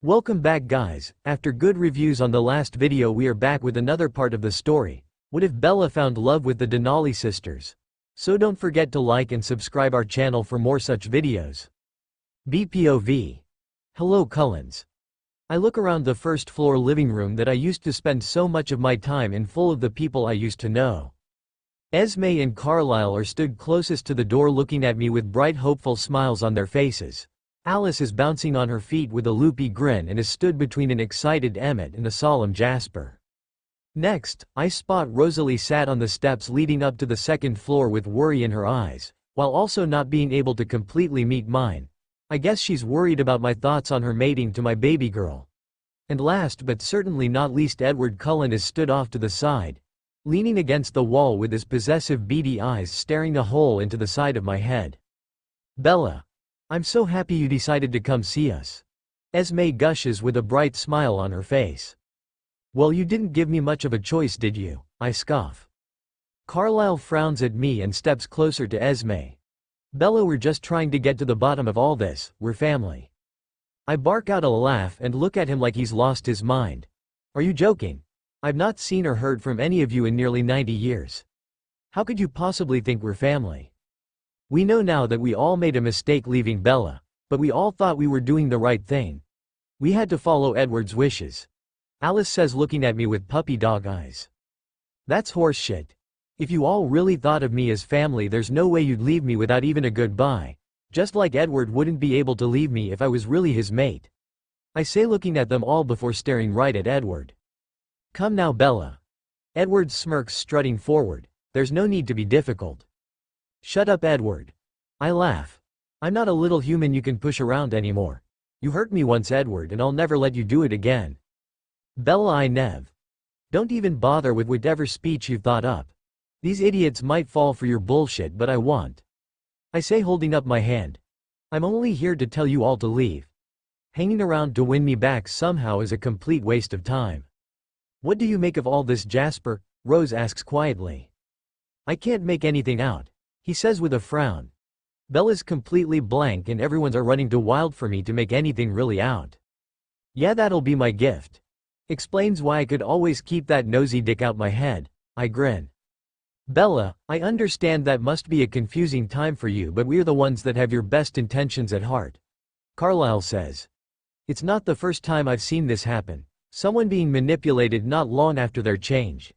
Welcome back guys. After good reviews on the last video, we are back with another part of the story. What if Bella found love with the Denali sisters? So don't forget to like and subscribe our channel for more such videos. BPOV. Hello Cullens. I look around the first floor living room that I used to spend so much of my time in, full of the people I used to know. Esme and Carlisle are stood closest to the door looking at me with bright hopeful smiles on their faces. Alice is bouncing on her feet with a loopy grin and is stood between an excited Emmett and a solemn Jasper. Next, I spot Rosalie sat on the steps leading up to the second floor with worry in her eyes, while also not being able to completely meet mine. I guess she's worried about my thoughts on her mating to my baby girl. And last but certainly not least, Edward Cullen is stood off to the side, leaning against the wall with his possessive beady eyes staring a hole into the side of my head. Bella. I'm so happy you decided to come see us. Esme gushes with a bright smile on her face. Well, you didn't give me much of a choice, did you? I scoff. Carlisle frowns at me and steps closer to Esme. Bella, we're just trying to get to the bottom of all this, we're family. I bark out a laugh and look at him like he's lost his mind. Are you joking? I've not seen or heard from any of you in nearly 90 years. How could you possibly think we're family? We know now that we all made a mistake leaving Bella, but we all thought we were doing the right thing. We had to follow Edward's wishes. Alice says, looking at me with puppy dog eyes. That's horseshit. If you all really thought of me as family, there's no way you'd leave me without even a goodbye. Just like Edward wouldn't be able to leave me if I was really his mate. I say, looking at them all before staring right at Edward. Come now, Bella. Edward smirks, strutting forward. There's no need to be difficult. Shut up, Edward. I laugh. I'm not a little human you can push around anymore. You hurt me once, Edward, and I'll never let you do it again. Bella, I nev. Don't even bother with whatever speech you've thought up. These idiots might fall for your bullshit, but I won't. I say, holding up my hand. I'm only here to tell you all to leave. Hanging around to win me back somehow is a complete waste of time. What do you make of all this, Jasper? Rose asks quietly. I can't make anything out, he says with a frown. Bella's completely blank and everyone's running too wild for me to make anything really out. Yeah, that'll be my gift. Explains why I could always keep that nosy dick out my head. I grin. Bella, I understand that must be a confusing time for you, but we're the ones that have your best intentions at heart. Carlisle says. It's not the first time I've seen this happen. Someone being manipulated not long after their change.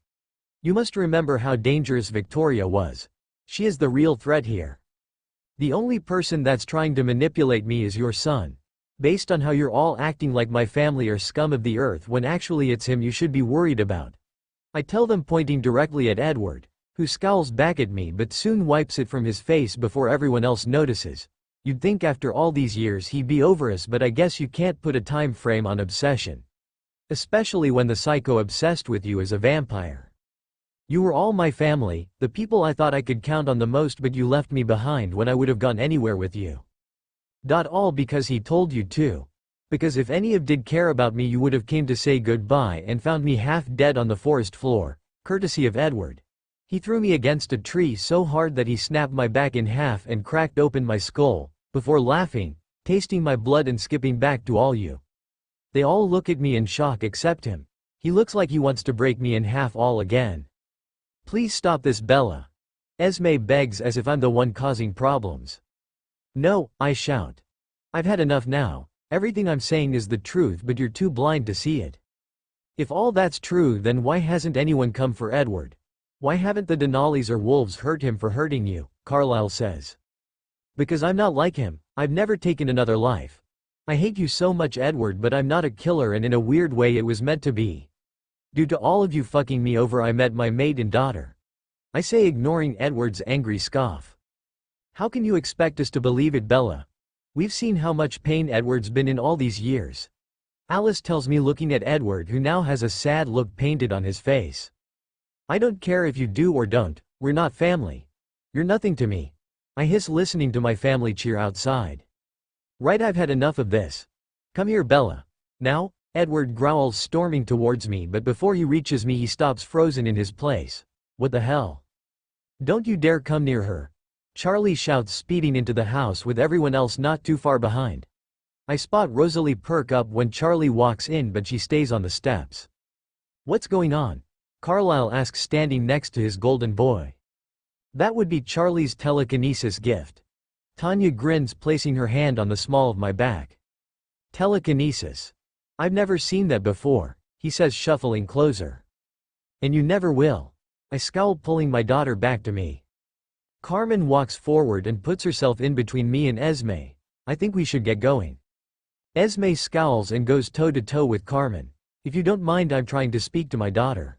You must remember how dangerous Victoria was. She is the real threat here. The only person that's trying to manipulate me is your son. Based on how you're all acting like my family are scum of the earth when actually it's him you should be worried about. I tell them, pointing directly at Edward, who scowls back at me but soon wipes it from his face before everyone else notices. You'd think after all these years he'd be over us, but I guess you can't put a time frame on obsession. Especially when the psycho obsessed with you is a vampire. You were all my family, the people I thought I could count on the most, but you left me behind when I would have gone anywhere with you. All because he told you to. Because if any of did care about me, you would have came to say goodbye and found me half dead on the forest floor, courtesy of Edward. He threw me against a tree so hard that he snapped my back in half and cracked open my skull, before laughing, tasting my blood and skipping back to all you. They all look at me in shock except him. He looks like he wants to break me in half all again. Please stop this, Bella. Esme begs, as if I'm the one causing problems. No, I shout. I've had enough now. Everything I'm saying is the truth, but you're too blind to see it. If all that's true, then why hasn't anyone come for Edward? Why haven't the Denalis or wolves hurt him for hurting you? Carlisle says. Because I'm not like him. I've never taken another life. I hate you so much, Edward, but I'm not a killer, and in a weird way it was meant to be. Due to all of you fucking me over, I met my mate and daughter. I say, ignoring Edward's angry scoff. How can you expect us to believe it, Bella? We've seen how much pain Edward's been in all these years. Alice tells me, looking at Edward, who now has a sad look painted on his face. I don't care if you do or don't, we're not family. You're nothing to me. I hiss, listening to my family cheer outside. Right, I've had enough of this. Come here, Bella. Now? Edward growls, storming towards me, but before he reaches me he stops frozen in his place. What the hell? Don't you dare come near her. Charlie shouts, speeding into the house with everyone else not too far behind. I spot Rosalie perk up when Charlie walks in, but she stays on the steps. What's going on? Carlisle asks, standing next to his golden boy. That would be Charlie's telekinesis gift. Tanya grins, placing her hand on the small of my back. Telekinesis. I've never seen that before, he says, shuffling closer. And you never will. I scowl, pulling my daughter back to me. Carmen walks forward and puts herself in between me and Esme. I think we should get going. Esme scowls and goes toe-to-toe with Carmen. If you don't mind, I'm trying to speak to my daughter.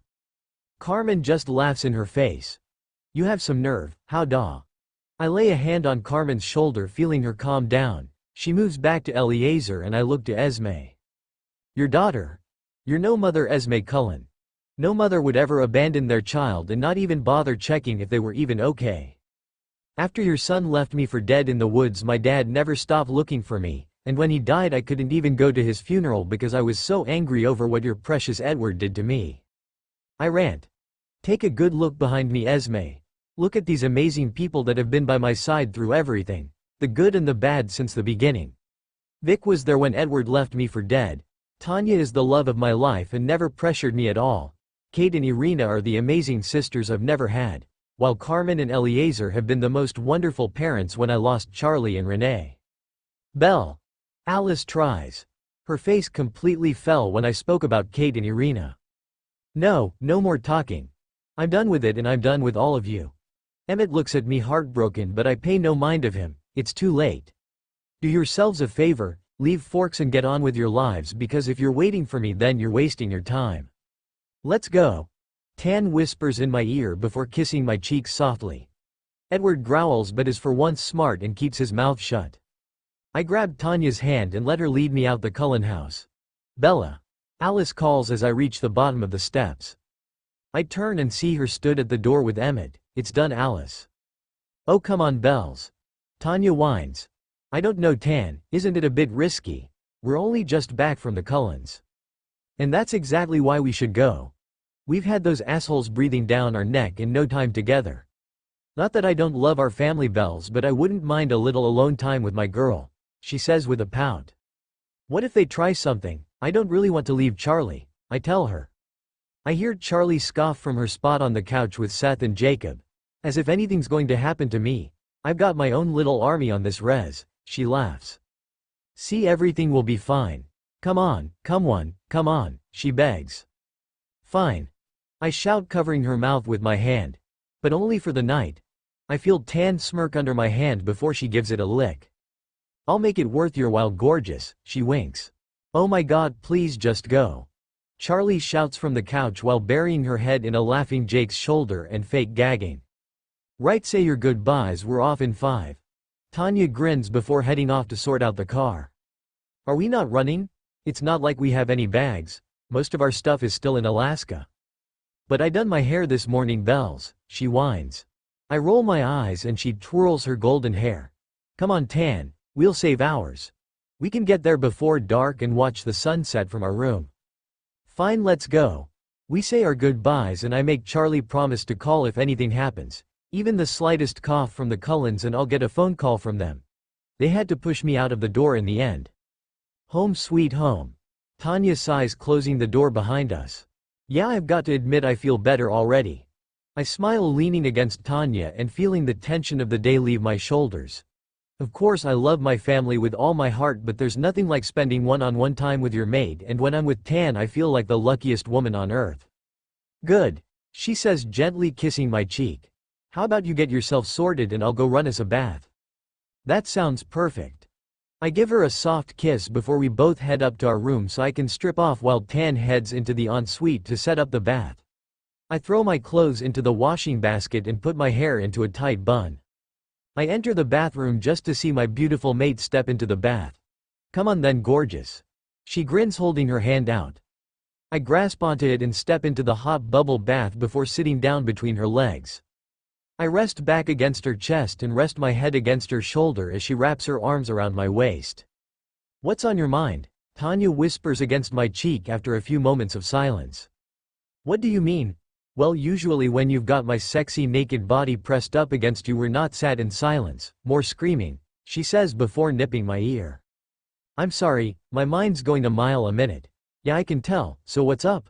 Carmen just laughs in her face. You have some nerve, how da? I lay a hand on Carmen's shoulder, feeling her calm down. She moves back to Eliezer and I look to Esme. Your daughter? You're no mother, Esme Cullen. No mother would ever abandon their child and not even bother checking if they were even okay. After your son left me for dead in the woods, my dad never stopped looking for me, and when he died I couldn't even go to his funeral because I was so angry over what your precious Edward did to me. I rant. Take a good look behind me, Esme. Look at these amazing people that have been by my side through everything, the good and the bad, since the beginning. Vic was there when Edward left me for dead. Tanya is the love of my life and never pressured me at all. Kate and Irina are the amazing sisters I've never had, while Carmen and Eliezer have been the most wonderful parents when I lost Charlie and Renee. Belle. Alice tries. Her face completely fell when I spoke about Kate and Irina. No more talking. I'm done with it, and I'm done with all of you. Emmett looks at me heartbroken, but I pay no mind of him. It's too late. Do yourselves a favor, leave Forks and get on with your lives, because if you're waiting for me, then you're wasting your time. Let's go. Tan whispers in my ear before kissing my cheeks softly. Edward growls but is for once smart and keeps his mouth shut. I grab Tanya's hand and let her lead me out the Cullen house. Bella. Alice calls as I reach the bottom of the steps. I turn and see her stood at the door with Emmett. It's done, Alice. Oh, come on, Bells. Tanya whines. I don't know, Tan, isn't it a bit risky? We're only just back from the Cullens. And that's exactly why we should go. We've had those assholes breathing down our neck and no time together. Not that I don't love our family, Bells, but I wouldn't mind a little alone time with my girl, she says with a pout. What if they try something? I don't really want to leave Charlie, I tell her. I hear Charlie scoff from her spot on the couch with Seth and Jacob. As if anything's going to happen to me. I've got my own little army on this res, she laughs. See, everything will be fine. Come on, come on, she begs. Fine. I shout, covering her mouth with my hand. But only for the night. I feel Tan smirk under my hand before she gives it a lick. I'll make it worth your while, gorgeous, she winks. Oh my God, please just go. Charlie shouts from the couch while burying her head in a laughing Jake's shoulder and fake gagging. Right, say your goodbyes, we're off in 5. Tanya grins before heading off to sort out the car. Are we not running? It's not like we have any bags. Most of our stuff is still in Alaska. But I done my hair this morning, Bells, she whines. I roll my eyes and she twirls her golden hair. Come on, Tan, we'll save hours. We can get there before dark and watch the sunset from our room. Fine, let's go. We say our goodbyes and I make Charlie promise to call if anything happens. Even the slightest cough from the Cullens and I'll get a phone call from them. They had to push me out of the door in the end. Home sweet home. Tanya sighs, closing the door behind us. Yeah, I've got to admit I feel better already. I smile, leaning against Tanya and feeling the tension of the day leave my shoulders. Of course I love my family with all my heart, but there's nothing like spending one-on-one time with your maid, and when I'm with Tan I feel like the luckiest woman on earth. Good, she says, gently kissing my cheek. How about you get yourself sorted and I'll go run us a bath? That sounds perfect. I give her a soft kiss before we both head up to our room so I can strip off while Tan heads into the ensuite to set up the bath. I throw my clothes into the washing basket and put my hair into a tight bun. I enter the bathroom just to see my beautiful mate step into the bath. Come on then, gorgeous. She grins, holding her hand out. I grasp onto it and step into the hot bubble bath before sitting down between her legs. I rest back against her chest and rest my head against her shoulder as she wraps her arms around my waist. What's on your mind? Tanya whispers against my cheek after a few moments of silence. What do you mean? Well, usually when you've got my sexy naked body pressed up against you, we're not sat in silence, more screaming, she says before nipping my ear. I'm sorry, my mind's going a mile a minute. Yeah, I can tell, so what's up?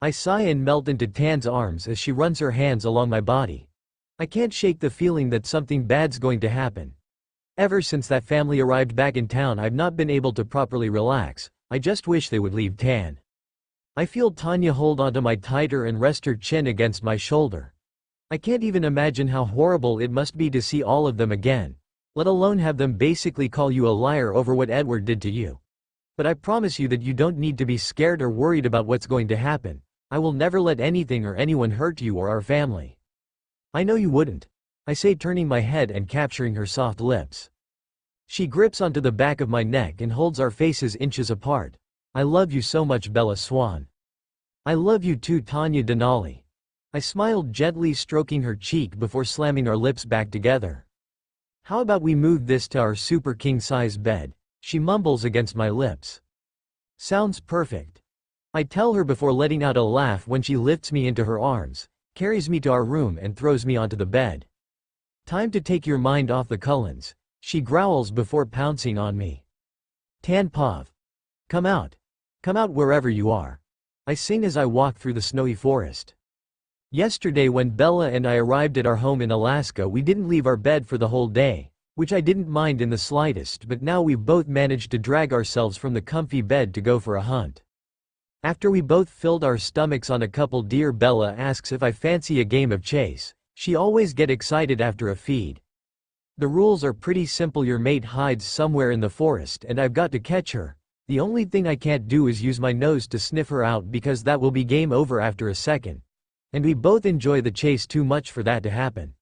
I sigh and melt into Tan's arms as she runs her hands along my body. I can't shake the feeling that something bad's going to happen. Ever since that family arrived back in town, I've not been able to properly relax. I just wish they would leave Tan. I feel Tanya hold onto my tighter and rest her chin against my shoulder. I can't even imagine how horrible it must be to see all of them again, let alone have them basically call you a liar over what Edward did to you. But I promise you that you don't need to be scared or worried about what's going to happen. I will never let anything or anyone hurt you or our family. I know you wouldn't, I say, turning my head and capturing her soft lips. She grips onto the back of my neck and holds our faces inches apart. I love you so much, Bella Swan. I love you too, Tanya Denali. I smiled, gently stroking her cheek before slamming our lips back together. How about we move this to our super king-size bed? She mumbles against my lips. Sounds perfect. I tell her before letting out a laugh when she lifts me into her arms, carries me to our room and throws me onto the bed. Time to take your mind off the Cullens, she growls before pouncing on me. Tan Pav. Come out. Come out wherever you are. I sing as I walk through the snowy forest. Yesterday when Bella and I arrived at our home in Alaska, we didn't leave our bed for the whole day, which I didn't mind in the slightest, but now we've both managed to drag ourselves from the comfy bed to go for a hunt. After we both filled our stomachs on a couple deer, Bella asks if I fancy a game of chase. She always get excited after a feed. The rules are pretty simple. Your mate hides somewhere in the forest and I've got to catch her. The only thing I can't do is use my nose to sniff her out, because that will be game over after a second. And we both enjoy the chase too much for that to happen.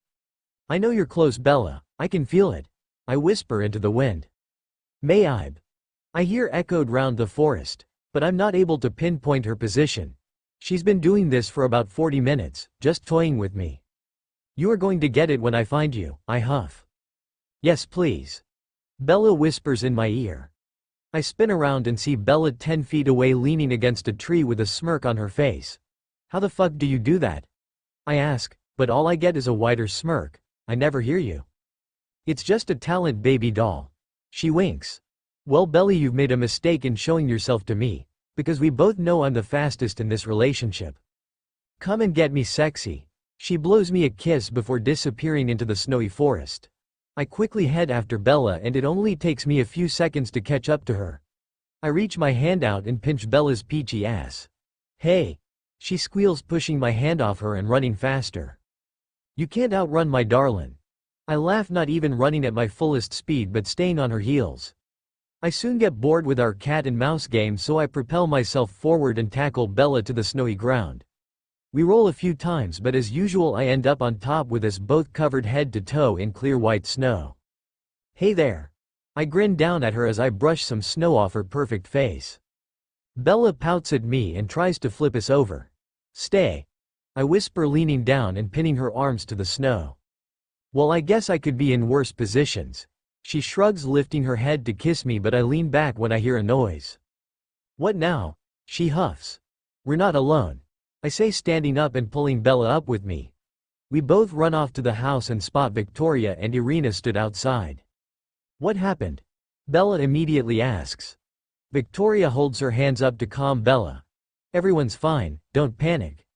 I know you're close, Bella. I can feel it. I whisper into the wind. Mayib. I hear echoed round the forest, but I'm not able to pinpoint her position. She's been doing this for about 40 minutes, just toying with me. You are going to get it when I find you, I huff. Yes, please. Bella whispers in my ear. I spin around and see Bella 10 feet away, leaning against a tree with a smirk on her face. How the fuck do you do that? I ask, but all I get is a wider smirk. I never hear you. It's just a talent, baby doll. She winks. Well, Belly, you've made a mistake in showing yourself to me, because we both know I'm the fastest in this relationship. Come and get me, sexy. She blows me a kiss before disappearing into the snowy forest. I quickly head after Bella and it only takes me a few seconds to catch up to her. I reach my hand out and pinch Bella's peachy ass. Hey! She squeals, pushing my hand off her and running faster. You can't outrun my darlin'. I laugh, not even running at my fullest speed but staying on her heels. I soon get bored with our cat and mouse game, so I propel myself forward and tackle Bella to the snowy ground. We roll a few times, but as usual I end up on top with us both covered head to toe in clear white snow. Hey there. I grin down at her as I brush some snow off her perfect face. Bella pouts at me and tries to flip us over. Stay. I whisper, leaning down and pinning her arms to the snow. Well, I guess I could be in worse positions. She shrugs, lifting her head to kiss me, but I lean back when I hear a noise. What now? She huffs. We're not alone, I say, standing up and pulling Bella up with me. We both run off to the house and spot Victoria and Irina stood outside. What happened? Bella immediately asks. Victoria holds her hands up to calm Bella. Everyone's fine, don't panic,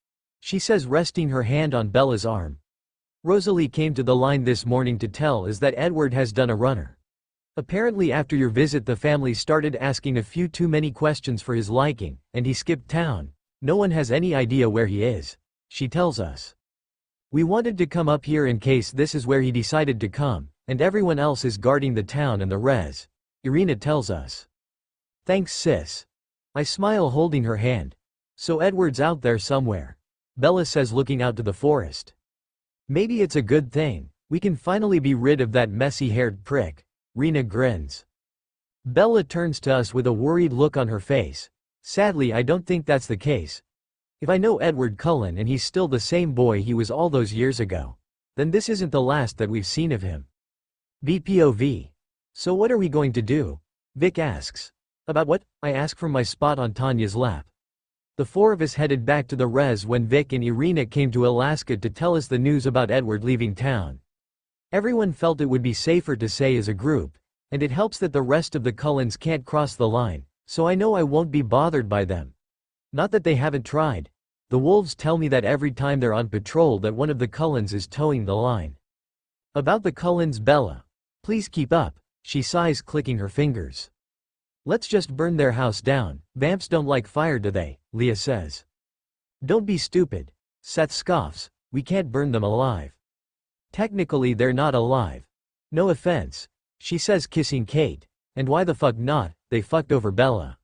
she says, resting her hand on Bella's arm. Rosalie came to the line this morning to tell us that Edward has done a runner. Apparently after your visit the family started asking a few too many questions for his liking, and he skipped town. No one has any idea where he is, she tells us. We wanted to come up here in case this is where he decided to come, and everyone else is guarding the town and the res, Irina tells us. Thanks, sis. I smile, holding her hand. So Edward's out there somewhere, Bella says, looking out to the forest. Maybe it's a good thing. We can finally be rid of that messy-haired prick. Rena grins. Bella turns to us with a worried look on her face. Sadly, I don't think that's the case. If I know Edward Cullen and he's still the same boy he was all those years ago, then this isn't the last that we've seen of him. BPOV. So what are we going to do? Vic asks. About what? I ask from my spot on Tanya's lap. The four of us headed back to the res when Vic and Irina came to Alaska to tell us the news about Edward leaving town. Everyone felt it would be safer to say as a group, And it helps that the rest of the Cullens can't cross the line, so I know I won't be bothered by them. Not that they haven't tried. The wolves tell me that every time they're on patrol that one of the Cullens is towing the line. About the Cullens, Bella. Please keep up, she sighs, clicking her fingers. Let's just burn their house down. Vamps don't like fire, do they? Leah says. Don't be stupid. Seth scoffs. We can't burn them alive. Technically they're not alive. No offense, she says, kissing Kate. And why the fuck not? They fucked over Bella.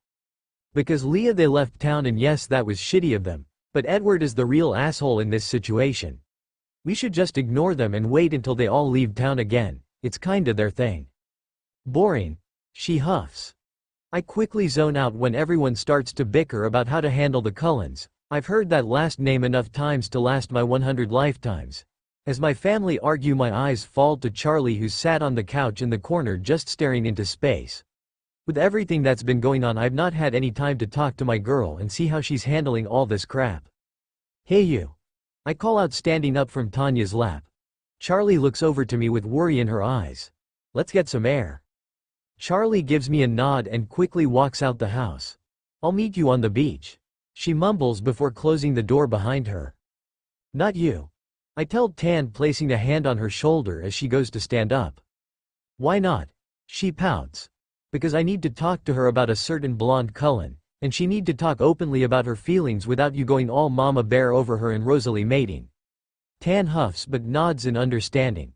Because Leah, they left town, and yes, that was shitty of them. But Edward is the real asshole in this situation. We should just ignore them and wait until they all leave town again. It's kinda their thing. Boring, she huffs. I quickly zone out when everyone starts to bicker about how to handle the Cullens. I've heard that last name enough times to last my 100 lifetimes. As my family argue, my eyes fall to Charlie, who sat on the couch in the corner just staring into space. With everything that's been going on, I've not had any time to talk to my girl and see how she's handling all this crap. Hey you. I call out, standing up from Tanya's lap. Charlie looks over to me with worry in her eyes. Let's get some air. Charlie gives me a nod and quickly walks out the house. I'll meet you on the beach, she mumbles before closing the door behind her. Not you, I tell Tan, placing a hand on her shoulder as she goes to stand up. Why not? She pouts. Because I need to talk to her about a certain blonde Cullen, and she need to talk openly about her feelings without you going all mama bear over her and Rosalie mating. Tan huffs but nods in understanding.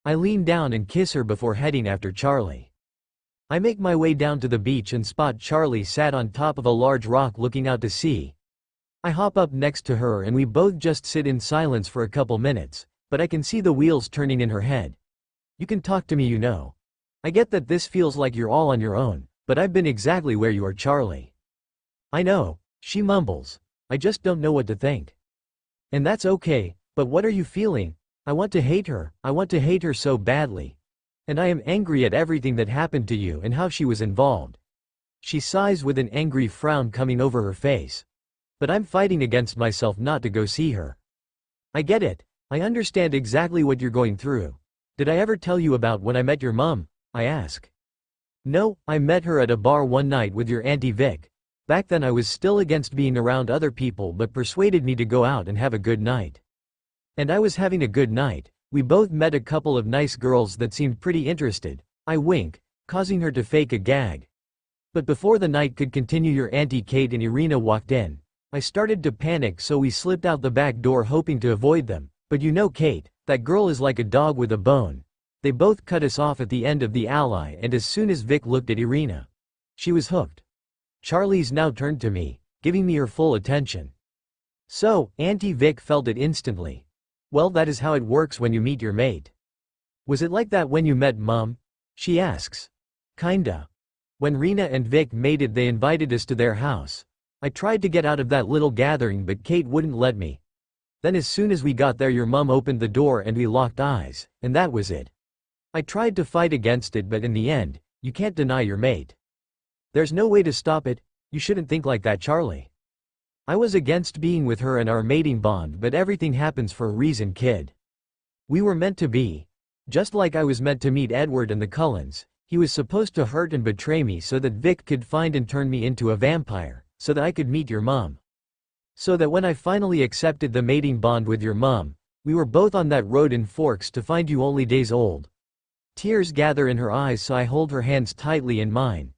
I lean down and kiss her before heading after Charlie. I make my way down to the beach and spot Charlie sat on top of a large rock looking out to sea. I hop up next to her and we both just sit in silence for a couple minutes, but I can see the wheels turning in her head. You can talk to me, you know. I get that this feels like you're all on your own, but I've been exactly where you are, Charlie. I know, she mumbles. I just don't know what to think. And that's okay, but what are you feeling? I want to hate her. I want to hate her so badly. And I am angry at everything that happened to you and how she was involved. She sighs with an angry frown coming over her face. But I'm fighting against myself not to go see her. I get it. I understand exactly what you're going through. Did I ever tell you about when I met your mom? I ask. No, I met her at a bar one night with your Auntie Vic. Back then I was still against being around other people, but persuaded me to go out and have a good night. And I was having a good night. We both met a couple of nice girls that seemed pretty interested. I wink, causing her to fake a gag. But before the night could continue, your Auntie Kate and Irina walked in. I started to panic, so we slipped out the back door hoping to avoid them. But you know Kate, that girl is like a dog with a bone. They both cut us off at the end of the alley, and as soon as Vic looked at Irina, she was hooked. Charlie's now turned to me, giving me her full attention. So, Auntie Vic felt it instantly. Well, that is how it works when you meet your mate. Was it like that when you met Mom? She asks. Kinda. When Rena and Vic mated, they invited us to their house. I tried to get out of that little gathering, but Kate wouldn't let me. Then as soon as we got there, your mom opened the door and we locked eyes, and that was it. I tried to fight against it, but in the end, you can't deny your mate. There's no way to stop it. You shouldn't think like that, Charlie. I was against being with her and our mating bond, but everything happens for a reason, kid. We were meant to be. Just like I was meant to meet Edward and the Cullens. He was supposed to hurt and betray me so that Vic could find and turn me into a vampire, so that I could meet your mom. So that when I finally accepted the mating bond with your mom, we were both on that road in Forks to find you only days old. Tears gather in her eyes, so I hold her hands tightly in mine.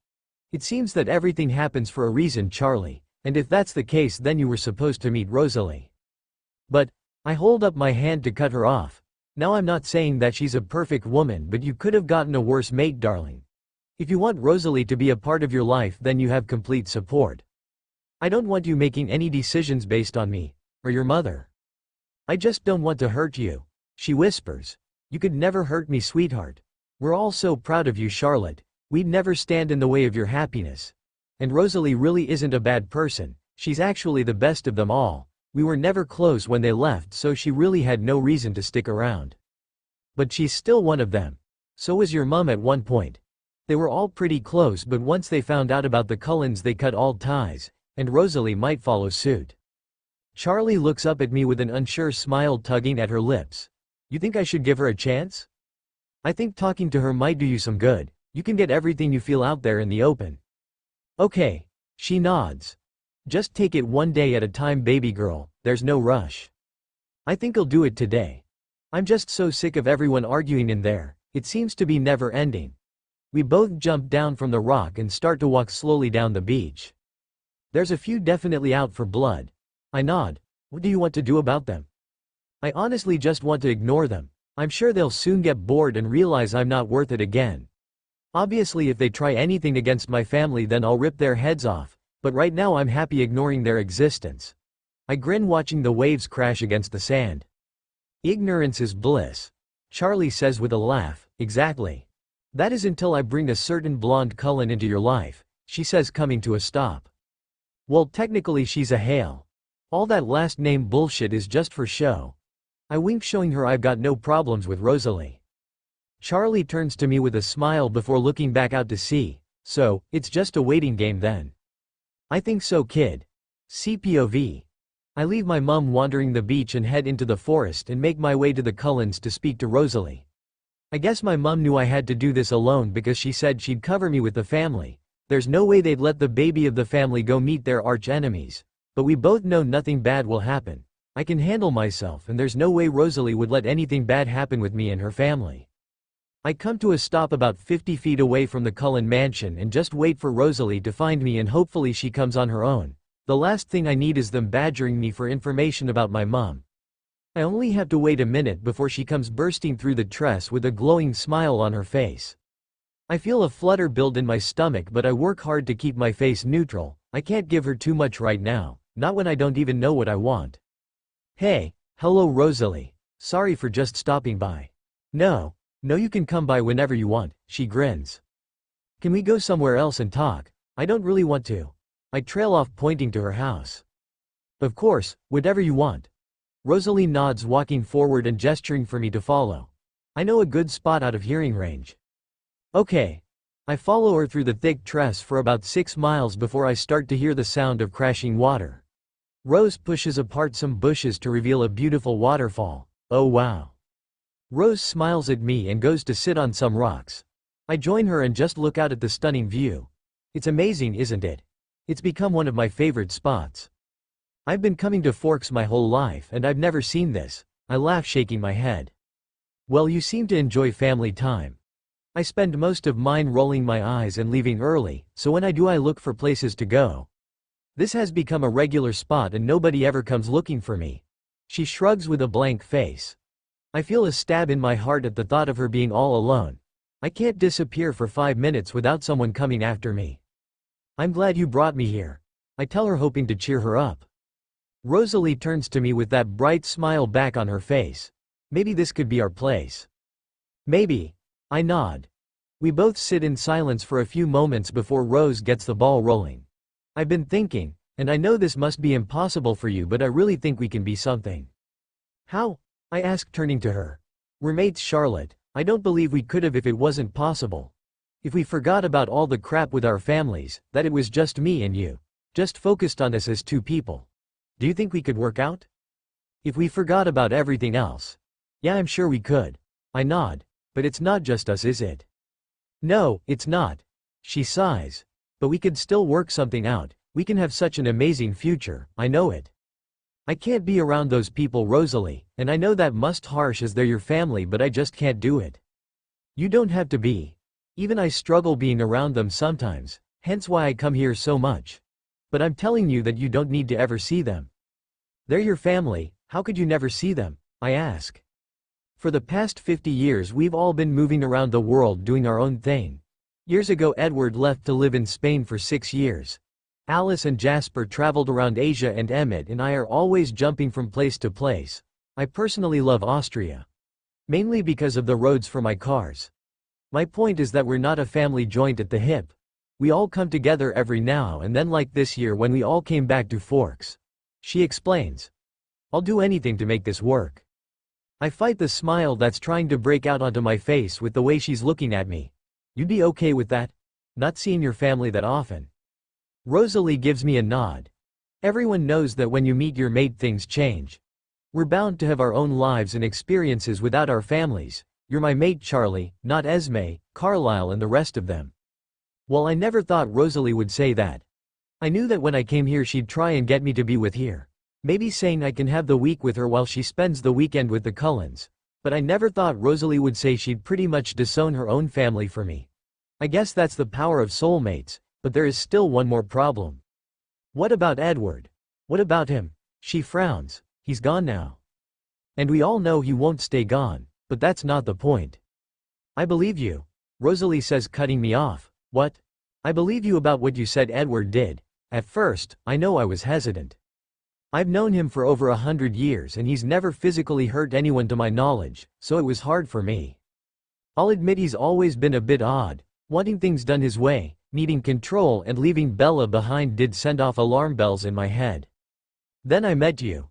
It seems that everything happens for a reason, Charlie, and if that's the case, then you were supposed to meet Rosalie. But, I hold up my hand to cut her off. Now I'm not saying that she's a perfect woman, but you could have gotten a worse mate, darling. If you want Rosalie to be a part of your life, then you have complete support. I don't want you making any decisions based on me, or your mother. I just don't want to hurt you, she whispers. You could never hurt me, sweetheart. We're all so proud of you, Charlotte. We'd never stand in the way of your happiness. And Rosalie really isn't a bad person. She's actually the best of them all. We were never close when they left, so she really had no reason to stick around. But she's still one of them. So was your mom at one point. They were all pretty close, but once they found out about the Cullens, they cut all ties, and Rosalie might follow suit. Charlie looks up at me with an unsure smile tugging at her lips. You think I should give her a chance? I think talking to her might do you some good. You can get everything you feel out there in the open. Okay. She nods. Just take it one day at a time, baby girl, there's no rush. I think I'll do it today. I'm just so sick of everyone arguing in there, it seems to be never ending. We both jump down from the rock and start to walk slowly down the beach. There's a few definitely out for blood. I nod. What do you want to do about them? I honestly just want to ignore them. I'm sure they'll soon get bored and realize I'm not worth it again. Obviously if they try anything against my family then I'll rip their heads off, but right now I'm happy ignoring their existence. I grin watching the waves crash against the sand. Ignorance is bliss. Charlie says with a laugh. Exactly. That is until I bring a certain blonde Cullen into your life, she says, coming to a stop. Well, technically she's a Hale. All that last name bullshit is just for show. I wink, showing her I've got no problems with Rosalie. Charlie turns to me with a smile before looking back out to sea. So, it's just a waiting game then? I think so, kid. CPOV. I leave my mum wandering the beach and head into the forest and make my way to the Cullens to speak to Rosalie. I guess my mum knew I had to do this alone because she said she'd cover me with the family. There's no way they'd let the baby of the family go meet their arch enemies. But we both know nothing bad will happen. I can handle myself and there's no way Rosalie would let anything bad happen with me and her family. I come to a stop about 50 feet away from the Cullen mansion and just wait for Rosalie to find me, and hopefully she comes on her own. The last thing I need is them badgering me for information about my mum. I only have to wait a minute before she comes bursting through the tress with a glowing smile on her face. I feel a flutter build in my stomach, but I work hard to keep my face neutral. I can't give her too much right now, not when I don't even know what I want. Hey, hello Rosalie. Sorry for just stopping by. No, you can come by whenever you want, she grins. Can we go somewhere else and talk? I don't really want to. I trail off, pointing to her house. Of course, whatever you want. Rosalie nods, walking forward and gesturing for me to follow. I know a good spot out of hearing range. Okay. I follow her through the thick tress for about 6 miles before I start to hear the sound of crashing water. Rose pushes apart some bushes to reveal a beautiful waterfall. Oh wow. Rose smiles at me and goes to sit on some rocks. I join her and just look out at the stunning view. It's amazing, isn't it? It's become one of my favorite spots. I've been coming to Forks my whole life and I've never seen this. I laugh, shaking my head. Well, you seem to enjoy family time. I spend most of mine rolling my eyes and leaving early, so when I do I look for places to go. This has become a regular spot and nobody ever comes looking for me. She shrugs with a blank face. I feel a stab in my heart at the thought of her being all alone. I can't disappear for 5 minutes without someone coming after me. I'm glad you brought me here. I tell her, hoping to cheer her up. Rosalie turns to me with that bright smile back on her face. Maybe this could be our place. Maybe. I nod. We both sit in silence for a few moments before Rose gets the ball rolling. I've been thinking, and I know this must be impossible for you, but I really think we can be something. How? I ask, turning to her. We're mates, Charlotte. I don't believe we could have if it wasn't possible. If we forgot about all the crap with our families, that it was just me and you. Just focused on us as two people. Do you think we could work out? If we forgot about everything else. Yeah, I'm sure we could. I nod. But it's not just us, is it? No, it's not. She sighs. But we could still work something out. We can have such an amazing future, I know it. I can't be around those people, Rosalie, and I know that must harsh as they're your family, but I just can't do it. You don't have to be. Even I struggle being around them sometimes, hence why I come here so much. But I'm telling you that you don't need to ever see them. They're your family, how could you never see them? I ask. For the past 50 years we've all been moving around the world doing our own thing. Years ago Edward left to live in Spain for 6 years. Alice and Jasper traveled around Asia, and Emmett and I are always jumping from place to place. I personally love Austria. Mainly because of the roads for my cars. My point is that we're not a family joint at the hip. We all come together every now and then, like this year when we all came back to Forks. She explains. I'll do anything to make this work. I fight the smile that's trying to break out onto my face with the way she's looking at me. You'd be okay with that? Not seeing your family that often? Rosalie gives me a nod. Everyone knows that when you meet your mate things change. We're bound to have our own lives and experiences without our families. You're my mate Charlie, not Esme, Carlisle and the rest of them. Well, I never thought Rosalie would say that. I knew that when I came here she'd try and get me to be with here. Maybe saying I can have the week with her while she spends the weekend with the Cullens. But I never thought Rosalie would say she'd pretty much disown her own family for me. I guess that's the power of soulmates, but there is still one more problem. What about Edward? What about him? She frowns. He's gone now. And we all know he won't stay gone, but that's not the point. I believe you, Rosalie says, cutting me off. What? I believe you about what you said Edward did. At first, I know I was hesitant. I've known him for over 100 years and he's never physically hurt anyone to my knowledge, so it was hard for me. I'll admit he's always been a bit odd, wanting things done his way, needing control, and leaving Bella behind did send off alarm bells in my head. Then I met you.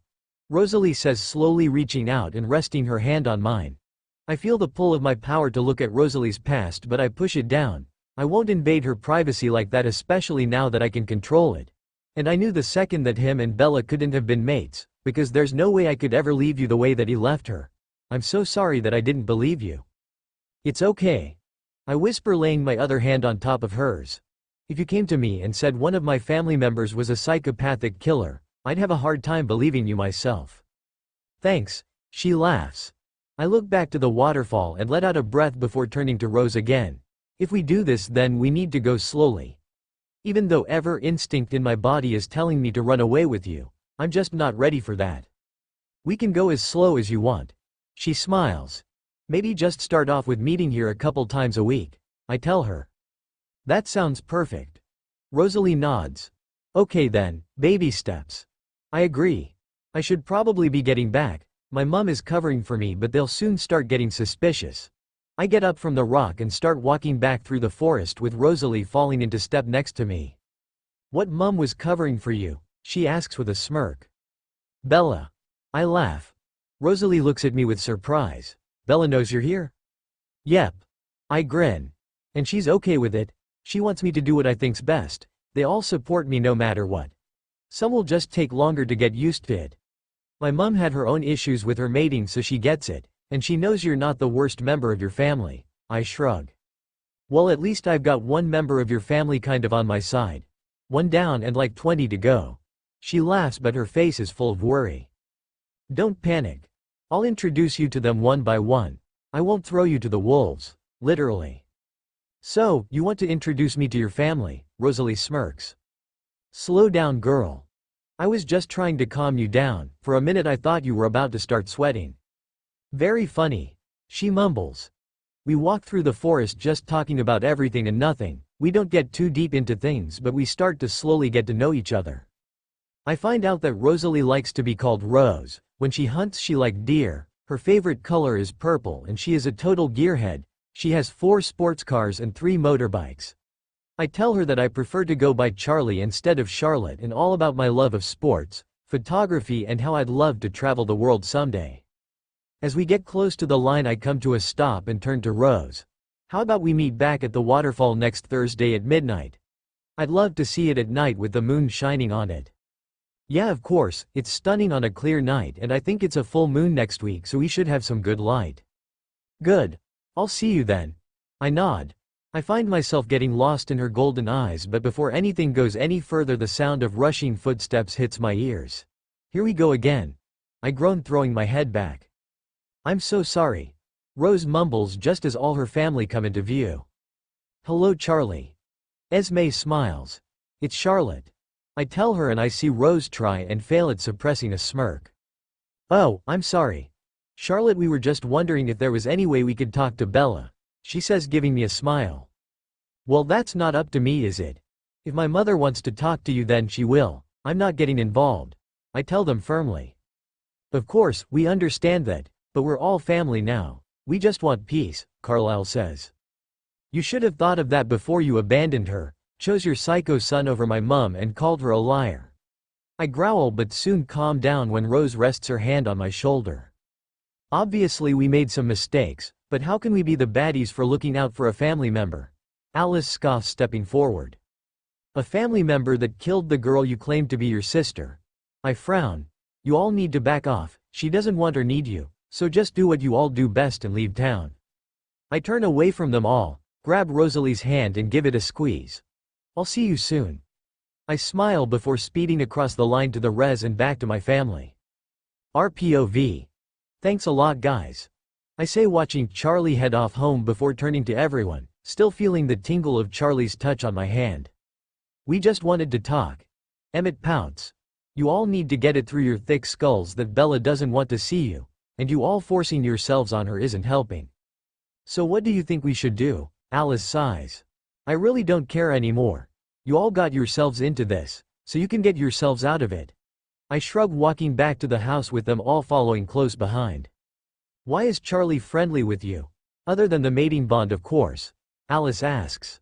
Rosalie says, slowly reaching out and resting her hand on mine. I feel the pull of my power to look at Rosalie's past, but I push it down. I won't invade her privacy like that, especially now that I can control it. And I knew the second that him and Bella couldn't have been mates, because there's no way I could ever leave you the way that he left her. I'm so sorry that I didn't believe you. It's okay. I whisper, laying my other hand on top of hers. If you came to me and said one of my family members was a psychopathic killer, I'd have a hard time believing you myself. Thanks, she laughs. I look back to the waterfall and let out a breath before turning to Rose again. If we do this, then we need to go slowly. Even though every instinct in my body is telling me to run away with you, I'm just not ready for that. We can go as slow as you want. She smiles. Maybe just start off with meeting here a couple times a week, I tell her. That sounds perfect. Rosalie nods. Okay then, baby steps. I agree. I should probably be getting back. My mum is covering for me, but they'll soon start getting suspicious. I get up from the rock and start walking back through the forest with Rosalie falling into step next to me. What mum was covering for you? She asks with a smirk. Bella. I laugh. Rosalie looks at me with surprise. Bella knows you're here? Yep. I grin. And she's okay with it. She wants me to do what I think's best. They all support me no matter what. Some will just take longer to get used to it. My mum had her own issues with her mating, so she gets it. And she knows you're not the worst member of your family. I shrug. Well, at least I've got one member of your family kind of on my side. One down and like 20 to go. She laughs, but her face is full of worry. Don't panic. I'll introduce you to them one by one. I won't throw you to the wolves, literally. So, you want to introduce me to your family? Rosalie smirks. Slow down, girl. I was just trying to calm you down. For a minute I thought you were about to start sweating. Very funny. She mumbles. We walk through the forest just talking about everything and nothing. We don't get too deep into things, but we start to slowly get to know each other. I find out that Rosalie likes to be called Rose. When she hunts she likes deer. Her favorite color is purple and she is a total gearhead. She has 4 sports cars and 3 motorbikes. I tell her that I prefer to go by Charlie instead of Charlotte, and all about my love of sports, photography, and how I'd love to travel the world someday. As we get close to the line I come to a stop and turn to Rose. How about we meet back at the waterfall next Thursday at midnight? I'd love to see it at night with the moon shining on it. Yeah, of course, it's stunning on a clear night, and I think it's a full moon next week, so we should have some good light. Good. I'll see you then. I nod. I find myself getting lost in her golden eyes, but before anything goes any further the sound of rushing footsteps hits my ears. Here we go again. I groan, throwing my head back. I'm so sorry. Rose mumbles just as all her family come into view. Hello, Charlie. Esme smiles. It's Charlotte. I tell her, and I see Rose try and fail at suppressing a smirk. Oh, I'm sorry. Charlotte, we were just wondering if there was any way we could talk to Bella, she says, giving me a smile. Well, that's not up to me, is it? If my mother wants to talk to you, then she will. I'm not getting involved, I tell them firmly. Of course, we understand that, but we're all family now. We just want peace, Carlisle says. You should have thought of that before you abandoned her, chose your psycho son over my mum, and called her a liar. I growl, but soon calm down when Rose rests her hand on my shoulder. Obviously we made some mistakes, but how can we be the baddies for looking out for a family member? Alice scoffs, stepping forward. A family member that killed the girl you claimed to be your sister. I frown. You all need to back off. She doesn't want or need you, so just do what you all do best and leave town. I turn away from them all, grab Rosalie's hand and give it a squeeze. I'll see you soon. I smile before speeding across the line to the res and back to my family. RPOV. Thanks a lot guys. I say watching Charlie head off home before turning to everyone, still feeling the tingle of Charlie's touch on my hand. We just wanted to talk. Emmett pouts. You all need to get it through your thick skulls that Bella doesn't want to see you, and you all forcing yourselves on her isn't helping. So what do you think we should do? Alice sighs. I really don't care anymore. You all got yourselves into this, so you can get yourselves out of it. I shrug, walking back to the house with them all following close behind. Why is Charlie friendly with you? Other than the mating bond, of course. Alice asks.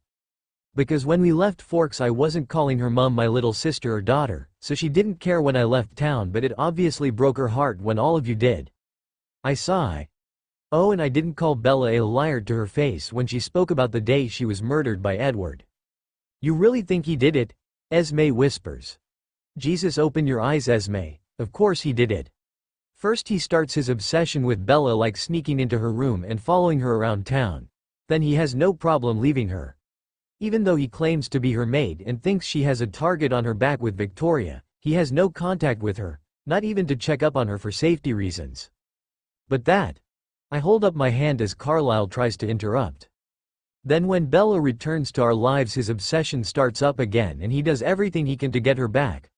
Because when we left Forks I wasn't calling her mom my little sister or daughter, so she didn't care when I left town, but it obviously broke her heart when all of you did. I sigh. Oh, and I didn't call Bella a liar to her face when she spoke about the day she was murdered by Edward. You really think he did it? Esme whispers. Jesus, open your eyes, Esme. Of course he did it. First he starts his obsession with Bella, like sneaking into her room and following her around town. Then he has no problem leaving her. Even though he claims to be her maid and thinks she has a target on her back with Victoria, he has no contact with her, not even to check up on her for safety reasons. But that... I hold up my hand as Carlisle tries to interrupt. Then when Bella returns to our lives his obsession starts up again and he does everything he can to get her back.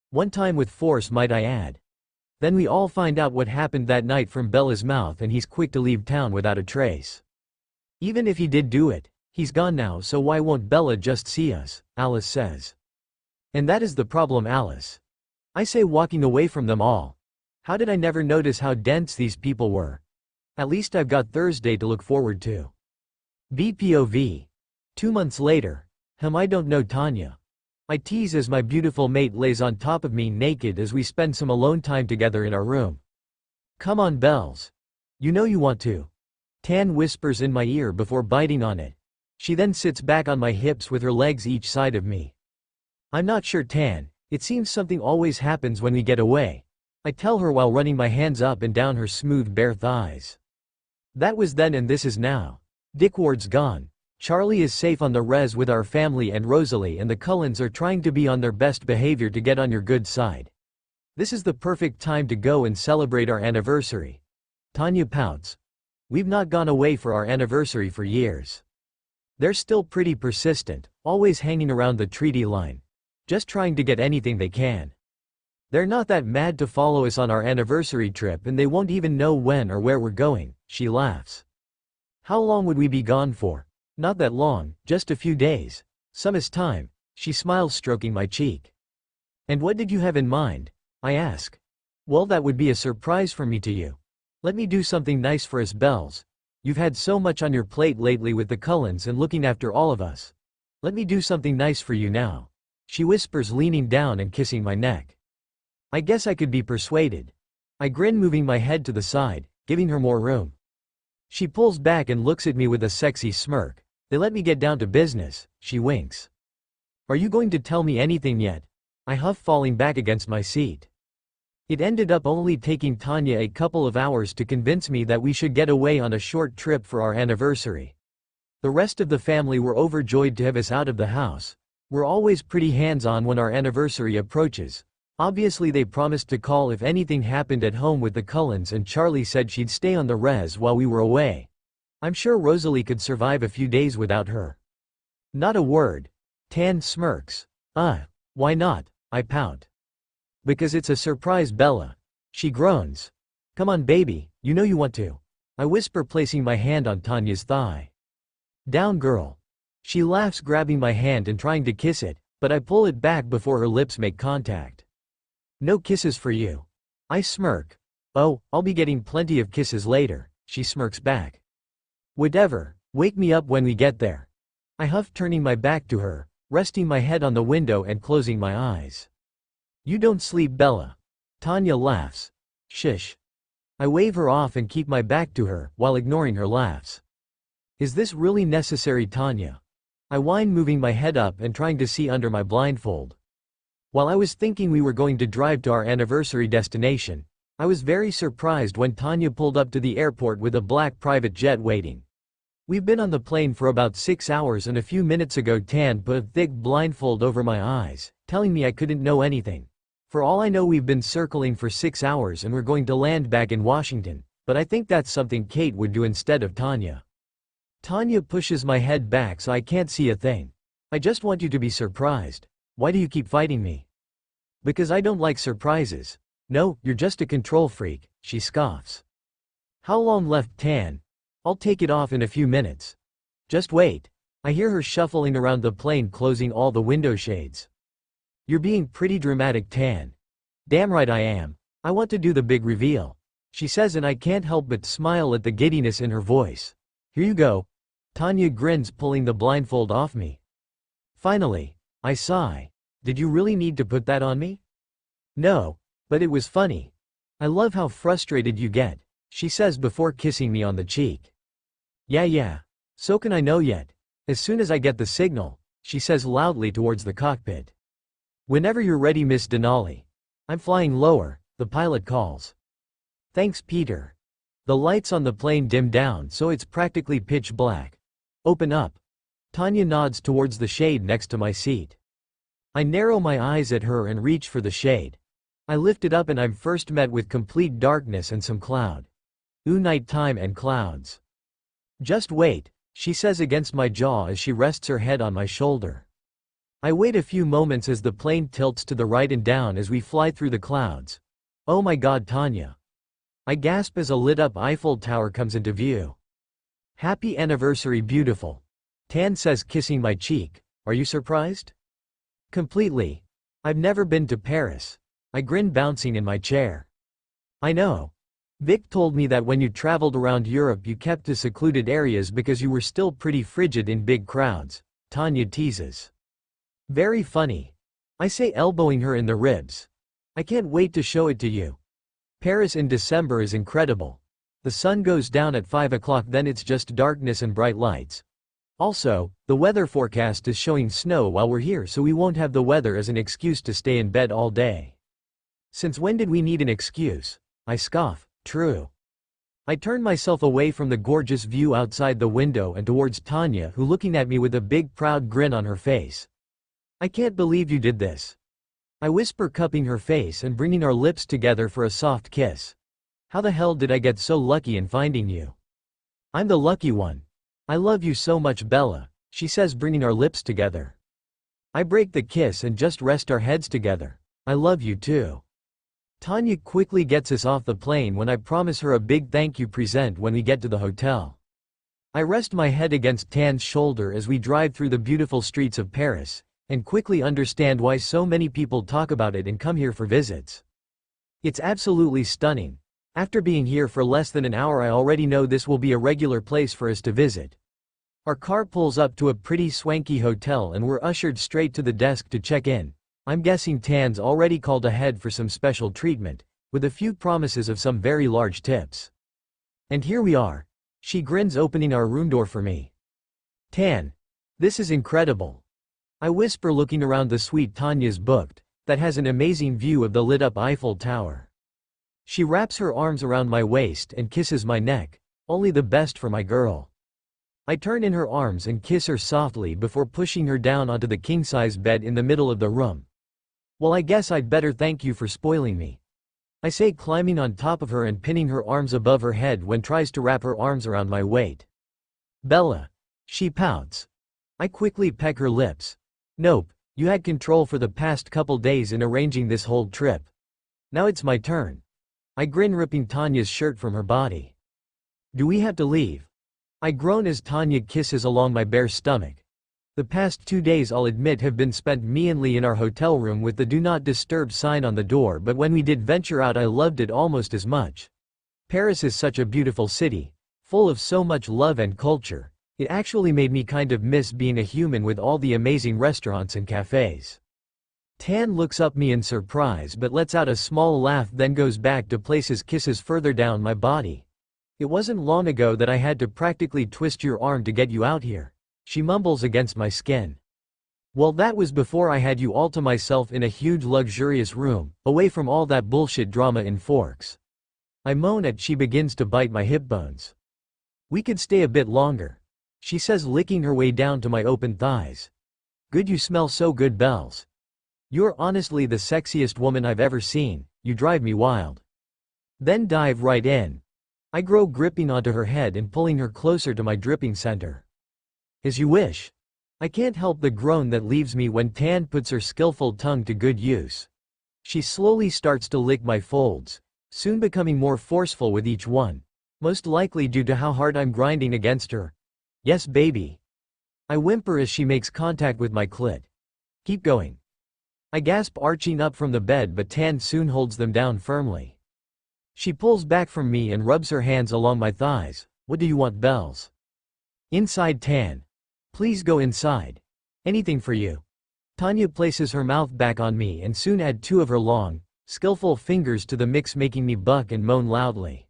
One time with force, might I add. Then we all find out what happened that night from Bella's mouth and he's quick to leave town without a trace. Even if he did do it, he's gone now, so why won't Bella just see us? Alice says. And that is the problem, Alice. I say, walking away from them all. How did I never notice how dense these people were? At least I've got Thursday to look forward to. BPOV. 2 months later. I don't know Tanya. I tease as my beautiful mate lays on top of me naked as we spend some alone time together in our room. Come on, Bells. You know you want to. Tan whispers in my ear before biting on it. She then sits back on my hips with her legs each side of me. I'm not sure, Tan. It seems something always happens when we get away. I tell her while running my hands up and down her smooth bare thighs. That was then and this is now. Dickward's gone. Charlie is safe on the res with our family and Rosalie and the Cullens are trying to be on their best behavior to get on your good side. This is the perfect time to go and celebrate our anniversary. Tanya pouts. We've not gone away for our anniversary for years. They're still pretty persistent, always hanging around the treaty line. Just trying to get anything they can. They're not that mad to follow us on our anniversary trip and they won't even know when or where we're going, she laughs. How long would we be gone for? Not that long, just a few days. Some is time, she smiles, stroking my cheek. And what did you have in mind? I ask. Well, that would be a surprise from me to you. Let me do something nice for us, Bells. You've had so much on your plate lately with the Cullens and looking after all of us. Let me do something nice for you now. She whispers, leaning down and kissing my neck. I guess I could be persuaded. I grin, moving my head to the side, giving her more room. She pulls back and looks at me with a sexy smirk. They let me get down to business, she winks. Are you going to tell me anything yet? I huff, falling back against my seat. It ended up only taking Tanya a couple of hours to convince me that we should get away on a short trip for our anniversary. The rest of the family were overjoyed to have us out of the house. We're always pretty hands-on when our anniversary approaches. Obviously they promised to call if anything happened at home with the Cullens, and Charlie said she'd stay on the res while we were away. I'm sure Rosalie could survive a few days without her. Not a word. Tan smirks. Why not? I pout. Because it's a surprise, Bella. She groans. Come on, baby, you know you want to. I whisper, placing my hand on Tanya's thigh. Down, girl. She laughs, grabbing my hand and trying to kiss it, but I pull it back before her lips make contact. No kisses for you. I smirk. Oh, I'll be getting plenty of kisses later, she smirks back. Whatever, wake me up when we get there. I huff, turning my back to her, resting my head on the window and closing my eyes. You don't sleep, Bella. Tanya laughs. Shish. I wave her off and keep my back to her, while ignoring her laughs. Is this really necessary, Tanya? I whine, moving my head up and trying to see under my blindfold. While I was thinking we were going to drive to our anniversary destination, I was very surprised when Tanya pulled up to the airport with a black private jet waiting. We've been on the plane for about 6 hours and a few minutes ago Tan put a thick blindfold over my eyes, telling me I couldn't know anything. For all I know we've been circling for 6 hours and we're going to land back in Washington, but I think that's something Kate would do instead of Tanya. Tanya pushes my head back so I can't see a thing. I just want you to be surprised. Why do you keep fighting me? Because I don't like surprises. No, you're just a control freak, she scoffs. How long left, Tan? I'll take it off in a few minutes. Just wait. I hear her shuffling around the plane, closing all the window shades. You're being pretty dramatic, Tan. Damn right I am. I want to do the big reveal, she says, and I can't help but smile at the giddiness in her voice. Here you go. Tanya grins, pulling the blindfold off me. Finally, I sigh. Did you really need to put that on me? No, but it was funny. I love how frustrated you get, she says before kissing me on the cheek. Yeah, so can I know yet. As soon as I get the signal, she says loudly towards the cockpit. Whenever you're ready, Miss Denali. I'm flying lower, the pilot calls. Thanks, Peter. The lights on the plane dim down so it's practically pitch black. Open up. Tanya nods towards the shade next to my seat. I narrow my eyes at her and reach for the shade. I lift it up and I'm first met with complete darkness and some cloud. Ooh, nighttime and clouds. Just wait, she says against my jaw as she rests her head on my shoulder. I wait a few moments as the plane tilts to the right and down as we fly through the clouds. Oh my God, Tanya. I gasp as a lit-up Eiffel Tower comes into view. Happy anniversary, beautiful. Tan says, kissing my cheek. Are you surprised? Completely. I've never been to Paris. I grin, bouncing in my chair. I know. Vic told me that when you traveled around Europe you kept to secluded areas because you were still pretty frigid in big crowds, Tanya teases. Very funny. I say, elbowing her in the ribs. I can't wait to show it to you. Paris in December is incredible. The sun goes down at 5 o'clock, then it's just darkness and bright lights. Also, the weather forecast is showing snow while we're here, so we won't have the weather as an excuse to stay in bed all day. Since when did we need an excuse? I scoff. True. I turn myself away from the gorgeous view outside the window and towards Tanya, who looking at me with a big proud grin on her face. I can't believe you did this. I whisper, cupping her face and bringing our lips together for a soft kiss. How the hell did I get so lucky in finding you? I'm the lucky one. I love you so much, Bella, she says, bringing our lips together. I break the kiss and just rest our heads together. I love you too. Tanya quickly gets us off the plane when I promise her a big thank you present when we get to the hotel. I rest my head against Tan's shoulder as we drive through the beautiful streets of Paris, and quickly understand why so many people talk about it and come here for visits. It's absolutely stunning. After being here for less than an hour I already know this will be a regular place for us to visit. Our car pulls up to a pretty swanky hotel and we're ushered straight to the desk to check in. I'm guessing Tan's already called ahead for some special treatment, with a few promises of some very large tips. And here we are. She grins, opening our room door for me. Tan. This is incredible. I whisper, looking around the suite Tanya's booked, that has an amazing view of the lit-up Eiffel Tower. She wraps her arms around my waist and kisses my neck. Only the best for my girl. I turn in her arms and kiss her softly before pushing her down onto the king-size bed in the middle of the room. Well, I guess I'd better thank you for spoiling me, I say, climbing on top of her and pinning her arms above her head when tries to wrap her arms around my waist. Bella. She pouts. I quickly peck her lips. Nope, you had control for the past couple days in arranging this whole trip. Now it's my turn. I grin, ripping Tanya's shirt from her body. Do we have to leave? I groan as Tanya kisses along my bare stomach. The past 2 days, I'll admit, have been spent meanly in our hotel room with the do not disturb sign on the door, but when we did venture out I loved it almost as much. Paris is such a beautiful city, full of so much love and culture. It actually made me kind of miss being a human with all the amazing restaurants and cafes. Tan looks up me in surprise but lets out a small laugh, then goes back to place his kisses further down my body. It wasn't long ago that I had to practically twist your arm to get you out here, she mumbles against my skin. Well, that was before I had you all to myself in a huge luxurious room, away from all that bullshit drama in Forks. I moan as she begins to bite my hip bones. We could stay a bit longer. she says, licking her way down to my open thighs. Good, you smell so good, Bells. You're honestly the sexiest woman I've ever seen, you drive me wild. Then dive right in. I grow, gripping onto her head and pulling her closer to my dripping center. As you wish. I can't help the groan that leaves me when Tan puts her skillful tongue to good use. She slowly starts to lick my folds, soon becoming more forceful with each one, most likely due to how hard I'm grinding against her. Yes, baby. I whimper as she makes contact with my clit. Keep going. I gasp, arching up from the bed, but Tan soon holds them down firmly. She pulls back from me and rubs her hands along my thighs. What do you want, Bells? Inside, Tan. Please go inside. Anything for you. Tanya places her mouth back on me and soon add two of her long, skillful fingers to the mix, making me buck and moan loudly.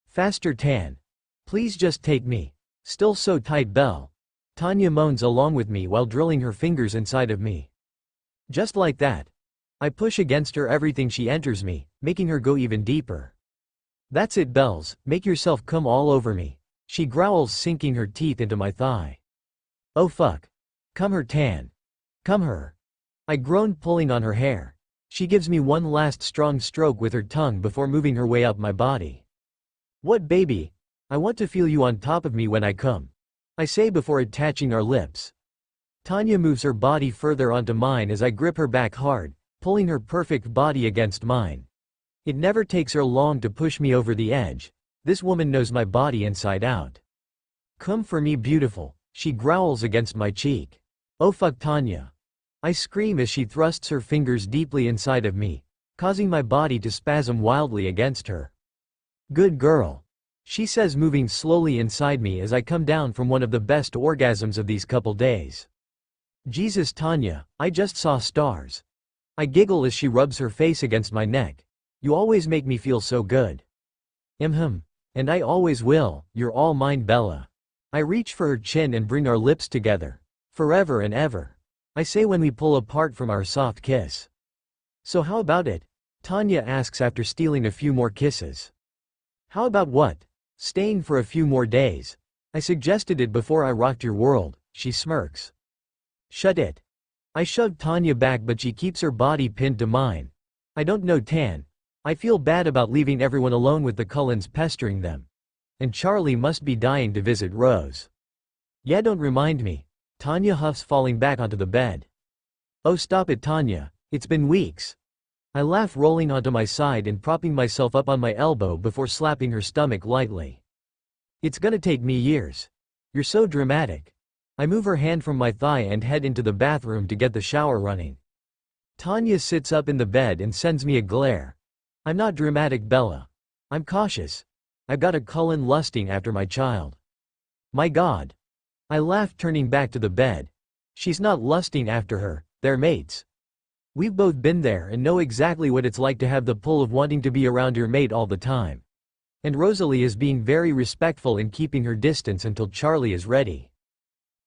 Faster, Tan. Please just take me. Still so tight, Belle. Tanya moans along with me while drilling her fingers inside of me. Just like that. I push against her everything she enters me, making her go even deeper. That's it, Bells, make yourself come all over me. She growls, sinking her teeth into my thigh. Oh fuck. Come her, Tan. Come her. I groan, pulling on her hair. She gives me one last strong stroke with her tongue before moving her way up my body. What, baby? I want to feel you on top of me when I come. I say before attaching our lips. Tanya moves her body further onto mine as I grip her back hard, pulling her perfect body against mine. It never takes her long to push me over the edge. This woman knows my body inside out. Come for me, beautiful. She growls against my cheek. Oh fuck, Tanya. I scream as she thrusts her fingers deeply inside of me, causing my body to spasm wildly against her. Good girl. She says, moving slowly inside me as I come down from one of the best orgasms of these couple days. Jesus, Tanya, I just saw stars. I giggle as she rubs her face against my neck. You always make me feel so good. And I always will, you're all mine, Bella. I reach for her chin and bring our lips together. Forever and ever. I say when we pull apart from our soft kiss. So how about it? Tanya asks after stealing a few more kisses. How about what? Staying for a few more days. I suggested it before I rocked your world, she smirks. Shut it. I shove Tanya back, but she keeps her body pinned to mine. I don't know, Tan. I feel bad about leaving everyone alone with the Cullens pestering them. And Charlie must be dying to visit Rose. Yeah, don't remind me. Tanya huffs, falling back onto the bed. Oh, stop it, Tanya. It's been weeks. I laugh, rolling onto my side and propping myself up on my elbow before slapping her stomach lightly. It's gonna take me years. You're so dramatic. I move her hand from my thigh and head into the bathroom to get the shower running. Tanya sits up in the bed and sends me a glare. I'm not dramatic, Bella. I'm cautious. I've got a Cullen lusting after my child. My God. I laugh, turning back to the bed. She's not lusting after her, they're mates. We've both been there and know exactly what it's like to have the pull of wanting to be around your mate all the time. And Rosalie is being very respectful in keeping her distance until Charlie is ready.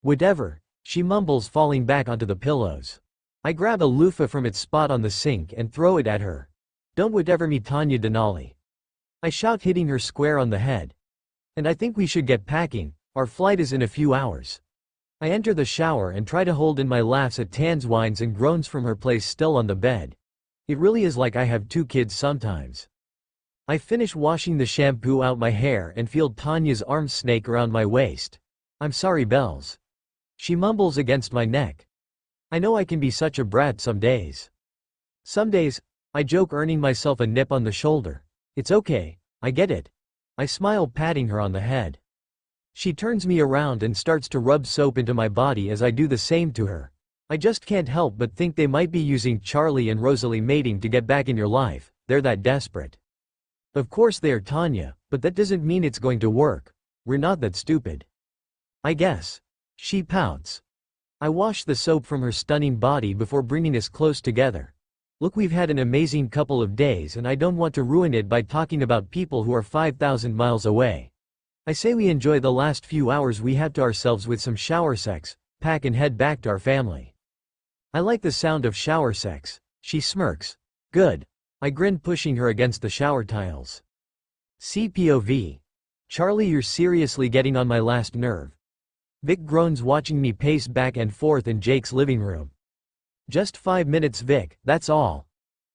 Whatever, she mumbles, falling back onto the pillows. I grab a loofah from its spot on the sink and throw it at her. Don't whatever me, Tanya Denali. I shout, hitting her square on the head. And I think we should get packing, our flight is in a few hours. I enter the shower and try to hold in my laughs at Tan's whines and groans from her place still on the bed. It really is like I have two kids sometimes. I finish washing the shampoo out my hair and feel Tanya's arms snake around my waist. I'm sorry, Bells. She mumbles against my neck. I know I can be such a brat some days. Some days, I joke, earning myself a nip on the shoulder. It's okay, I get it. I smile, patting her on the head. She turns me around and starts to rub soap into my body as I do the same to her. I just can't help but think they might be using Charlie and Rosalie mating to get back in your life, they're that desperate. Of course they are, Tanya, but that doesn't mean it's going to work. We're not that stupid. I guess. She pouts. I wash the soap from her stunning body before bringing us close together. Look, we've had an amazing couple of days and I don't want to ruin it by talking about people who are 5,000 miles away. I say we enjoy the last few hours we have to ourselves with some shower sex, pack and head back to our family. I like the sound of shower sex. She smirks. Good. I grin, pushing her against the shower tiles. CPOV. Charlie, you're seriously getting on my last nerve. Vic groans watching me pace back and forth in Jake's living room. Just 5 minutes, Vic, that's all.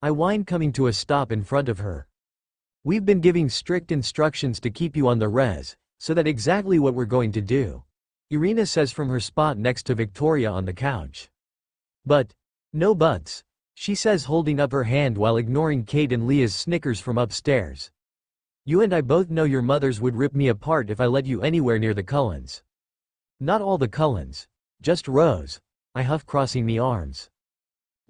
I whine, coming to a stop in front of her. We've been giving strict instructions to keep you on the res, so that's exactly what we're going to do. Irina says from her spot next to Victoria on the couch. But, no buts, she says, holding up her hand while ignoring Kate and Leah's snickers from upstairs. You and I both know your mothers would rip me apart if I let you anywhere near the Cullens. Not all the Cullens. Just Rose. I huff, crossing me arms.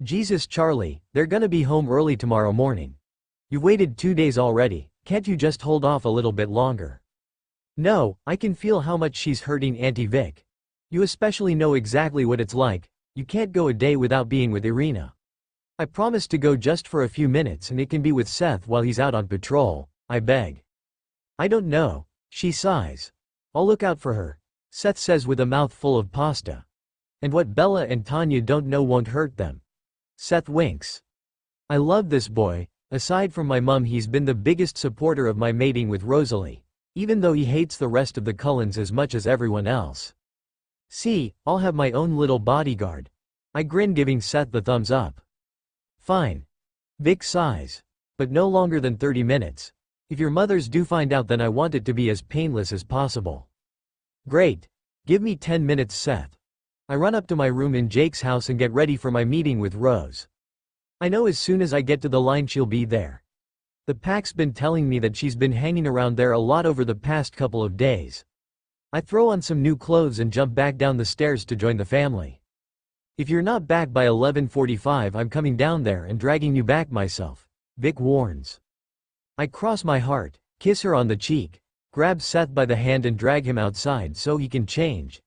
Jesus, Charlie, they're gonna be home early tomorrow morning. You've waited 2 days already, can't you just hold off a little bit longer? No, I can feel how much she's hurting Auntie Vic. You especially know exactly what it's like, you can't go a day without being with Irina. I promise to go just for a few minutes, and it can be with Seth while he's out on patrol, I beg. I don't know, she sighs. I'll look out for her, Seth says with a mouth full of pasta. And what Bella and Tanya don't know won't hurt them. Seth winks. I love this boy. Aside from my mum, he's been the biggest supporter of my mating with Rosalie, even though he hates the rest of the Cullens as much as everyone else. See, I'll have my own little bodyguard. I grin, giving Seth the thumbs up. Fine. Vic sighs. But no longer than 30 minutes. If your mothers do find out, then I want it to be as painless as possible. Great. Give me 10 minutes, Seth. I run up to my room in Jake's house and get ready for my meeting with Rose. I know as soon as I get to the line she'll be there. The pack's been telling me that she's been hanging around there a lot over the past couple of days. I throw on some new clothes and jump back down the stairs to join the family. If you're not back by 11:45, I'm coming down there and dragging you back myself, Vic warns. I cross my heart, kiss her on the cheek, grab Seth by the hand and drag him outside so he can change.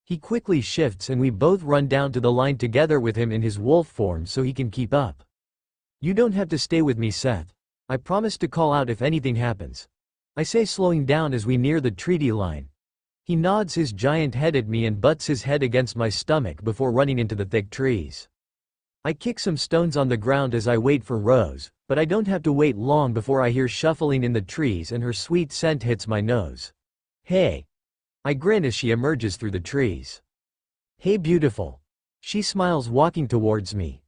He quickly shifts and we both run down to the line together with him in his wolf form so he can keep up. You don't have to stay with me, Seth. I promise to call out if anything happens, I say, slowing down as we near the treaty line. He nods his giant head at me and butts his head against my stomach before running into the thick trees. I kick some stones on the ground as I wait for Rose, but I don't have to wait long before I hear shuffling in the trees and her sweet scent hits my nose. Hey! I grin as she emerges through the trees. Hey, beautiful. She smiles, walking towards me.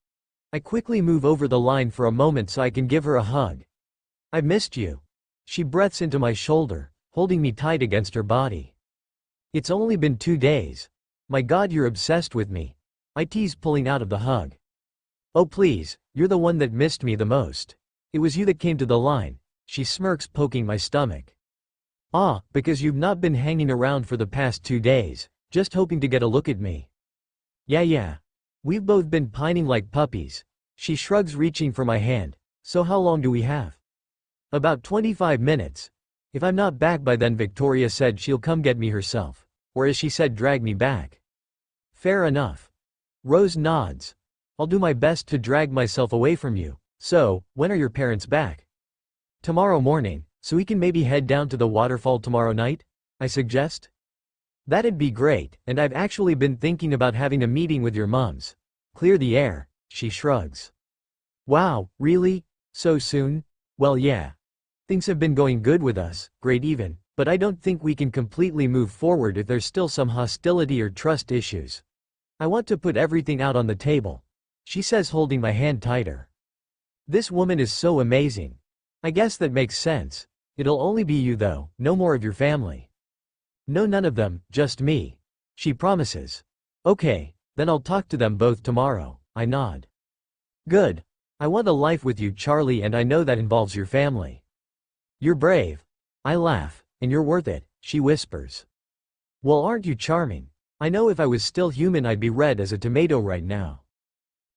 I quickly move over the line for a moment so I can give her a hug. I've missed you. She breathes into my shoulder, holding me tight against her body. It's only been 2 days. My God, you're obsessed with me, I tease, pulling out of the hug. Oh please, you're the one that missed me the most. It was you that came to the line, she smirks, poking my stomach. Ah, because you've not been hanging around for the past 2 days, just hoping to get a look at me. Yeah. We've both been pining like puppies. She shrugs, reaching for my hand. So how long do we have? About 25 minutes. If I'm not back by then, Victoria said she'll come get me herself. Or as she said, drag me back. Fair enough. Rose nods. I'll do my best to drag myself away from you. So, when are your parents back? Tomorrow morning, so we can maybe head down to the waterfall tomorrow night, I suggest? That'd be great, and I've actually been thinking about having a meeting with your mums. Clear the air, she shrugs. Wow, really? So soon? Well, yeah. Things have been going good with us, great even, but I don't think we can completely move forward if there's still some hostility or trust issues. I want to put everything out on the table, she says, holding my hand tighter. This woman is so amazing. I guess that makes sense. It'll only be you though, no more of your family. No, none of them, just me, she promises. Okay, then I'll talk to them both tomorrow, I nod. Good. I want a life with you, Charlie, and I know that involves your family. You're brave. I laugh. And you're worth it, she whispers. Well, aren't you charming? I know if I was still human I'd be red as a tomato right now.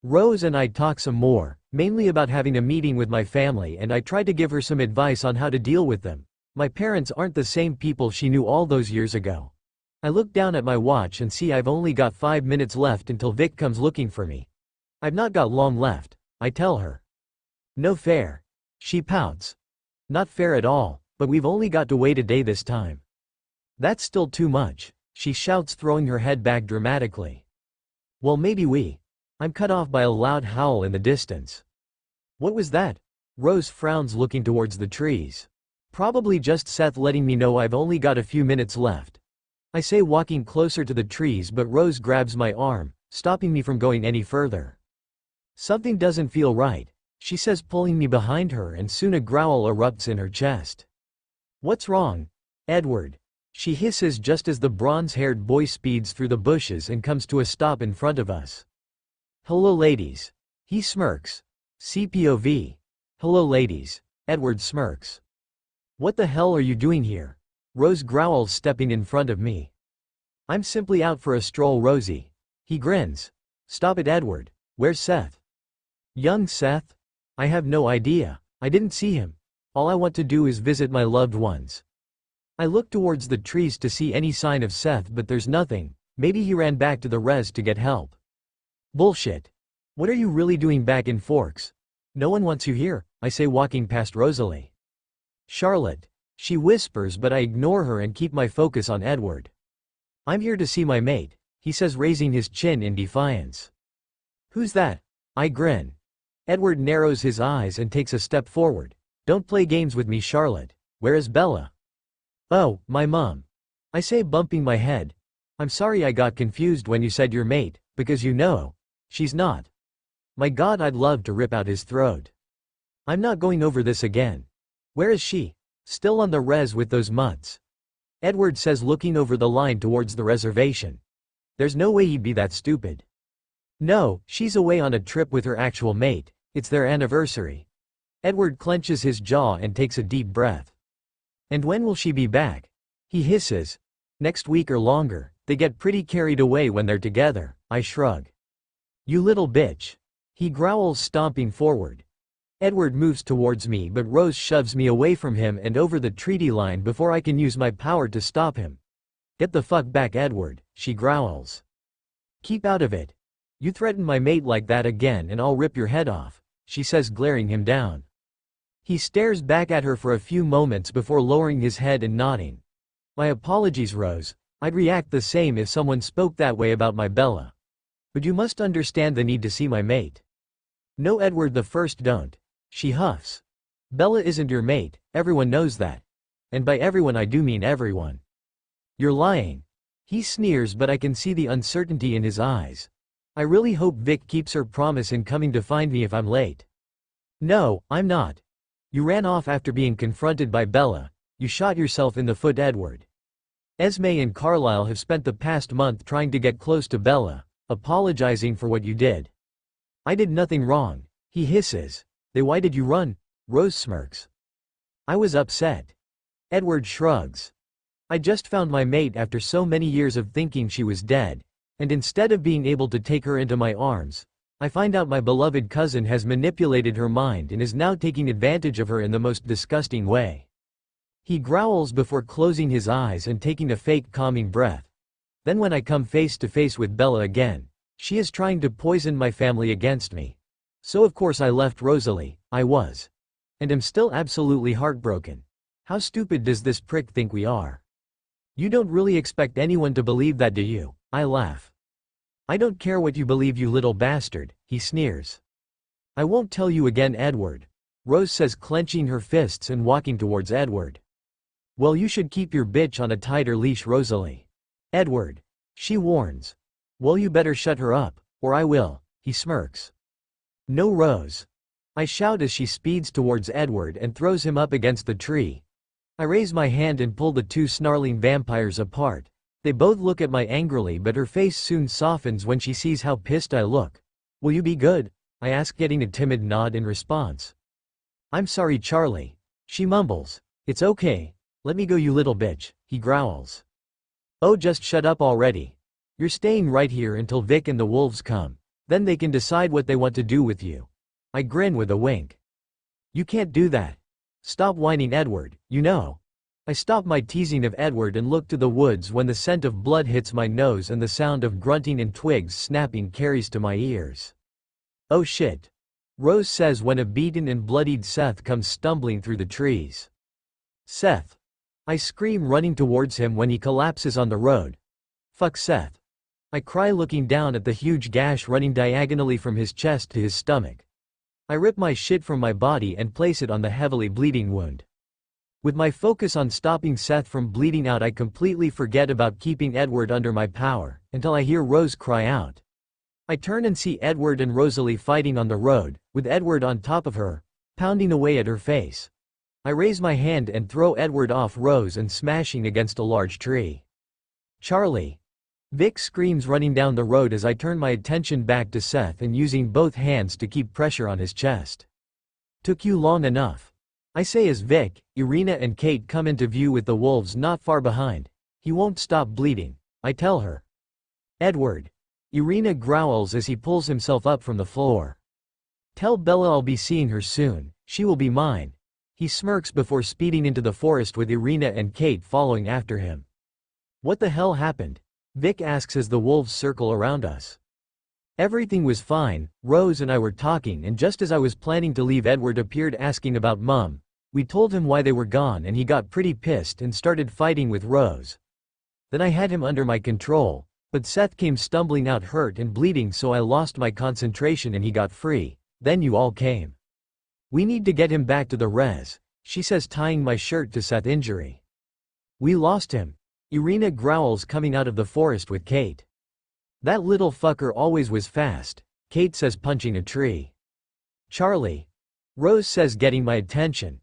Rose and I talk some more, mainly about having a meeting with my family, and I try to give her some advice on how to deal with them. My parents aren't the same people she knew all those years ago. I look down at my watch and see I've only got 5 minutes left until Vic comes looking for me. I've not got long left, I tell her. No fair. She pouts. Not fair at all, but we've only got to wait a day this time. That's still too much, she shouts, throwing her head back dramatically. Well, maybe we. I'm cut off by a loud howl in the distance. What was that? Rose frowns, looking towards the trees. Probably just Seth letting me know I've only got a few minutes left. I say, walking closer to the trees, but Rose grabs my arm, stopping me from going any further. Something doesn't feel right, she says, pulling me behind her, and soon a growl erupts in her chest. What's wrong, Edward? She hisses just as the bronze-haired boy speeds through the bushes and comes to a stop in front of us. Hello ladies. He smirks. CPOV. Hello ladies. Edward smirks. What the hell are you doing here? Rose growls, stepping in front of me. I'm simply out for a stroll, Rosie. He grins. Stop it, Edward. Where's Seth? Young Seth? I have no idea. I didn't see him. All I want to do is visit my loved ones. I look towards the trees to see any sign of Seth, but there's nothing. Maybe he ran back to the res to get help. Bullshit. What are you really doing back in Forks? No one wants you here, I say, walking past Rosalie. Charlotte. She whispers, but I ignore her and keep my focus on Edward. I'm here to see my mate, he says, raising his chin in defiance. Who's that? I grin. Edward narrows his eyes and takes a step forward. Don't play games with me, Charlotte. Where is Bella? Oh, my mom. I say, bumping my head. I'm sorry I got confused when you said your mate, because you know, she's not. My God, I'd love to rip out his throat. I'm not going over this again. Where is she? Still on the res with those mutts. Edward says, looking over the line towards the reservation. There's no way he'd be that stupid. No, she's away on a trip with her actual mate. It's their anniversary. Edward clenches his jaw and takes a deep breath. And when will she be back? He hisses. Next week or longer. They get pretty carried away when they're together. I shrug. You little bitch. He growls, stomping forward. Edward moves towards me, but Rose shoves me away from him and over the treaty line before I can use my power to stop him. Get the fuck back, Edward, she growls. Keep out of it. You threaten my mate like that again and I'll rip your head off, she says, glaring him down. He stares back at her for a few moments before lowering his head and nodding. My apologies, Rose. I'd react the same if someone spoke that way about my Bella. But you must understand the need to see my mate. No, Edward, the first don't. She huffs. Bella isn't your mate, everyone knows that. And by everyone I do mean everyone. You're lying. He sneers, but I can see the uncertainty in his eyes. I really hope Vic keeps her promise in coming to find me if I'm late. No, I'm not. You ran off after being confronted by Bella. You shot yourself in the foot, Edward. Esme and Carlisle have spent the past month trying to get close to Bella, apologizing for what you did. I did nothing wrong, he hisses. Then why did you run? Rose smirks. I was upset. Edward shrugs. I just found my mate after so many years of thinking she was dead, and instead of being able to take her into my arms, I find out my beloved cousin has manipulated her mind and is now taking advantage of her in the most disgusting way. He growls before closing his eyes and taking a fake calming breath. Then when I come face to face with Bella again, she is trying to poison my family against me. So of course I left Rosalie, I was. And am still absolutely heartbroken. How stupid does this prick think we are? You don't really expect anyone to believe that, do you? I laugh. I don't care what you believe, you little bastard, he sneers. I won't tell you again, Edward. Rose says, clenching her fists and walking towards Edward. Well, you should keep your bitch on a tighter leash, Rosalie. Edward. She warns. Well, you better shut her up, or I will, he smirks. No, Rose. I shout as she speeds towards Edward and throws him up against the tree. I raise my hand and pull the two snarling vampires apart. They both look at me angrily, but her face soon softens when she sees how pissed I look. Will you be good? I ask, getting a timid nod in response. I'm sorry, Charlie. She mumbles. It's okay. Let me go, you little bitch, he growls. Oh, just shut up already. You're staying right here until Vic and the wolves come. Then they can decide what they want to do with you. I grin with a wink. You can't do that. Stop whining, Edward, you know. I stop my teasing of Edward and look to the woods when the scent of blood hits my nose and the sound of grunting and twigs snapping carries to my ears. Oh shit. Rose says when a beaten and bloodied Seth comes stumbling through the trees. Seth. I scream, running towards him when he collapses on the road. Fuck Seth. I cry, looking down at the huge gash running diagonally from his chest to his stomach. I rip my shit from my body and place it on the heavily bleeding wound. With my focus on stopping Seth from bleeding out, I completely forget about keeping Edward under my power, until I hear Rose cry out. I turn and see Edward and Rosalie fighting on the road, with Edward on top of her, pounding away at her face. I raise my hand and throw Edward off Rose and smashing against a large tree. Charlie! Vic screams, running down the road as I turn my attention back to Seth and using both hands to keep pressure on his chest. Took you long enough, I say as Vic, Irina and Kate come into view with the wolves not far behind. He won't stop bleeding, I tell her. Edward! Irina growls as he pulls himself up from the floor. Tell Bella I'll be seeing her soon, she will be mine. He smirks before speeding into the forest with Irina and Kate following after him. What the hell happened? Vic asks as the wolves circle around us. Everything was fine, Rose and I were talking, and just as I was planning to leave, Edward appeared asking about Mum. We told him why they were gone and he got pretty pissed and started fighting with Rose. Then I had him under my control, but Seth came stumbling out hurt and bleeding, so I lost my concentration and he got free. Then you all came. We need to get him back to the res, she says, tying my shirt to Seth's injury. We lost him, Irina growls, coming out of the forest with Kate. That little fucker always was fast, Kate says, punching a tree. Charlie! Rose says, getting my attention.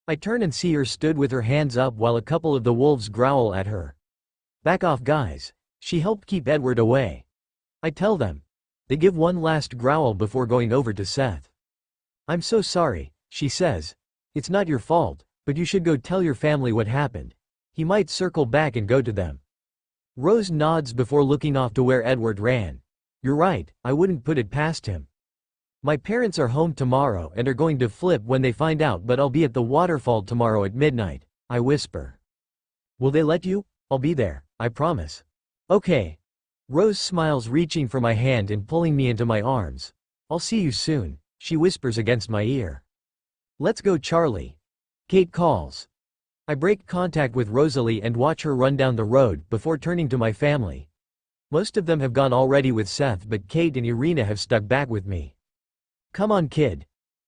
I turn and see her stood with her hands up while a couple of the wolves growl at her. Back off, guys. She helped keep Edward away. I tell them. They give one last growl before going over to Seth. I'm so sorry, she says. It's not your fault, but you should go tell your family what happened. He might circle back and go to them. Rose nods before looking off to where Edward ran. You're right, I wouldn't put it past him. My parents are home tomorrow and are going to flip when they find out, but I'll be at the waterfall tomorrow at midnight, I whisper. Will they let you? I'll be there, I promise. Okay. Rose smiles, reaching for my hand and pulling me into my arms. I'll see you soon, she whispers against my ear. Let's go, Charlie. Kate calls. I break contact with Rosalie and watch her run down the road before turning to my family. Most of them have gone already with Seth, but Kate and Irina have stuck back with me. Come on, kid.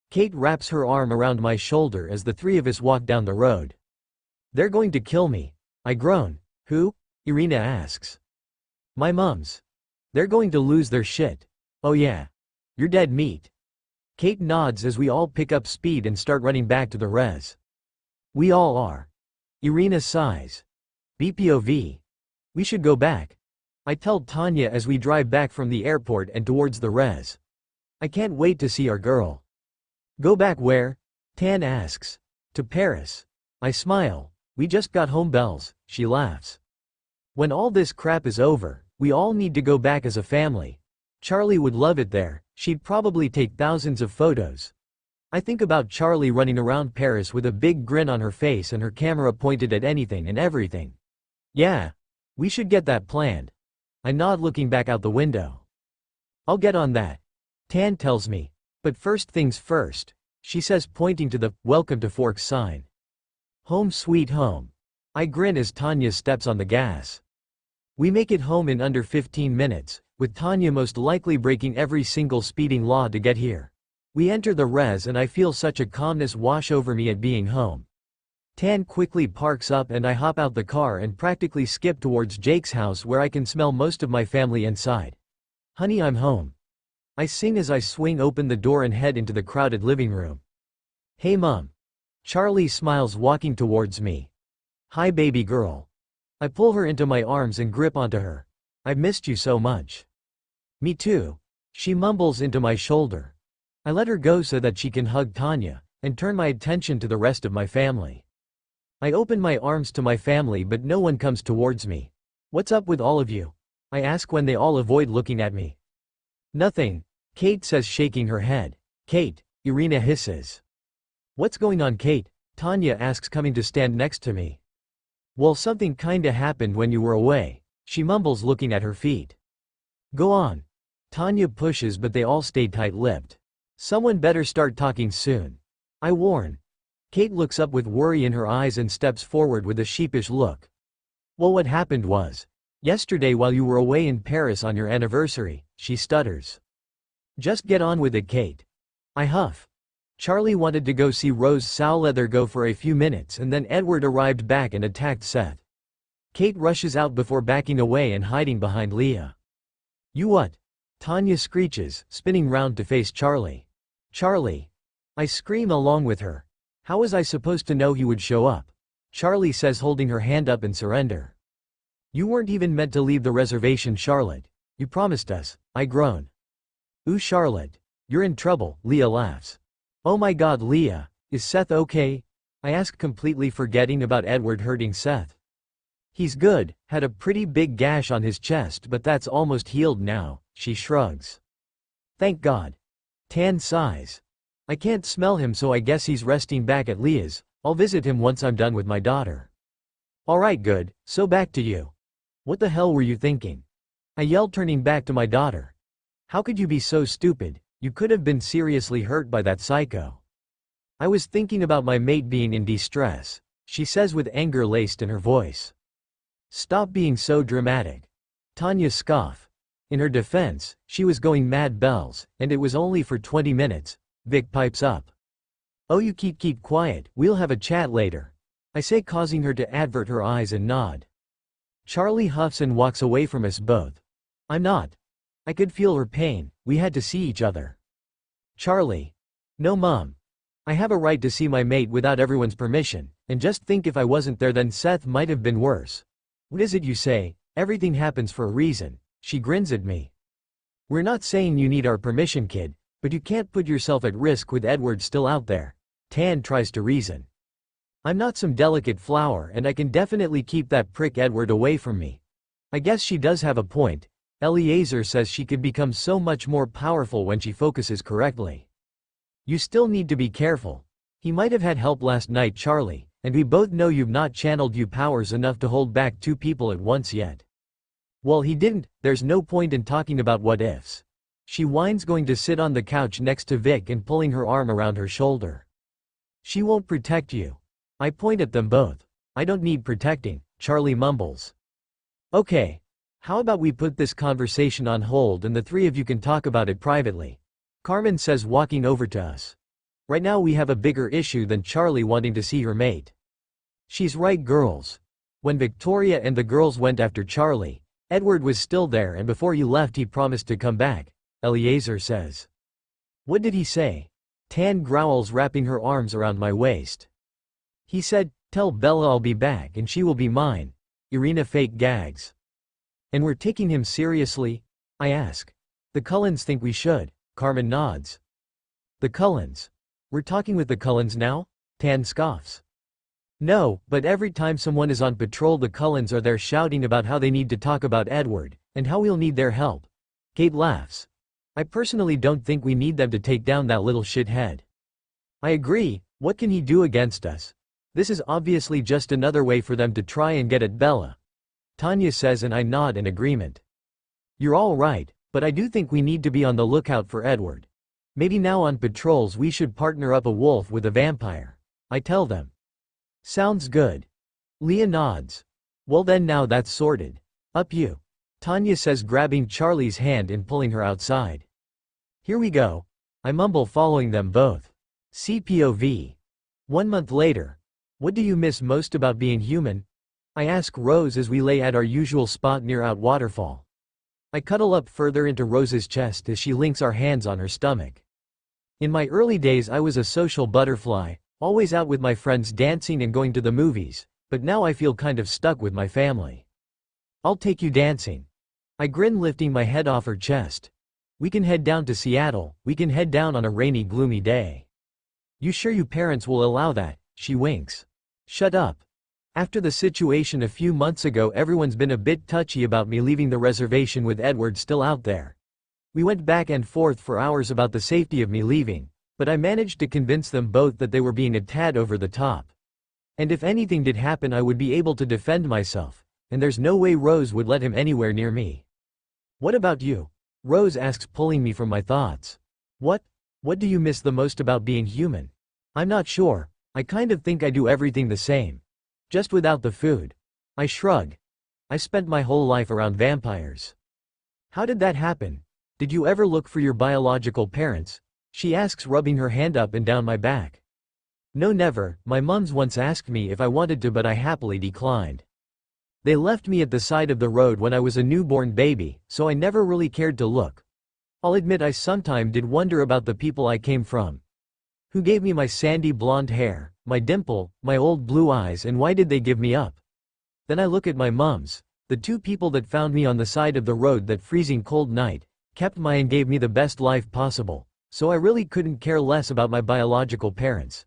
Kate wraps her arm around my shoulder as the three of us walk down the road. They're going to kill me, I groan. Who? Irina asks. My mums. They're going to lose their shit. Oh yeah. You're dead meat. Kate nods as we all pick up speed and start running back to the res. We all are. Irina sighs. BPOV. We should go back. I tell Tanya as we drive back from the airport and towards the res. I can't wait to see our girl. Go back where? Tan asks. To Paris. I smile. We just got home, Bells, she laughs. When all this crap is over, we all need to go back as a family. Charlie would love it there, she'd probably take thousands of photos. I think about Charlie running around Paris with a big grin on her face and her camera pointed at anything and everything. Yeah. We should get that planned. I nod, looking back out the window. I'll get on that. Tan tells me. But first things first, she says, pointing to the "Welcome to Forks" sign. Home sweet home. I grin as Tanya steps on the gas. We make it home in under 15 minutes, with Tanya most likely breaking every single speeding law to get here. We enter the res and I feel such a calmness wash over me at being home. Tan quickly parks up and I hop out the car and practically skip towards Jake's house, where I can smell most of my family inside. Honey, I'm home. I sing as I swing open the door and head into the crowded living room. Hey Mom. Charlie smiles, walking towards me. Hi baby girl. I pull her into my arms and grip onto her. I've missed you so much. Me too. She mumbles into my shoulder. I let her go so that she can hug Tanya, and turn my attention to the rest of my family. I open my arms to my family, but no one comes towards me. What's up with all of you? I ask when they all avoid looking at me. Nothing, Kate says, shaking her head. Kate, Irina hisses. What's going on, Kate? Tanya asks, coming to stand next to me. Well, something kinda happened when you were away, she mumbles, looking at her feet. Go on. Tanya pushes, but they all stay tight-lipped. Someone better start talking soon, I warn. Kate looks up with worry in her eyes and steps forward with a sheepish look. Well, what happened was, yesterday while you were away in Paris on your anniversary, she stutters. Just get on with it, Kate. I huff. Charlie wanted to go see Rose Sow go for a few minutes and then Edward arrived back and attacked Seth. Kate rushes out before backing away and hiding behind Leah. "You what?" Tanya screeches, spinning round to face Charlie. "Charlie!" I scream along with her. "How was I supposed to know he would show up?" Charlie says, holding her hand up in surrender. "You weren't even meant to leave the reservation, Charlotte. You promised us," I groan. "Ooh, Charlotte. You're in trouble," Leah laughs. "Oh my God, Leah, is Seth okay?" I ask, completely forgetting about Edward hurting Seth. "He's good, had a pretty big gash on his chest but that's almost healed now," she shrugs. "Thank God." Tan sighs. "I can't smell him so I guess he's resting back at Leah's. I'll visit him once I'm done with my daughter." "Alright, good, so back to you. What the hell were you thinking?" I yell, turning back to my daughter. "How could you be so stupid? You could have been seriously hurt by that psycho." "I was thinking about my mate being in distress," she says with anger laced in her voice. "Stop being so dramatic." Tanya scoff. In her defense, she was going mad bells, and it was only for 20 minutes, Vic pipes up. "Oh, you keep quiet, we'll have a chat later," I say, causing her to avert her eyes and nod. Charlie huffs and walks away from us both. I'm not. I could feel her pain, we had to see each other. Charlie. "No, Mom. I have a right to see my mate without everyone's permission, and just think if I wasn't there then Seth might have been worse. What is it you say? Everything happens for a reason." She grins at me. "We're not saying you need our permission, kid, but you can't put yourself at risk with Edward still out there." Tan tries to reason. "I'm not some delicate flower and I can definitely keep that prick Edward away from me." I guess she does have a point. Eliezer says she could become so much more powerful when she focuses correctly. "You still need to be careful. He might have had help last night, Charlie, and we both know you've not channeled your powers enough to hold back two people at once yet." "Well, he didn't, there's no point in talking about what ifs." She whines, going to sit on the couch next to Vic and pulling her arm around her shoulder. "She won't protect you." I point at them both. "I don't need protecting," Charlie mumbles. "Okay. How about we put this conversation on hold and the three of you can talk about it privately," Carmen says, walking over to us. "Right now we have a bigger issue than Charlie wanting to see her mate." She's right, girls. When Victoria and the girls went after Charlie, Edward was still there and before he left he promised to come back, Eliezer says. "What did he say?" Tan growls, wrapping her arms around my waist. "He said, tell Bella I'll be back and she will be mine." Irina fake gags. "And we're taking him seriously?" I ask. "The Cullens think we should," Carmen nods. "The Cullens? We're talking with the Cullens now?" Tan scoffs. "No, but every time someone is on patrol the Cullens are there shouting about how they need to talk about Edward, and how we'll need their help." Kate laughs. "I personally don't think we need them to take down that little shithead." I agree, what can he do against us? This is obviously just another way for them to try and get at Bella. Tanya says, and I nod in agreement. "You're all right, but I do think we need to be on the lookout for Edward. Maybe now on patrols we should partner up a wolf with a vampire," I tell them. "Sounds good." Leah nods. "Well then, now that's sorted. Up you," Tanya says, grabbing Charlie's hand and pulling her outside. "Here we go," I mumble, following them both. CPOV. 1 month later. "What do you miss most about being human?" I ask Rose as we lay at our usual spot near Out Waterfall. I cuddle up further into Rose's chest as she links our hands on her stomach. "In my early days I was a social butterfly, always out with my friends dancing and going to the movies, but now I feel kind of stuck with my family." "I'll take you dancing." I grin, lifting my head off her chest. "We can head down to Seattle, we can head down on a rainy, gloomy day." "You sure you parents will allow that?" She winks. "Shut up. After the situation a few months ago everyone's been a bit touchy about me leaving the reservation with Edward still out there. We went back and forth for hours about the safety of me leaving, but I managed to convince them both that they were being a tad over the top. And if anything did happen I would be able to defend myself, and there's no way Rose would let him anywhere near me." "What about you?" Rose asks, pulling me from my thoughts. What do you miss the most about being human?" "I'm not sure, I kind of think I do everything the same. Just without the food." I shrug. "I spent my whole life around vampires." "How did that happen? Did you ever look for your biological parents?" She asks, rubbing her hand up and down my back. No, never. My mums once asked me if I wanted to, but I happily declined. They left me at the side of the road when I was a newborn baby, so I never really cared to look. I'll admit I sometime did wonder about the people I came from. Who gave me my sandy blonde hair, my dimple, my old blue eyes, and why did they give me up? Then I look at my mums, the two people that found me on the side of the road that freezing cold night, kept me and gave me the best life possible, so I really couldn't care less about my biological parents.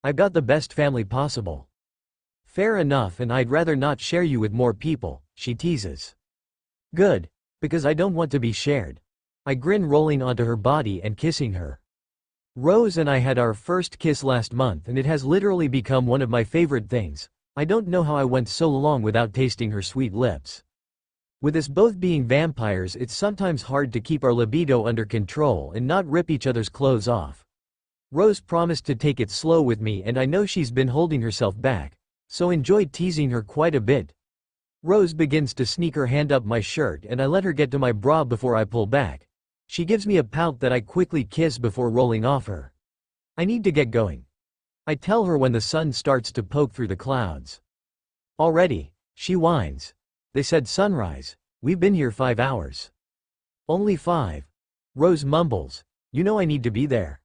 I've got the best family possible. Fair enough, and I'd rather not share you with more people, she teases. Good. Because I don't want to be shared. I grin, rolling onto her body and kissing her. Rose and I had our first kiss last month, and it has literally become one of my favorite things. I don't know how I went so long without tasting her sweet lips. With us both being vampires, it's sometimes hard to keep our libido under control and not rip each other's clothes off. Rose promised to take it slow with me, and I know she's been holding herself back, so enjoyed teasing her quite a bit. Rose begins to sneak her hand up my shirt, and I let her get to my bra before I pull back. She gives me a pout that I quickly kiss before rolling off her. I need to get going. I tell her when the sun starts to poke through the clouds. Already, she whines. They said sunrise. We've been here 5 hours. Only 5. Rose mumbles. You know I need to be there.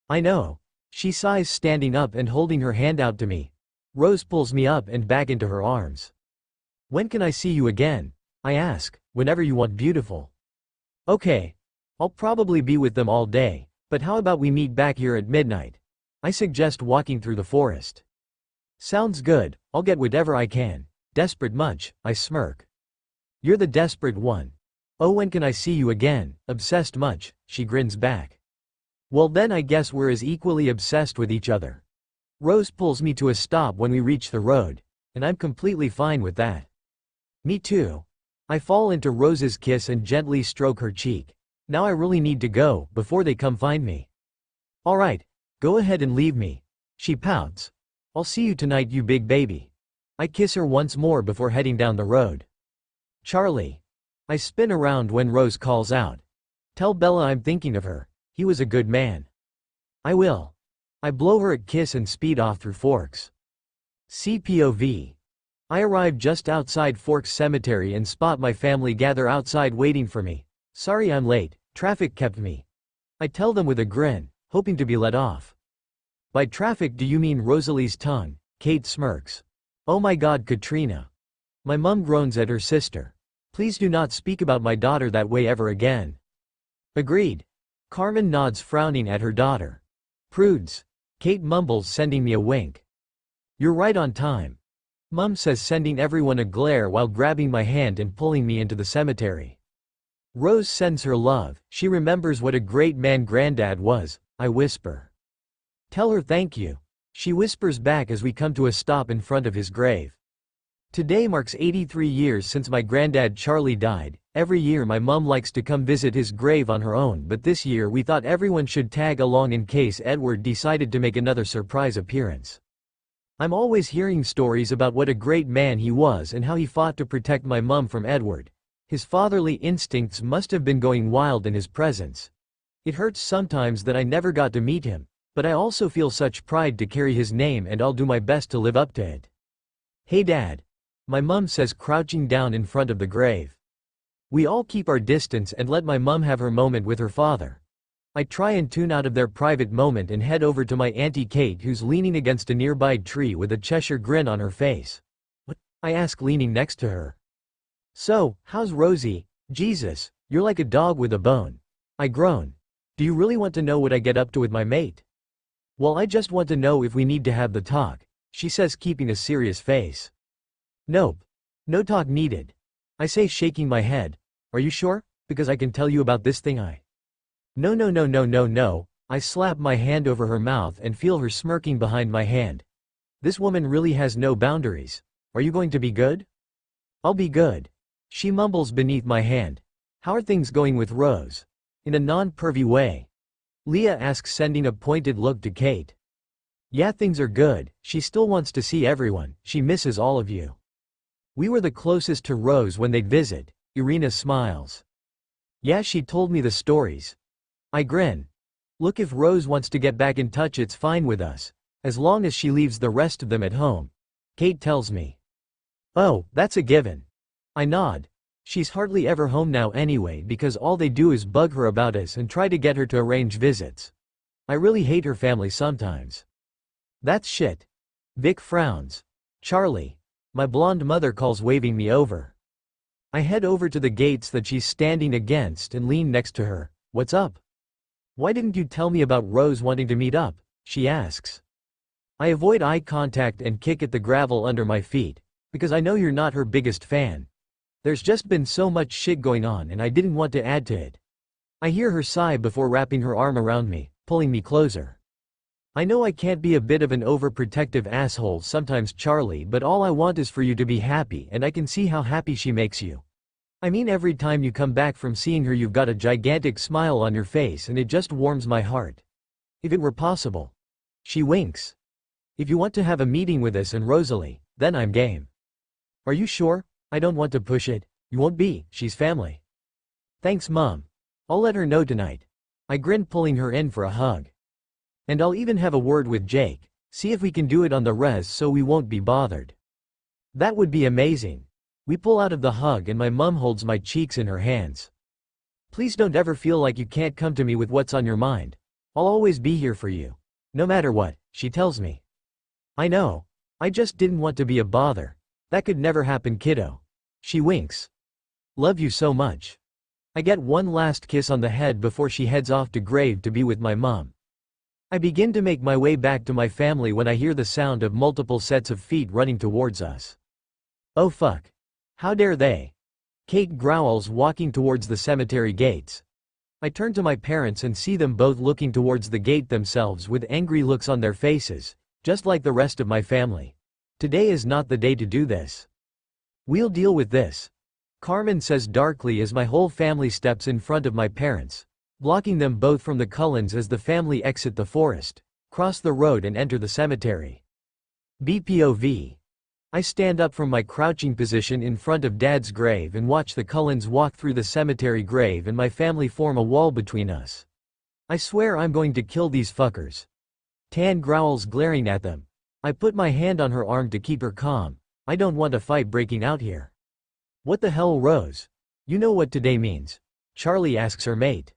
I know. She sighs, standing up and holding her hand out to me. Rose pulls me up and back into her arms. When can I see you again? I ask. Whenever you want, beautiful. Okay. I'll probably be with them all day, but how about we meet back here at midnight? I suggest, walking through the forest. Sounds good. I'll get whatever I can. Desperate much? I smirk. You're the desperate one. Oh, when can I see you again? Obsessed much? She grins back. Well, then I guess we're as equally obsessed with each other. Rose pulls me to a stop when we reach the road, and I'm completely fine with that. Me too. I fall into Rose's kiss and gently stroke her cheek. Now I really need to go, before they come find me. Alright, go ahead and leave me. She pouts. I'll see you tonight, you big baby. I kiss her once more before heading down the road. Charlie. I spin around when Rose calls out. Tell Bella I'm thinking of her. He was a good man. I will. I blow her a kiss and speed off through Forks. CPOV. I arrive just outside Forks Cemetery and spot my family gather outside waiting for me. Sorry I'm late, traffic kept me. I tell them with a grin, hoping to be let off. By traffic, do you mean Rosalie's tongue? Kate smirks. Oh my God, Katrina. My mum groans at her sister. Please do not speak about my daughter that way ever again. Agreed. Carmen nods, frowning at her daughter. Prudes. Kate mumbles, sending me a wink. You're right on time. Mum says, sending everyone a glare while grabbing my hand and pulling me into the cemetery. Rose sends her love. She remembers what a great man Granddad was, I whisper. Tell her thank you. She whispers back as we come to a stop in front of his grave. Today marks 83 years since my granddad Charlie died. Every year my mum likes to come visit his grave on her own, but this year we thought everyone should tag along in case Edward decided to make another surprise appearance. I'm always hearing stories about what a great man he was and how he fought to protect my mum from Edward. His fatherly instincts must have been going wild in his presence. It hurts sometimes that I never got to meet him, but I also feel such pride to carry his name, and I'll do my best to live up to it. Hey Dad. My mum says, crouching down in front of the grave. We all keep our distance and let my mum have her moment with her father. I try and tune out of their private moment and head over to my Auntie Kate, who's leaning against a nearby tree with a Cheshire grin on her face. What? I ask, leaning next to her. So, how's Rosie? Jesus, you're like a dog with a bone. I groan. Do you really want to know what I get up to with my mate? Well, I just want to know if we need to have the talk, she says, keeping a serious face. Nope. No talk needed. I say, shaking my head. Are you sure? Because I can tell you about this thing. No. I slap my hand over her mouth and feel her smirking behind my hand. This woman really has no boundaries. Are you going to be good? I'll be good. She mumbles beneath my hand. How are things going with Rose? In a non-pervy way. Leah asks, sending a pointed look to Kate. Yeah, things are good. She still wants to see everyone. She misses all of you. We were the closest to Rose when they'd visit. Irina smiles. Yeah, she told me the stories. I grin. Look, if Rose wants to get back in touch, it's fine with us, as long as she leaves the rest of them at home, Kate tells me. Oh, that's a given. I nod. She's hardly ever home now anyway because all they do is bug her about us and try to get her to arrange visits. I really hate her family sometimes. That's shit. Vic frowns. Charlie. My blonde mother calls, waving me over. I head over to the gates that she's standing against and lean next to her. What's up? Why didn't you tell me about Rose wanting to meet up? She asks. I avoid eye contact and kick at the gravel under my feet, because I know you're not her biggest fan. There's just been so much shit going on and I didn't want to add to it. I hear her sigh before wrapping her arm around me, pulling me closer. I know I can't be a bit of an overprotective asshole sometimes, Charlie, but all I want is for you to be happy, and I can see how happy she makes you. I mean, every time you come back from seeing her you've got a gigantic smile on your face and it just warms my heart. If it were possible. She winks. If you want to have a meeting with us and Rosalie, then I'm game. Are you sure? I don't want to push it. You won't be, she's family. Thanks, Mom. I'll let her know tonight. I grin, pulling her in for a hug. And I'll even have a word with Jake, see if we can do it on the res so we won't be bothered. That would be amazing. We pull out of the hug and my mum holds my cheeks in her hands. Please don't ever feel like you can't come to me with what's on your mind. I'll always be here for you. No matter what, she tells me. I know. I just didn't want to be a bother. That could never happen, kiddo. She winks. Love you so much. I get one last kiss on the head before she heads off to grave to be with my mom. I begin to make my way back to my family when I hear the sound of multiple sets of feet running towards us. Oh fuck. How dare they? Kate growls, walking towards the cemetery gates. I turn to my parents and see them both looking towards the gate themselves with angry looks on their faces, just like the rest of my family. Today is not the day to do this. We'll deal with this, Carmen says darkly as my whole family steps in front of my parents, blocking them both from the Cullens as the family exit the forest, cross the road and enter the cemetery. BPOV. I stand up from my crouching position in front of Dad's grave and watch the Cullens walk through the cemetery grave and my family form a wall between us. I swear I'm going to kill these fuckers. Tan growls, glaring at them. I put my hand on her arm to keep her calm. I don't want a fight breaking out here. What the hell, Rose? You know what today means? Charlie asks her mate.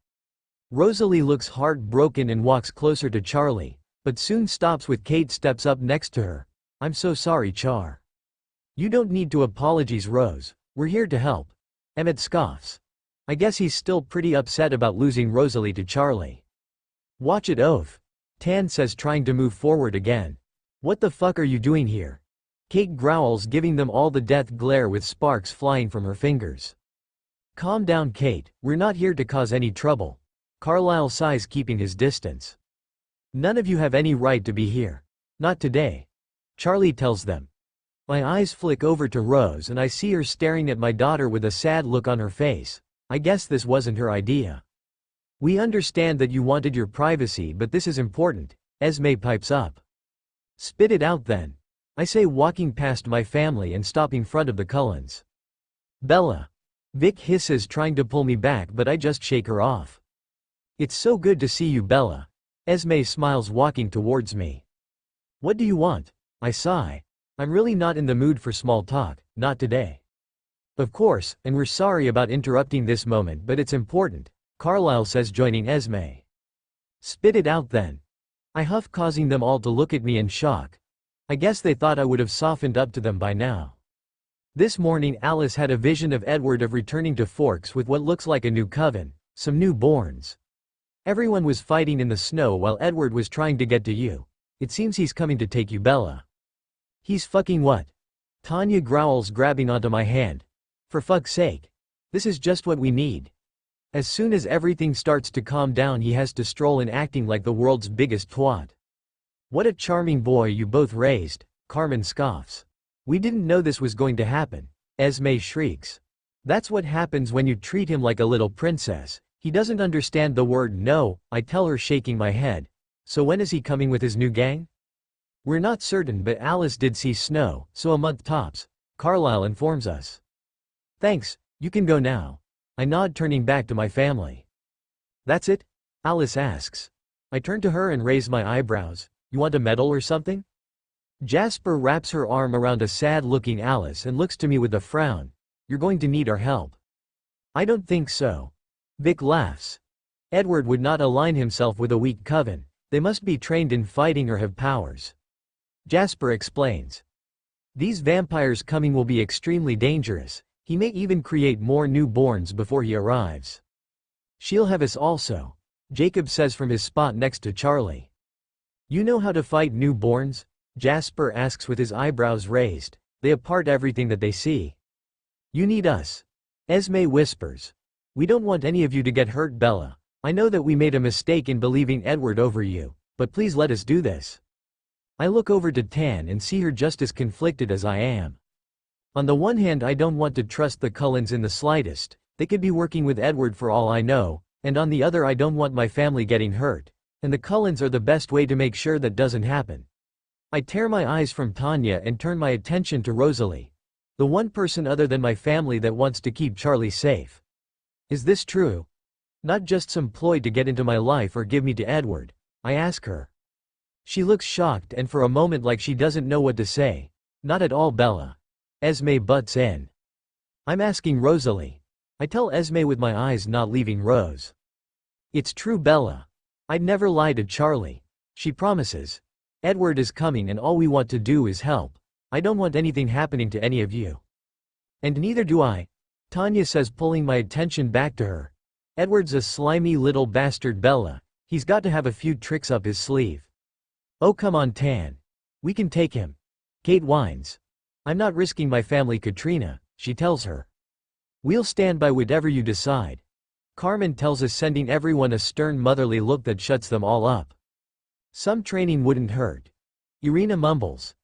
Rosalie looks heartbroken and walks closer to Charlie, but soon stops with Kate steps up next to her. I'm so sorry, Char. You don't need to apologize, Rose. We're here to help. Emmett scoffs. I guess he's still pretty upset about losing Rosalie to Charlie. Watch it, Ove. Tan says, trying to move forward again. What the fuck are you doing here? Kate growls, giving them all the death glare with sparks flying from her fingers. Calm down, Kate. We're not here to cause any trouble. Carlisle sighs, keeping his distance. None of you have any right to be here. Not today. Charlie tells them. My eyes flick over to Rose and I see her staring at my daughter with a sad look on her face. I guess this wasn't her idea. We understand that you wanted your privacy, but this is important, Esme pipes up. Spit it out then. I say, walking past my family and stop in front of the Cullens. Bella. Vic hisses, trying to pull me back, but I just shake her off. It's so good to see you, Bella. Esme smiles, walking towards me. What do you want? I sigh. I'm really not in the mood for small talk, not today. Of course, and we're sorry about interrupting this moment, but it's important, Carlisle says, joining Esme. Spit it out then. I huff, causing them all to look at me in shock. I guess they thought I would have softened up to them by now. This morning Alice had a vision of Edward of returning to Forks with what looks like a new coven, some newborns. Everyone was fighting in the snow while Edward was trying to get to you. It seems he's coming to take you, Bella. He's fucking what? Tanya growls, grabbing onto my hand. For fuck's sake. This is just what we need. As soon as everything starts to calm down he has to stroll in acting like the world's biggest twat. What a charming boy you both raised, Carmen scoffs. We didn't know this was going to happen, Esme shrieks. That's what happens when you treat him like a little princess. He doesn't understand the word no, I tell her, shaking my head. So when is he coming with his new gang? We're not certain, but Alice did see snow, so a month tops, Carlisle informs us. Thanks, you can go now. I nod, turning back to my family. That's it? Alice asks. I turn to her and raise my eyebrows. You want a medal or something? Jasper wraps her arm around a sad-looking Alice and looks to me with a frown. You're going to need our help. I don't think so. Vic laughs. Edward would not align himself with a weak coven. They must be trained in fighting or have powers. Jasper explains. These vampires coming will be extremely dangerous. He may even create more newborns before he arrives. She'll have us also, Jacob says from his spot next to Charlie. You know how to fight newborns? Jasper asks with his eyebrows raised. They appart everything that they see. You need us. Esme whispers. We don't want any of you to get hurt, Bella. I know that we made a mistake in believing Edward over you, but please let us do this. I look over to Tan and see her just as conflicted as I am. On the one hand, I don't want to trust the Cullens in the slightest. They could be working with Edward for all I know, and on the other, I don't want my family getting hurt, and the Cullens are the best way to make sure that doesn't happen. I tear my eyes from Tanya and turn my attention to Rosalie, the one person other than my family that wants to keep Charlie safe. Is this true? Not just some ploy to get into my life or give me to Edward? I ask her. She looks shocked and for a moment like she doesn't know what to say. Not at all, Bella. Esme butts in. I'm asking Rosalie. I tell Esme with my eyes not leaving Rose. It's true, Bella. I'd never lie to Charlie. She promises. Edward is coming and all we want to do is help. I don't want anything happening to any of you. And neither do I, Tanya says, pulling my attention back to her. Edward's a slimy little bastard, Bella. He's got to have a few tricks up his sleeve. Oh come on, Tan. We can take him. Kate whines. I'm not risking my family, Katrina, she tells her. We'll stand by whatever you decide. Carmen tells us, sending everyone a stern motherly look that shuts them all up. Some training wouldn't hurt. Irina mumbles.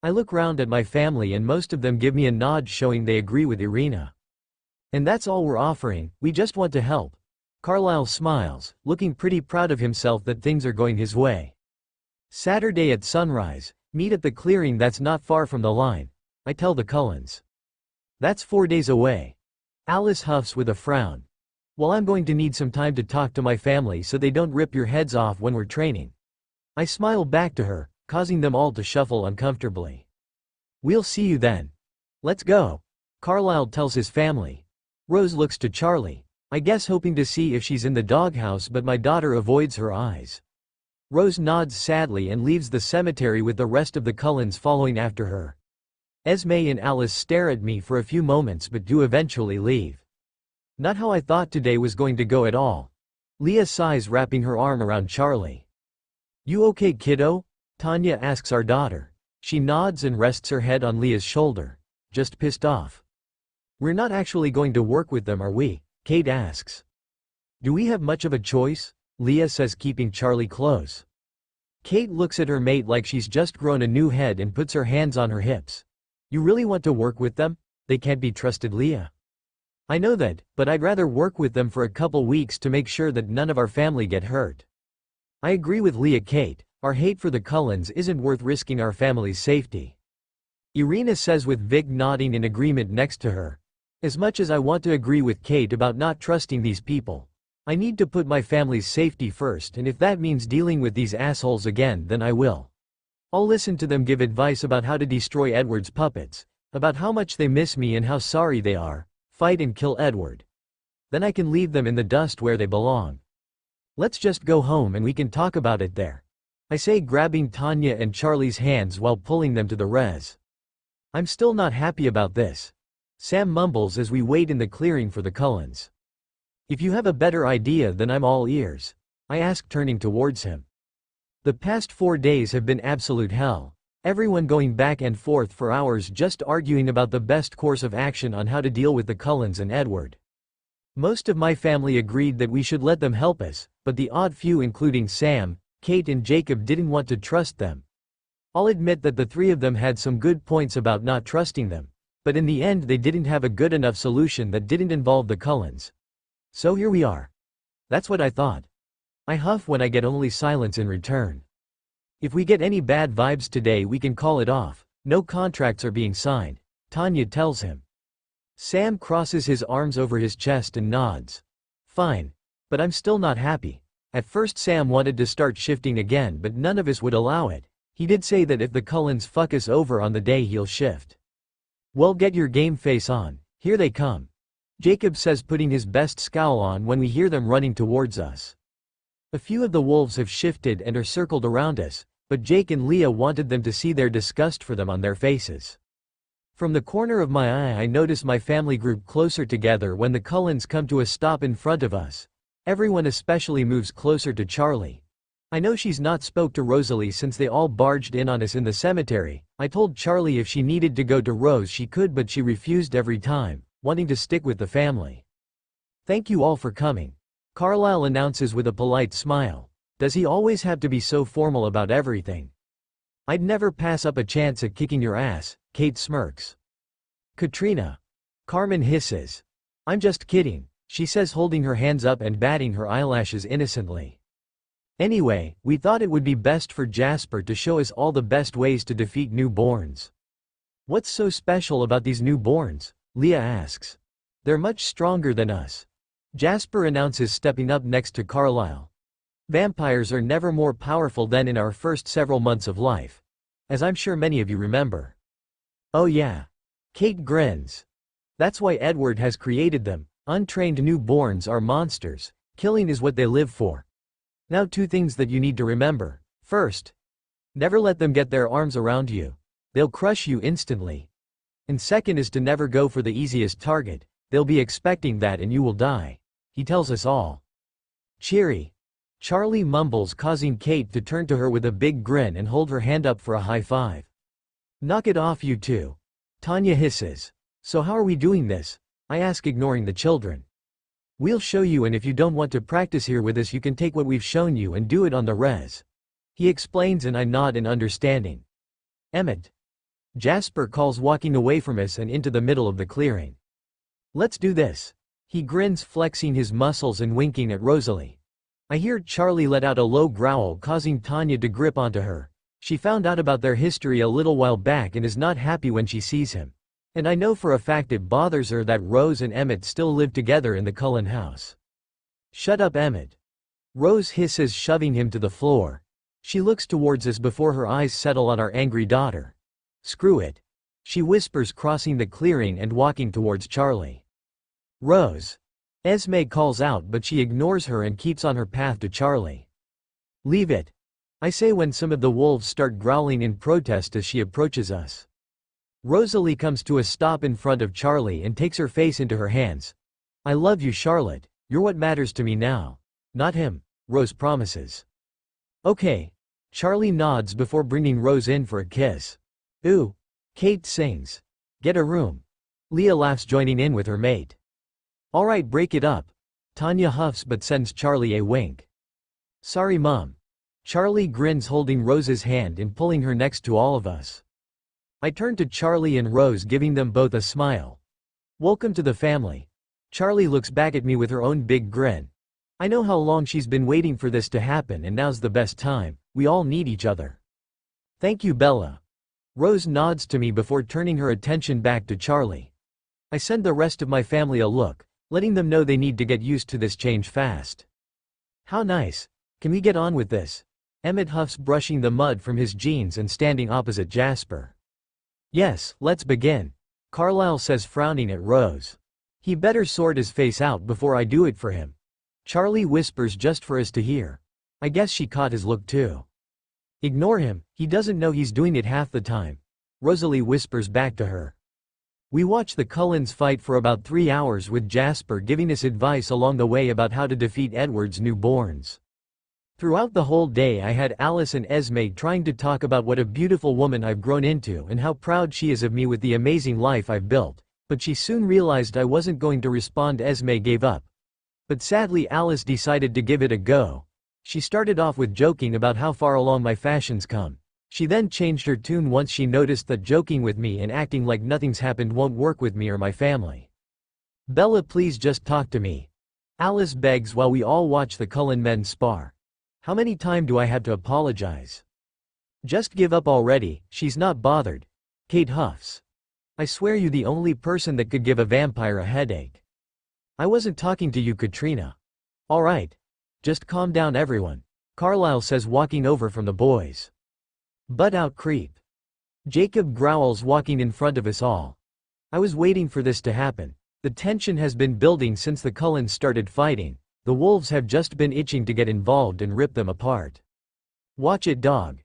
I look round at my family and most of them give me a nod showing they agree with Irina. And that's all we're offering, we just want to help. Carlisle smiles, looking pretty proud of himself that things are going his way. Saturday at sunrise, meet at the clearing that's not far from the line. I tell the Cullens. That's 4 days away. Alice huffs with a frown. Well, I'm going to need some time to talk to my family so they don't rip your heads off when we're training. I smile back to her, causing them all to shuffle uncomfortably. We'll see you then. Let's go. Carlisle tells his family. Rose looks to Charlie, I guess hoping to see if she's in the doghouse, but my daughter avoids her eyes. Rose nods sadly and leaves the cemetery with the rest of the Cullens following after her. Esme and Alice stare at me for a few moments but do eventually leave. Not how I thought today was going to go at all. Leah sighs, wrapping her arm around Charlie. You okay, kiddo? Tanya asks our daughter. She nods and rests her head on Leah's shoulder. Just pissed off. We're not actually going to work with them, are we? Kate asks. Do we have much of a choice? Leah says, keeping Charlie close. Kate looks at her mate like she's just grown a new head and puts her hands on her hips. You really want to work with them? They can't be trusted, Leah. I know that, but I'd rather work with them for a couple weeks to make sure that none of our family get hurt. I agree with Leah. Kate, our hate for the Cullens isn't worth risking our family's safety. Irina says with Vic nodding in agreement next to her. As much as I want to agree with Kate about not trusting these people, I need to put my family's safety first, and if that means dealing with these assholes again, then I will. I'll listen to them give advice about how to destroy Edward's puppets, about how much they miss me and how sorry they are, fight and kill Edward. Then I can leave them in the dust where they belong. Let's just go home and we can talk about it there, I say, grabbing Tanya and Charlie's hands while pulling them to the res. I'm still not happy about this, Sam mumbles as we wait in the clearing for the Cullens. If you have a better idea, then I'm all ears, I ask, turning towards him. The past 4 days have been absolute hell. Everyone going back and forth for hours just arguing about the best course of action on how to deal with the Cullens and Edward. Most of my family agreed that we should let them help us, but the odd few, including Sam, Kate and Jacob, didn't want to trust them. I'll admit that the three of them had some good points about not trusting them, but in the end they didn't have a good enough solution that didn't involve the Cullens. So here we are. That's what I thought. I huff when I get only silence in return. If we get any bad vibes today, we can call it off. No contracts are being signed, Tanya tells him. Sam crosses his arms over his chest and nods. Fine. But I'm still not happy. At first Sam wanted to start shifting again, but none of us would allow it. He did say that if the Cullens fuck us over on the day he'll shift. Well, get your game face on, here they come. Jacob says, putting his best scowl on when we hear them running towards us. A few of the wolves have shifted and are circled around us, but Jake and Leah wanted them to see their disgust for them on their faces. From the corner of my eye I notice my family group closer together when the Cullens come to a stop in front of us. Everyone especially moves closer to Charlie. I know she's not spoke to Rosalie since they all barged in on us in the cemetery. I told Charlie if she needed to go to Rose she could, but she refused every time, wanting to stick with the family. Thank you all for coming, Carlisle announces with a polite smile. Does he always have to be so formal about everything? I'd never pass up a chance at kicking your ass, Kate smirks. Katrina. Carmen hisses. I'm just kidding, she says, holding her hands up and batting her eyelashes innocently. Anyway, we thought it would be best for Jasper to show us all the best ways to defeat newborns. What's so special about these newborns? Leah asks. They're much stronger than us, Jasper announces, stepping up next to Carlisle. Vampires are never more powerful than in our first several months of life, as I'm sure many of you remember. Oh yeah. Kate grins. That's why Edward has created them. Untrained newborns are monsters. Killing is what they live for. Now, 2 things that you need to remember. First, never let them get their arms around you. They'll crush you instantly. And second is to never go for the easiest target. They'll be expecting that and you will die. He tells us all. Cheery. Charlie mumbles, causing Kate to turn to her with a big grin and hold her hand up for a high five. Knock it off, you two, Tanya hisses. So how are we doing this? I ask, ignoring the children. We'll show you, and if you don't want to practice here with us you can take what we've shown you and do it on the res. He explains and I nod in understanding. Emmett. Jasper calls, walking away from us and into the middle of the clearing. Let's do this. He grins, flexing his muscles and winking at Rosalie. I hear Charlie let out a low growl, causing Tanya to grip onto her. She found out about their history a little while back and is not happy when she sees him. And I know for a fact it bothers her that Rose and Emmett still live together in the Cullen house. Shut up, Emmett. Rose hisses, shoving him to the floor. She looks towards us before her eyes settle on our angry daughter. Screw it, she whispers, crossing the clearing and walking towards Charlie. Rose. Esme calls out, but she ignores her and keeps on her path to Charlie. Leave it, I say when some of the wolves start growling in protest as she approaches us. Rosalie comes to a stop in front of Charlie and takes her face into her hands. I love you, Charlotte. You're what matters to me now. Not him, Rose promises. Okay. Charlie nods before bringing Rose in for a kiss. Ooh. Kate sings. Get a room. Leah laughs, joining in with her mate. Alright, break it up. Tanya huffs but sends Charlie a wink. Sorry, Mom. Charlie grins, holding Rose's hand and pulling her next to all of us. I turn to Charlie and Rose, giving them both a smile. Welcome to the family. Charlie looks back at me with her own big grin. I know how long she's been waiting for this to happen, and now's the best time. We all need each other. Thank you, Bella. Rose nods to me before turning her attention back to Charlie. I send the rest of my family a look, letting them know they need to get used to this change fast. How nice. Can we get on with this? Emmett huffs, brushing the mud from his jeans and standing opposite Jasper. Yes, let's begin, Carlisle says, frowning at Rose. He better sort his face out before I do it for him. Charlie whispers, just for us to hear. I guess she caught his look too. Ignore him, he doesn't know he's doing it half the time, Rosalie whispers back to her. We watch the Cullens fight for about 3 hours, with Jasper giving us advice along the way about how to defeat Edward's newborns. Throughout the whole day I had Alice and Esme trying to talk about what a beautiful woman I've grown into and how proud she is of me with the amazing life I've built, but she soon realized I wasn't going to respond. Esme gave up. But sadly Alice decided to give it a go. She started off with joking about how far along my fashion's come. She then changed her tune once she noticed that joking with me and acting like nothing's happened won't work with me or my family. Bella, please just talk to me, Alice begs while we all watch the Cullen men spar. How many times do I have to apologize? Just give up already, she's not bothered. Kate huffs. I swear you're the only person that could give a vampire a headache. I wasn't talking to you, Katrina. Alright. Just calm down everyone, Carlisle says, walking over from the boys. Butt out, creep. Jacob growls, walking in front of us all. I was waiting for this to happen. The tension has been building since the Cullens started fighting. The wolves have just been itching to get involved and rip them apart. Watch it, dog.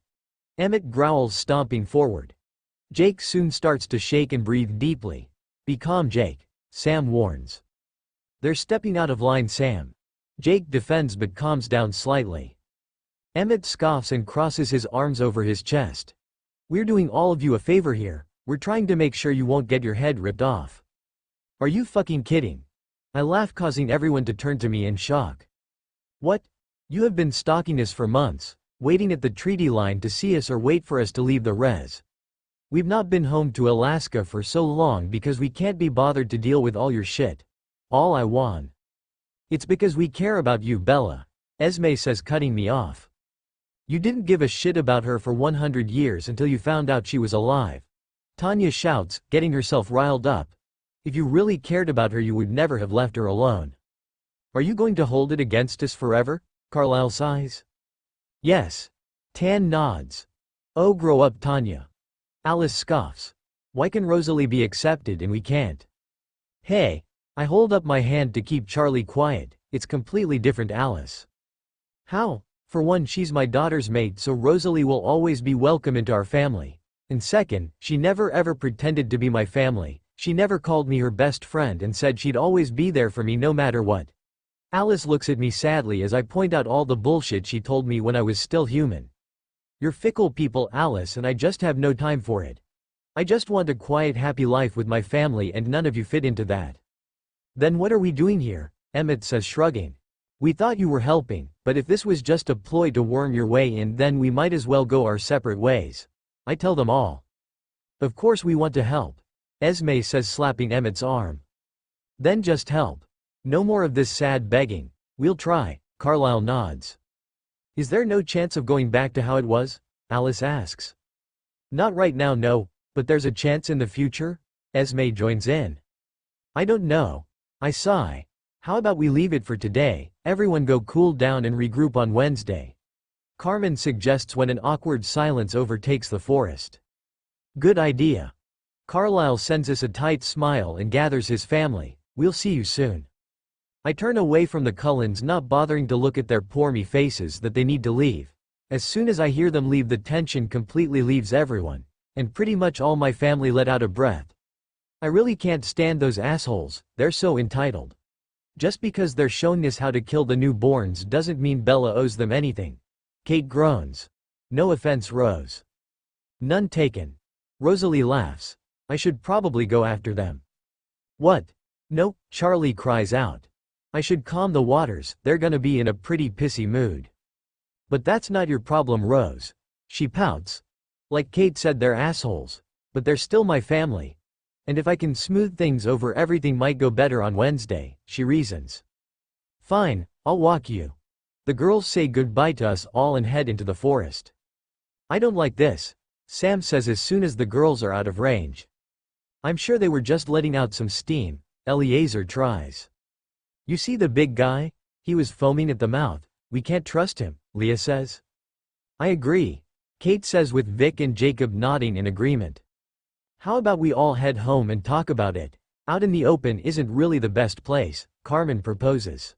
Emmett growls, stomping forward. Jake soon starts to shake and breathe deeply. Be calm, Jake, Sam warns. They're stepping out of line, Sam. Jake defends but calms down slightly. Emmett scoffs and crosses his arms over his chest. We're doing all of you a favor here. We're trying to make sure you won't get your head ripped off. Are you fucking kidding? I laugh, causing everyone to turn to me in shock. What? You have been stalking us for months, waiting at the treaty line to see us or wait for us to leave the res. We've not been home to Alaska for so long because we can't be bothered to deal with all your shit. All I want. It's because we care about you, Bella, Esme says, cutting me off. You didn't give a shit about her for 100 years until you found out she was alive. Tanya shouts, getting herself riled up. If you really cared about her, you would never have left her alone. Are you going to hold it against us forever? Carlisle sighs. Yes. Tan nods. Oh, grow up, Tanya. Alice scoffs. Why can Rosalie be accepted and we can't? Hey. I hold up my hand to keep Charlie quiet. It's completely different, Alice. How? For one, she's my daughter's mate, so Rosalie will always be welcome into our family. And second, she never ever pretended to be my family. She never called me her best friend and said she'd always be there for me no matter what. Alice looks at me sadly as I point out all the bullshit she told me when I was still human. You're fickle people, Alice, and I just have no time for it. I just want a quiet, happy life with my family, and none of you fit into that. Then what are we doing here? Emmett says, shrugging. We thought you were helping, but if this was just a ploy to worm your way in, then we might as well go our separate ways. I tell them all. Of course we want to help, Esme says, slapping Emmett's arm. Then just help. No more of this sad begging. We'll try, Carlisle nods. Is there no chance of going back to how it was? Alice asks. Not right now, no, but there's a chance in the future? Esme joins in. I don't know. I sigh. How about we leave it for today, everyone go cool down and regroup on Wednesday? Carmen suggests when an awkward silence overtakes the forest. Good idea. Carlisle sends us a tight smile and gathers his family. We'll see you soon. I turn away from the Cullens, not bothering to look at their poor-me faces that they need to leave. As soon as I hear them leave, the tension completely leaves everyone, and pretty much all my family let out a breath. I really can't stand those assholes, they're so entitled. Just because they're showing us how to kill the newborns doesn't mean Bella owes them anything. Kate groans. No offense, Rose. None taken. Rosalie laughs. I should probably go after them. What? No, Charlie cries out. I should calm the waters, they're gonna be in a pretty pissy mood. But that's not your problem, Rose. She pouts. Like Kate said, they're assholes. But they're still my family. And if I can smooth things over, everything might go better on Wednesday, she reasons. Fine, I'll walk you. The girls say goodbye to us all and head into the forest. I don't like this, Sam says as soon as the girls are out of range. I'm sure they were just letting out some steam, Eliezer tries. You see the big guy? He was foaming at the mouth. We can't trust him, Leah says. I agree, Kate says, with Vic and Jacob nodding in agreement. How about we all head home and talk about it? Out in the open isn't really the best place, Carmen proposes.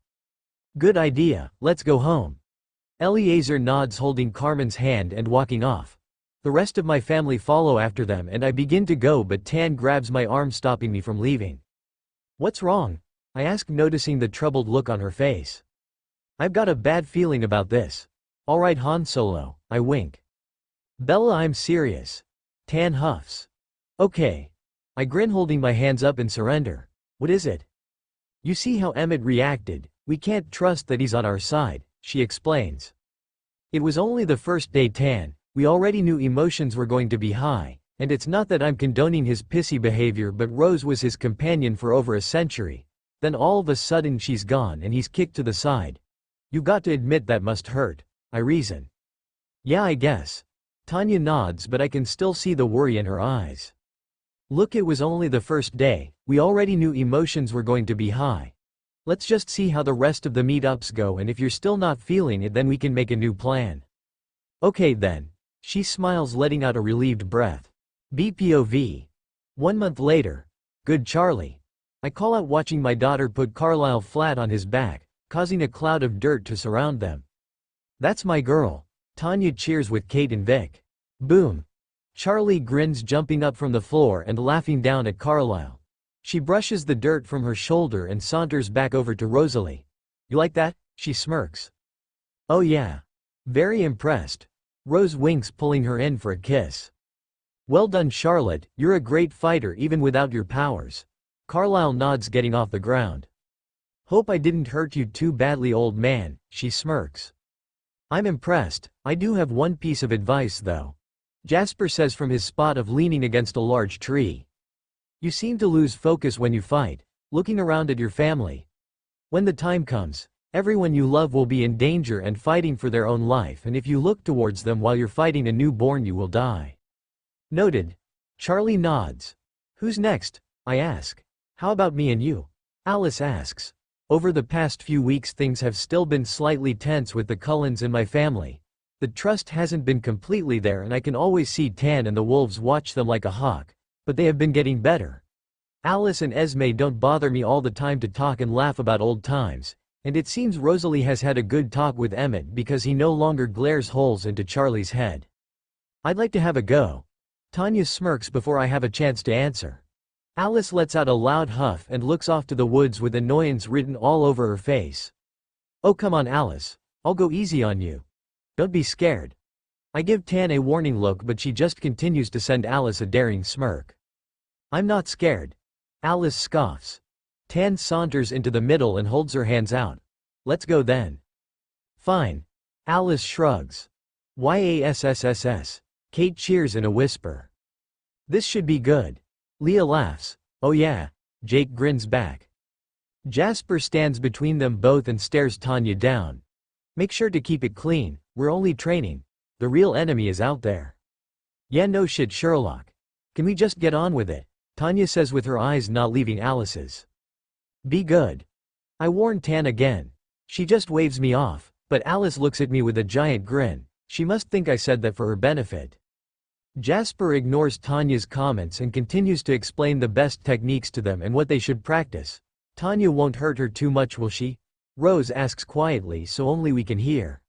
Good idea, let's go home. Eliezer nods, holding Carmen's hand and walking off. The rest of my family follow after them and I begin to go, but Tan grabs my arm, stopping me from leaving. What's wrong? I ask, noticing the troubled look on her face. I've got a bad feeling about this. All right, Han Solo, I wink. Bella, I'm serious. Tan huffs. Okay. I grin, holding my hands up in surrender. What is it? You see how Emmett reacted. We can't trust that he's on our side, she explains. It was only the first day, Tan. We already knew emotions were going to be high, and it's not that I'm condoning his pissy behavior, but Rose was his companion for over a century. Then all of a sudden she's gone and he's kicked to the side. You got to admit that must hurt, I reason. Yeah, I guess. Tanya nods, but I can still see the worry in her eyes. Look, it was only the first day. We already knew emotions were going to be high. Let's just see how the rest of the meetups go, and if you're still not feeling it, then we can make a new plan. Okay then. She smiles, letting out a relieved breath. BPOV. 1 month later. Good Charlie. I call out, watching my daughter put Carlisle flat on his back, causing a cloud of dirt to surround them. That's my girl. Tanya cheers with Kate and Vic. Boom. Charlie grins, jumping up from the floor and laughing down at Carlisle. She brushes the dirt from her shoulder and saunters back over to Rosalie. You like that? She smirks. Oh yeah. Very impressed. Rose winks, pulling her in for a kiss. Well done, Charlotte, you're a great fighter even without your powers. Carlisle nods, getting off the ground. Hope I didn't hurt you too badly, old man, she smirks. I'm impressed. I do have one piece of advice though. Jasper says from his spot of leaning against a large tree. You seem to lose focus when you fight, looking around at your family. When the time comes, everyone you love will be in danger and fighting for their own life, and if you look towards them while you're fighting a newborn, you will die. Noted. Charlie nods. Who's next? I ask. How about me and you? Alice asks. Over the past few weeks things have still been slightly tense with the Cullens and my family. The trust hasn't been completely there, and I can always see Tan and the wolves watch them like a hawk, but they have been getting better. Alice and Esme don't bother me all the time to talk and laugh about old times, and it seems Rosalie has had a good talk with Emmett because he no longer glares holes into Charlie's head. I'd like to have a go. Tanya smirks before I have a chance to answer. Alice lets out a loud huff and looks off to the woods with annoyance written all over her face. Oh come on, Alice. I'll go easy on you. Don't be scared. I give Tan a warning look, but she just continues to send Alice a daring smirk. I'm not scared. Alice scoffs. Tan saunters into the middle and holds her hands out. Let's go then. Fine. Alice shrugs. YASSSS. Kate cheers in a whisper. This should be good. Leah laughs. Oh yeah. Jake grins back. Jasper stands between them both and stares Tanya down. Make sure to keep it clean, we're only training. The real enemy is out there. Yeah, no shit, Sherlock. Can we just get on with it? Tanya says with her eyes not leaving Alice's. Be good. I warn Tan again. She just waves me off, but Alice looks at me with a giant grin. She must think I said that for her benefit. Jasper ignores Tanya's comments and continues to explain the best techniques to them and what they should practice. Tanya won't hurt her too much, will she? Rose asks quietly so only we can hear.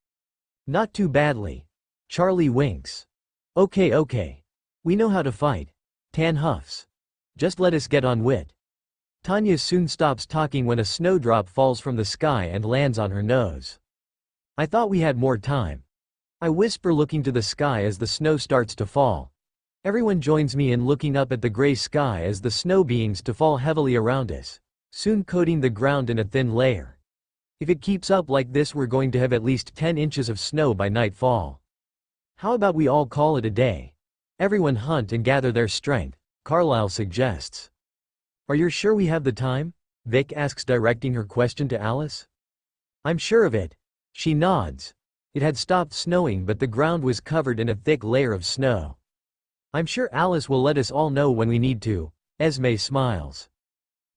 Not too badly. Charlie winks. Okay. We know how to fight. Tan huffs. Just let us get on with. Tanya soon stops talking when a snowdrop falls from the sky and lands on her nose. I thought we had more time. I whisper, looking to the sky as the snow starts to fall. Everyone joins me in looking up at the gray sky as the snow begins to fall heavily around us, soon coating the ground in a thin layer. If it keeps up like this, we're going to have at least 10 inches of snow by nightfall. How about we all call it a day? Everyone hunt and gather their strength, Carlisle suggests. Are you sure we have the time? Vic asks, directing her question to Alice. I'm sure of it. She nods. It had stopped snowing, but the ground was covered in a thick layer of snow. I'm sure Alice will let us all know when we need to. Esme smiles.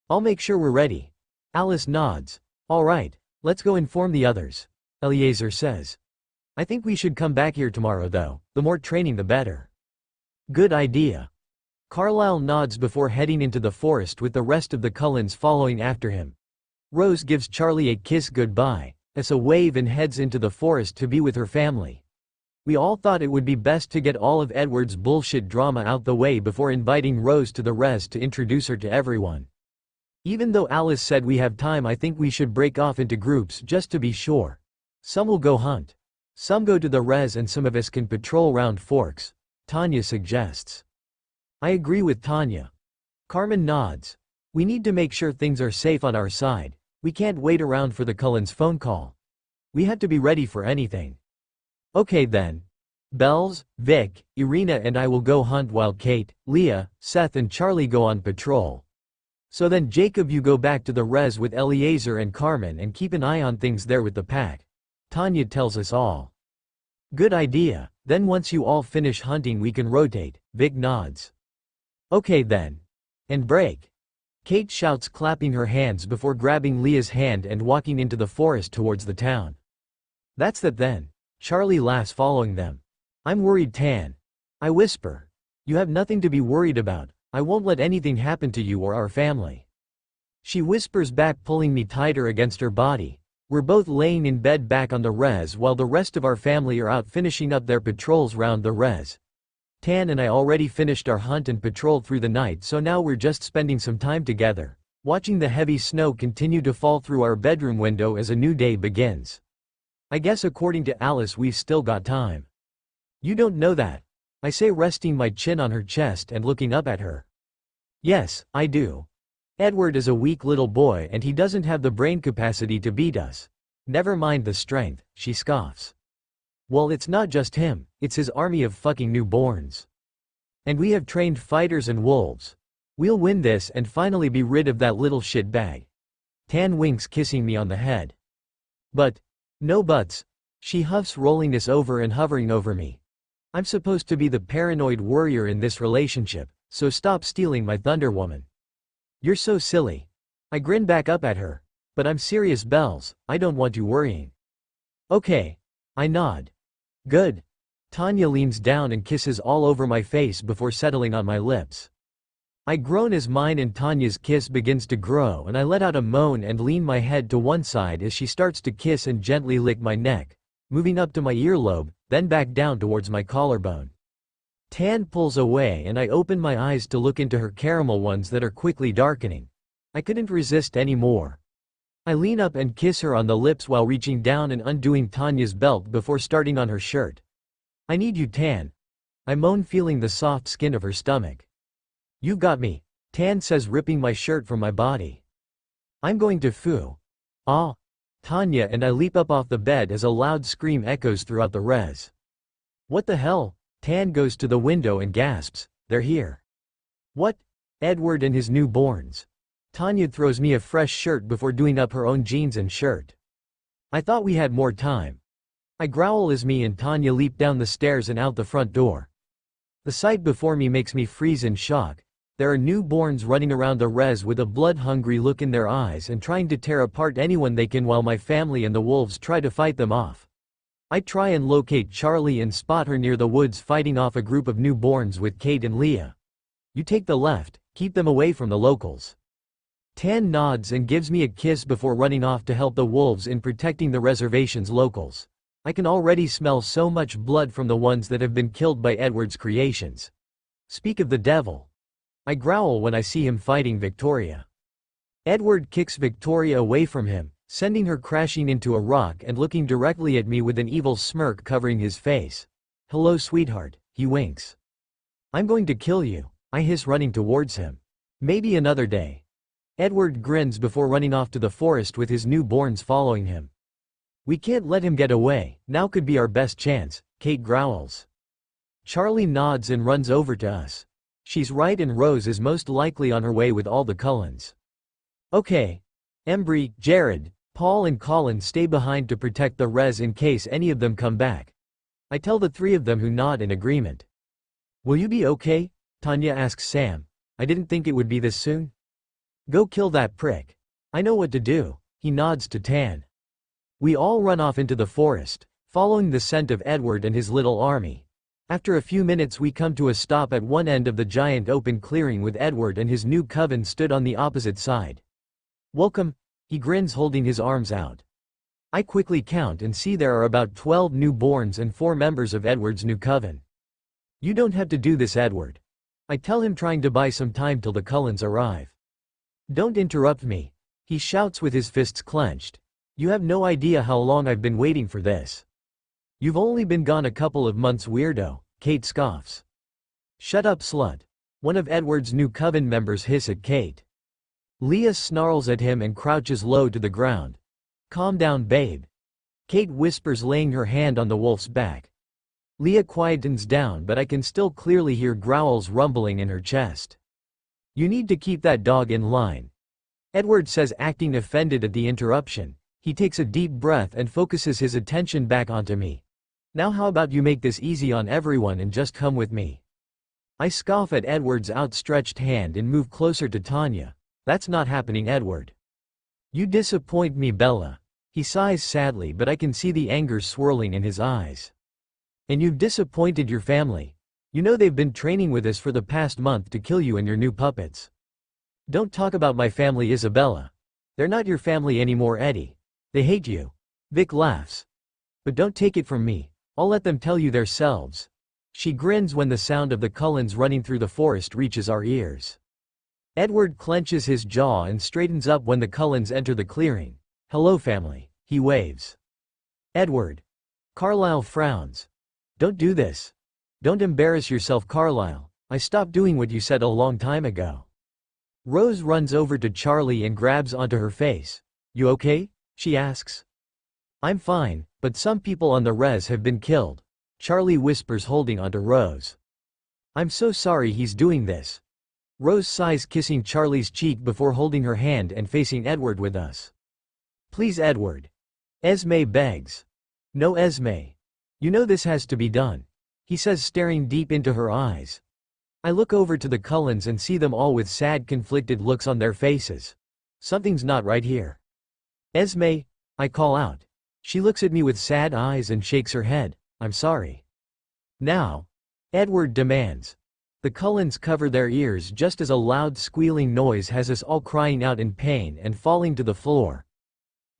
I'll make sure we're ready. Alice nods. All right, let's go inform the others, Eliezer says. I think we should come back here tomorrow though, the more training the better. Good idea. Carlisle nods before heading into the forest with the rest of the Cullens following after him. Rose gives Charlie a kiss goodbye, as a wave, and heads into the forest to be with her family. We all thought it would be best to get all of Edward's bullshit drama out the way before inviting Rose to the res to introduce her to everyone. Even though Alice said we have time, I think we should break off into groups just to be sure. Some will go hunt. Some go to the res, and some of us can patrol round Forks, Tanya suggests. I agree with Tanya. Carmen nods. We need to make sure things are safe on our side. We can't wait around for the Cullens' phone call. We have to be ready for anything. Okay then. Bells, Vic, Irina and I will go hunt while Kate, Leah, Seth and Charlie go on patrol. So then Jacob, you go back to the res with Eliezer and Carmen and keep an eye on things there with the pack. Tanya tells us all. Good idea. Then once you all finish hunting we can rotate, Vic nods. Okay then. And break. Kate shouts, clapping her hands before grabbing Leah's hand and walking into the forest towards the town. That's that then. Charlie laughs, following them. I'm worried, Tan. I whisper. You have nothing to be worried about. I won't let anything happen to you or our family. She whispers back, pulling me tighter against her body. We're both laying in bed back on the res while the rest of our family are out finishing up their patrols round the res. Tan and I already finished our hunt and patrolled through the night, so now we're just spending some time together, watching the heavy snow continue to fall through our bedroom window as a new day begins. I guess according to Alice we've still got time. You don't know that, I say, resting my chin on her chest and looking up at her. Yes, I do. Edward is a weak little boy and he doesn't have the brain capacity to beat us. Never mind the strength, she scoffs. Well, it's not just him, it's his army of fucking newborns. And we have trained fighters and wolves. We'll win this and finally be rid of that little shitbag. Tan winks, kissing me on the head. But, no buts. She huffs, rolling this over and hovering over me. I'm supposed to be the paranoid worrier in this relationship, so stop stealing my thunder, woman. You're so silly. I grin back up at her. But I'm serious, Bells, I don't want you worrying. Okay. I nod. Good. Tanya leans down and kisses all over my face before settling on my lips. I groan as mine and Tanya's kiss begins to grow, and I let out a moan and lean my head to one side as she starts to kiss and gently lick my neck, moving up to my earlobe, then back down towards my collarbone. Tan pulls away and I open my eyes to look into her caramel ones that are quickly darkening. I couldn't resist anymore. I lean up and kiss her on the lips while reaching down and undoing Tanya's belt before starting on her shirt. I need you, Tan. I moan, feeling the soft skin of her stomach. You got me, Tan says, ripping my shirt from my body. I'm going to foo. Ah. Tanya and I leap up off the bed as a loud scream echoes throughout the res. What the hell? Tan goes to the window and gasps, they're here. What? Edward and his newborns. Tanya throws me a fresh shirt before doing up her own jeans and shirt. I thought we had more time. I growl as me and Tanya leap down the stairs and out the front door. The sight before me makes me freeze in shock. There are newborns running around the res with a blood-hungry look in their eyes and trying to tear apart anyone they can while my family and the wolves try to fight them off. I try and locate Charlie and spot her near the woods fighting off a group of newborns with Kate and Leah. You take the left, keep them away from the locals. Tan nods and gives me a kiss before running off to help the wolves in protecting the reservation's locals. I can already smell so much blood from the ones that have been killed by Edward's creations. Speak of the devil. I growl when I see him fighting Victoria. Edward kicks Victoria away from him, sending her crashing into a rock and looking directly at me with an evil smirk covering his face. Hello, sweetheart, he winks. I'm going to kill you, I hiss, running towards him. Maybe another day. Edward grins before running off to the forest with his newborns following him. We can't let him get away, now could be our best chance, Kate growls. Charlie nods and runs over to us. She's right, and Rose is most likely on her way with all the Cullens. Okay. Embry, Jared, Paul and Colin stay behind to protect the res in case any of them come back. I tell the three of them, who nod in agreement. Will you be okay? Tanya asks Sam. I didn't think it would be this soon. Go kill that prick. I know what to do, he nods to Tan. We all run off into the forest, following the scent of Edward and his little army. After a few minutes we come to a stop at one end of the giant open clearing with Edward and his new coven stood on the opposite side. Welcome, he grins, holding his arms out. I quickly count and see there are about 12 newborns and 4 members of Edward's new coven. You don't have to do this, Edward. I tell him, trying to buy some time till the Cullens arrive. Don't interrupt me, he shouts with his fists clenched. You have no idea how long I've been waiting for this. You've only been gone a couple of months, weirdo, Kate scoffs. Shut up, slut. One of Edward's new coven members hiss at Kate. Leah snarls at him and crouches low to the ground. Calm down, babe. Kate whispers, laying her hand on the wolf's back. Leah quietens down, but I can still clearly hear growls rumbling in her chest. You need to keep that dog in line, Edward says, acting offended at the interruption. He takes a deep breath and focuses his attention back onto me. Now how about you make this easy on everyone and just come with me? I scoff at Edward's outstretched hand and move closer to Tanya. That's not happening, Edward. You disappoint me, Bella. He sighs sadly, but I can see the anger swirling in his eyes. And you've disappointed your family. You know they've been training with us for the past month to kill you and your new puppets. Don't talk about my family, Isabella. They're not your family anymore, Eddie. They hate you. Vic laughs. But don't take it from me. I'll let them tell you themselves. She grins when the sound of the Cullens running through the forest reaches our ears. Edward clenches his jaw and straightens up when the Cullens enter the clearing. Hello, family, he waves. Edward. Carlisle frowns. Don't do this. Don't embarrass yourself, Carlisle. I stopped doing what you said a long time ago. Rose runs over to Charlie and grabs onto her face. You okay? She asks. I'm fine, but some people on the res have been killed. Charlie whispers, holding onto Rose. I'm so sorry he's doing this. Rose sighs, kissing Charlie's cheek before holding her hand and facing Edward with us. Please, Edward. Esme begs. No, Esme. You know this has to be done, he says, staring deep into her eyes. I look over to the Cullens and see them all with sad, conflicted looks on their faces. Something's not right here. Esme, I call out. She looks at me with sad eyes and shakes her head. I'm sorry. Now, Edward demands. The Cullens cover their ears just as a loud squealing noise has us all crying out in pain and falling to the floor.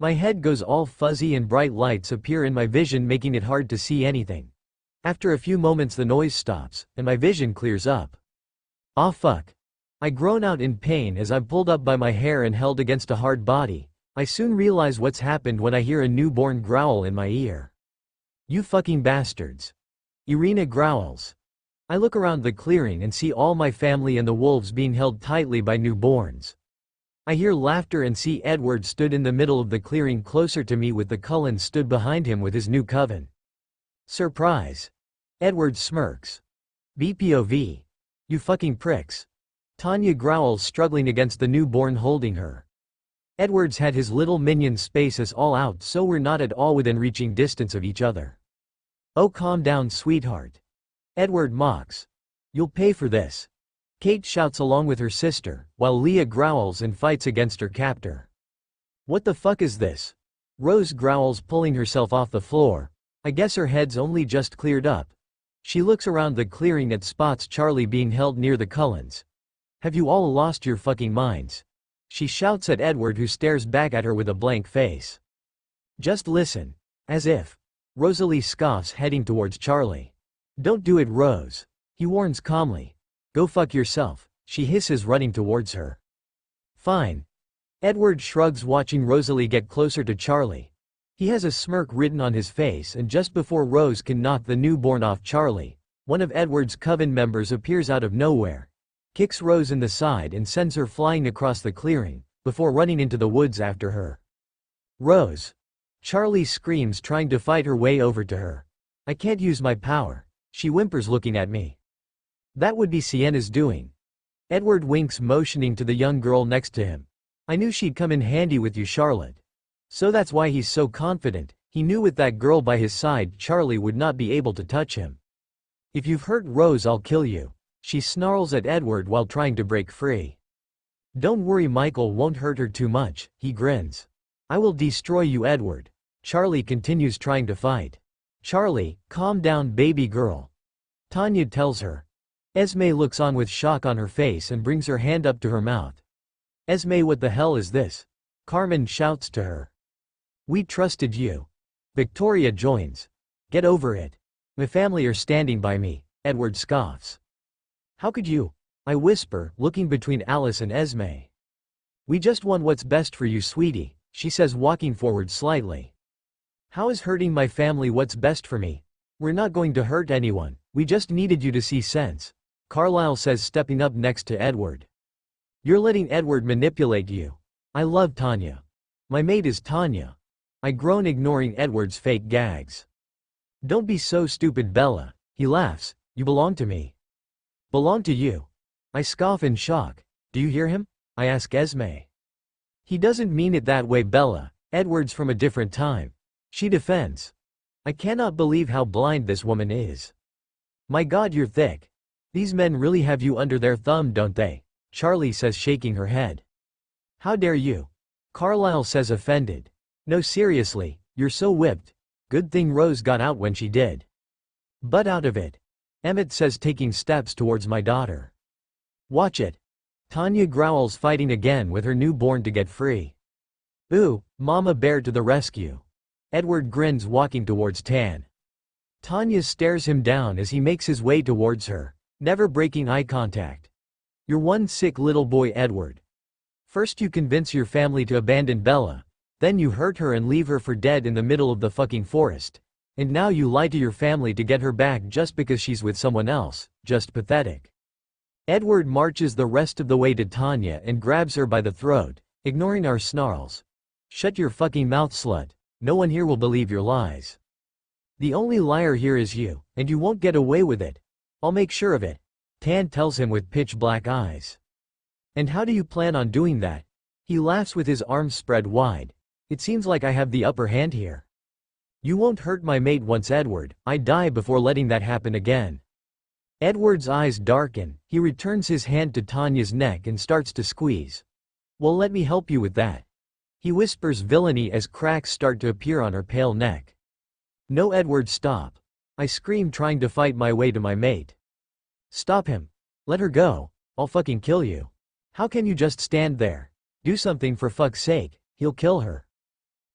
My head goes all fuzzy and bright lights appear in my vision, making it hard to see anything. After a few moments the noise stops, and my vision clears up. Ah fuck. I groan out in pain as I'm pulled up by my hair and held against a hard body. I soon realize what's happened when I hear a newborn growl in my ear. You fucking bastards. Irina growls. I look around the clearing and see all my family and the wolves being held tightly by newborns. I hear laughter and see Edward stood in the middle of the clearing closer to me with the Cullens stood behind him with his new coven. Surprise. Edward smirks. BPOV. You fucking pricks. Tanya growls, struggling against the newborn holding her. Edward's had his little minions space us all out so we're not at all within reaching distance of each other. Oh, calm down, sweetheart. Edward mocks. You'll pay for this. Kate shouts along with her sister, while Leah growls and fights against her captor. What the fuck is this? Rose growls, pulling herself off the floor. I guess her head's only just cleared up. She looks around the clearing and spots Charlie being held near the Cullens. Have you all lost your fucking minds? She shouts at Edward, who stares back at her with a blank face. Just listen. As if. Rosalie scoffs, heading towards Charlie. Don't do it, Rose. He warns calmly. Go fuck yourself, she hisses, running towards her. Fine. Edward shrugs, watching Rosalie get closer to Charlie. He has a smirk written on his face, and just before Rose can knock the newborn off Charlie, one of Edward's coven members appears out of nowhere, kicks Rose in the side and sends her flying across the clearing, before running into the woods after her. Rose. Charlie screams, trying to fight her way over to her. I can't use my power, she whimpers, looking at me. That would be Sienna's doing. Edward winks, motioning to the young girl next to him. I knew she'd come in handy with you, Charlotte. So that's why he's so confident. He knew with that girl by his side, Charlie would not be able to touch him. If you've hurt Rose, I'll kill you, she snarls at Edward while trying to break free. Don't worry, Michael won't hurt her too much, he grins. I will destroy you, Edward. Charlie continues trying to fight. Charlie, calm down, baby girl. Tanya tells her. Esme looks on with shock on her face and brings her hand up to her mouth. Esme, what the hell is this? Carmen shouts to her. We trusted you. Victoria joins. Get over it. My family are standing by me, Edward scoffs. How could you? I whisper, looking between Alice and Esme. We just want what's best for you, sweetie, she says, walking forward slightly. How is hurting my family what's best for me? We're not going to hurt anyone, we just needed you to see sense, Carlisle says, stepping up next to Edward. You're letting Edward manipulate you. I love Tanya. My mate is Tanya. I groan, ignoring Edward's fake gags. Don't be so stupid, Bella, he laughs. You belong to me. Belong to you? I scoff in shock. Do you hear him? I ask Esme. He doesn't mean it that way, Bella. Edward's from a different time. She defends. I cannot believe how blind this woman is. My God, you're thick. These men really have you under their thumb, don't they? Charlie says, shaking her head. How dare you? Carlisle says offended. No seriously, you're so whipped. Good thing Rose got out when she did. Butt out of it. Emmett says taking steps towards my daughter. Watch it. Tanya growls fighting again with her newborn to get free. Ooh, Mama Bear to the rescue. Edward grins walking towards Tan. Tanya stares him down as he makes his way towards her, never breaking eye contact. You're one sick little boy, Edward. First you convince your family to abandon Bella, then you hurt her and leave her for dead in the middle of the fucking forest. And now you lie to your family to get her back just because she's with someone else, just pathetic. Edward marches the rest of the way to Tanya and grabs her by the throat, ignoring our snarls. Shut your fucking mouth, slut. No one here will believe your lies. The only liar here is you, and you won't get away with it. I'll make sure of it. Tan tells him with pitch black eyes. And how do you plan on doing that? He laughs with his arms spread wide. It seems like I have the upper hand here. You won't hurt my mate once, Edward. I die before letting that happen again. Edward's eyes darken, he returns his hand to Tanya's neck and starts to squeeze. Well, let me help you with that. He whispers villainy as cracks start to appear on her pale neck. No, Edward, stop. I scream, trying to fight my way to my mate. Stop him. Let her go. I'll fucking kill you. How can you just stand there? Do something for fuck's sake, he'll kill her.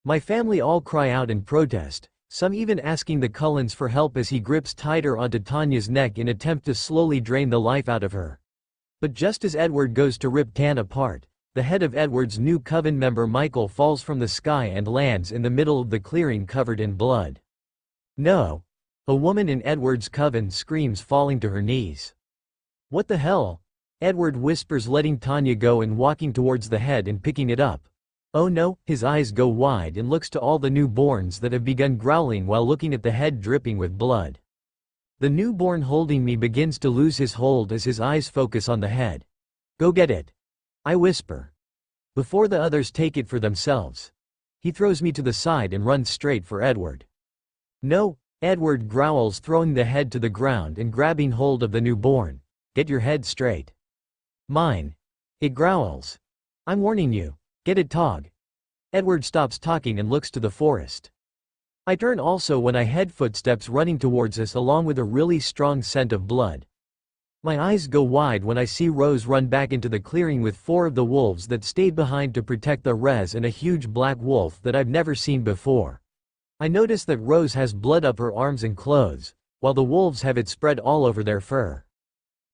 My family all cry out in protest, some even asking the Cullens for help as he grips tighter onto Tanya's neck in attempt to slowly drain the life out of her. But just as Edward goes to rip Tan apart, the head of Edward's new coven member Michael falls from the sky and lands in the middle of the clearing covered in blood. No! A woman in Edward's coven screams, falling to her knees. What the hell? Edward whispers, letting Tanya go and walking towards the head and picking it up. Oh no, his eyes go wide and looks to all the newborns that have begun growling while looking at the head dripping with blood. The newborn holding me begins to lose his hold as his eyes focus on the head. Go get it. I whisper. Before the others take it for themselves. He throws me to the side and runs straight for Edward. No, Edward growls, throwing the head to the ground and grabbing hold of the newborn. Get your head straight. Mine. It growls. I'm warning you. Get it, Tog. Edward stops talking and looks to the forest. I turn also when I heard footsteps running towards us along with a really strong scent of blood. My eyes go wide when I see Rose run back into the clearing with 4 of the wolves that stayed behind to protect the res and a huge black wolf that I've never seen before. I notice that Rose has blood up her arms and clothes, while the wolves have it spread all over their fur.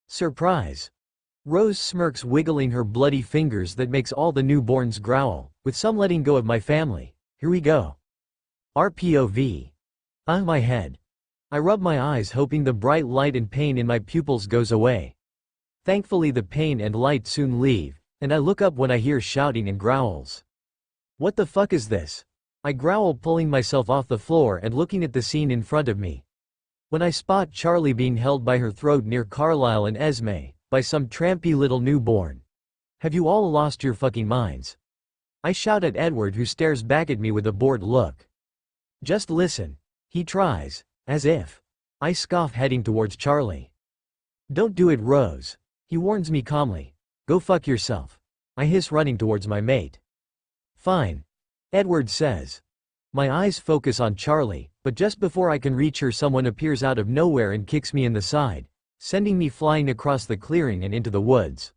Surprise! Rose smirks, wiggling her bloody fingers that makes all the newborns growl, with some letting go of my family. Here we go. RPOV. My head. I rub my eyes, hoping the bright light and pain in my pupils goes away. Thankfully the pain and light soon leave, and I look up when I hear shouting and growls. What the fuck is this? I growl, pulling myself off the floor and looking at the scene in front of me. When I spot Charlie being held by her throat near Carlisle and Esme, by some trampy little newborn. Have you all lost your fucking minds? I shout at Edward, who stares back at me with a bored look. Just listen. He tries, as if. I scoff, heading towards Charlie. Don't do it, Rose. He warns me calmly. Go fuck yourself. I hiss, running towards my mate. Fine. Edward says. My eyes focus on Charlie, but just before I can reach her, someone appears out of nowhere and kicks me in the side, sending me flying across the clearing and into the woods.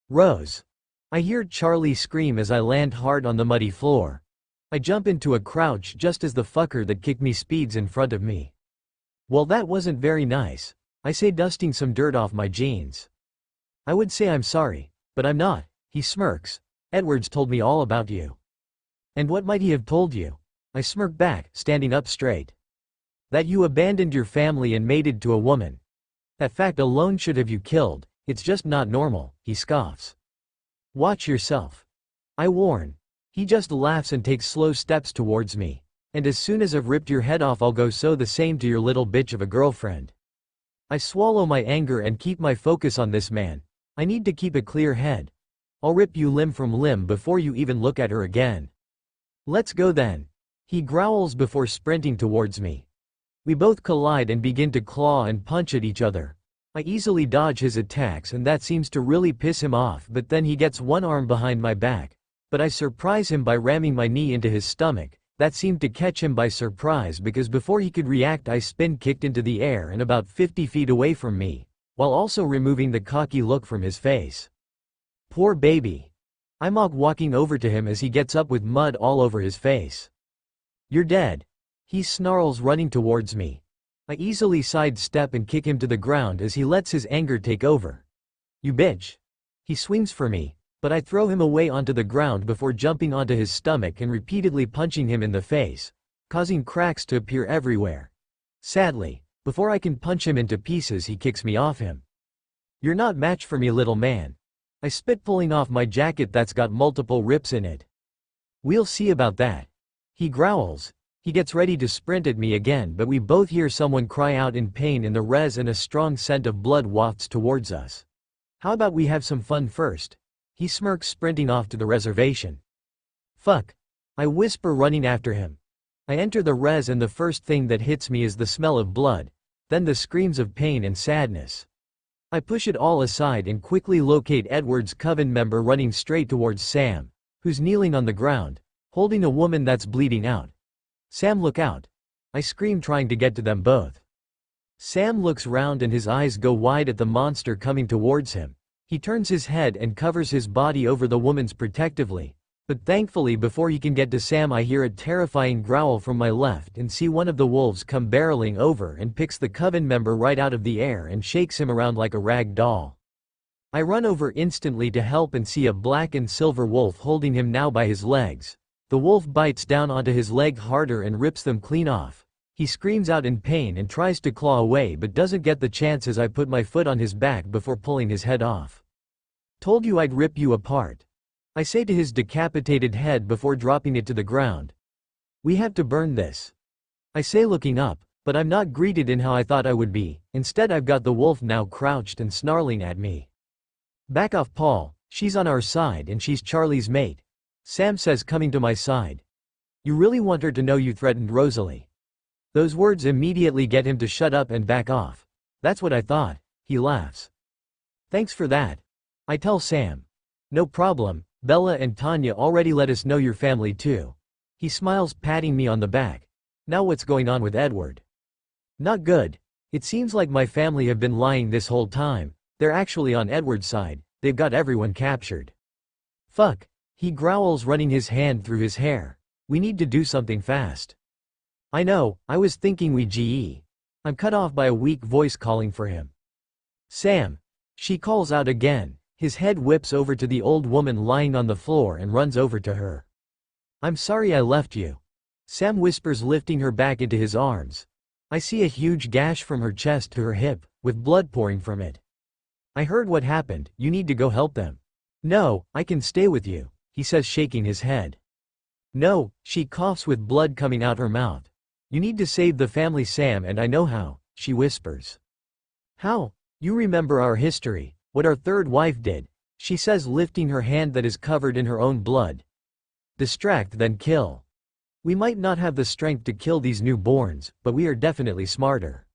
Rose. I hear Charlie scream as I land hard on the muddy floor. I jump into a crouch just as the fucker that kicked me speeds in front of me. Well, that wasn't very nice, I say, dusting some dirt off my jeans. I would say I'm sorry, but I'm not, he smirks. Edward's told me all about you. And what might he have told you? I smirk back, standing up straight. That you abandoned your family and mated to a woman. That fact alone should have you killed. It's just not normal, he scoffs. Watch yourself. I warn. He just laughs and takes slow steps towards me. And as soon as I've ripped your head off, I'll go so the same to your little bitch of a girlfriend. I swallow my anger and keep my focus on this man. I need to keep a clear head. I'll rip you limb from limb before you even look at her again. Let's go then. He growls before sprinting towards me. We both collide and begin to claw and punch at each other. I easily dodge his attacks and that seems to really piss him off, but then he gets one arm behind my back, But I surprise him by ramming my knee into his stomach. That seemed to catch him by surprise because before he could react I spin-kicked into the air and about 50 feet away from me, while also removing the cocky look from his face. Poor baby. I mock, walking over to him as he gets up with mud all over his face. You're dead. He snarls, running towards me. I easily sidestep and kick him to the ground as he lets his anger take over. You bitch. He swings for me, but I throw him away onto the ground before jumping onto his stomach and repeatedly punching him in the face, causing cracks to appear everywhere. Sadly, before I can punch him into pieces, he kicks me off him. You're not match for me, little man. I spit, pulling off my jacket that's got multiple rips in it. We'll see about that. He growls. He gets ready to sprint at me again, but we both hear someone cry out in pain in the res and a strong scent of blood wafts towards us. How about we have some fun first? He smirks, sprinting off to the reservation. Fuck. I whisper, running after him. I enter the res and the first thing that hits me is the smell of blood, then the screams of pain and sadness. I push it all aside and quickly locate Edward's coven member running straight towards Sam, who's kneeling on the ground, holding a woman that's bleeding out. Sam, look out. I scream, trying to get to them both. Sam looks round and his eyes go wide at the monster coming towards him. He turns his head and covers his body over the woman's protectively, but thankfully before he can get to Sam I hear a terrifying growl from my left and see one of the wolves come barreling over and picks the coven member right out of the air and shakes him around like a rag doll. I run over instantly to help and see a black and silver wolf holding him now by his legs. The wolf bites down onto his leg harder and rips them clean off. He screams out in pain and tries to claw away but doesn't get the chance as I put my foot on his back before pulling his head off. Told you I'd rip you apart. I say to his decapitated head before dropping it to the ground. We have to burn this. I say, looking up, but I'm not greeted in how I thought I would be. Instead I've got the wolf now crouched and snarling at me. Back off, Paul. She's on our side and she's Charlie's mate. Sam says, coming to my side. You really want her to know you threatened Rosalie? Those words immediately get him to shut up and back off. That's what I thought. He laughs. Thanks for that. I tell Sam. No problem, Bella and Tanya already let us know your family too. He smiles, patting me on the back. Now what's going on with Edward? Not good. It seems like my family have been lying this whole time. They're actually on Edward's side. They've got everyone captured. Fuck. He growls, running his hand through his hair. We need to do something fast. I know, I was thinking we I'm cut off by a weak voice calling for him. Sam. She calls out again. His head whips over to the old woman lying on the floor and runs over to her. I'm sorry I left you. Sam whispers, lifting her back into his arms. I see a huge gash from her chest to her hip, with blood pouring from it. I heard what happened. You need to go help them. No, I can stay with you, he says, shaking his head. No, she coughs with blood coming out her mouth. You need to save the family, Sam, and I know how, she whispers. How? You remember our history, what our third wife did, she says, lifting her hand that is covered in her own blood. Distract, then kill. We might not have the strength to kill these newborns, but we are definitely smarter.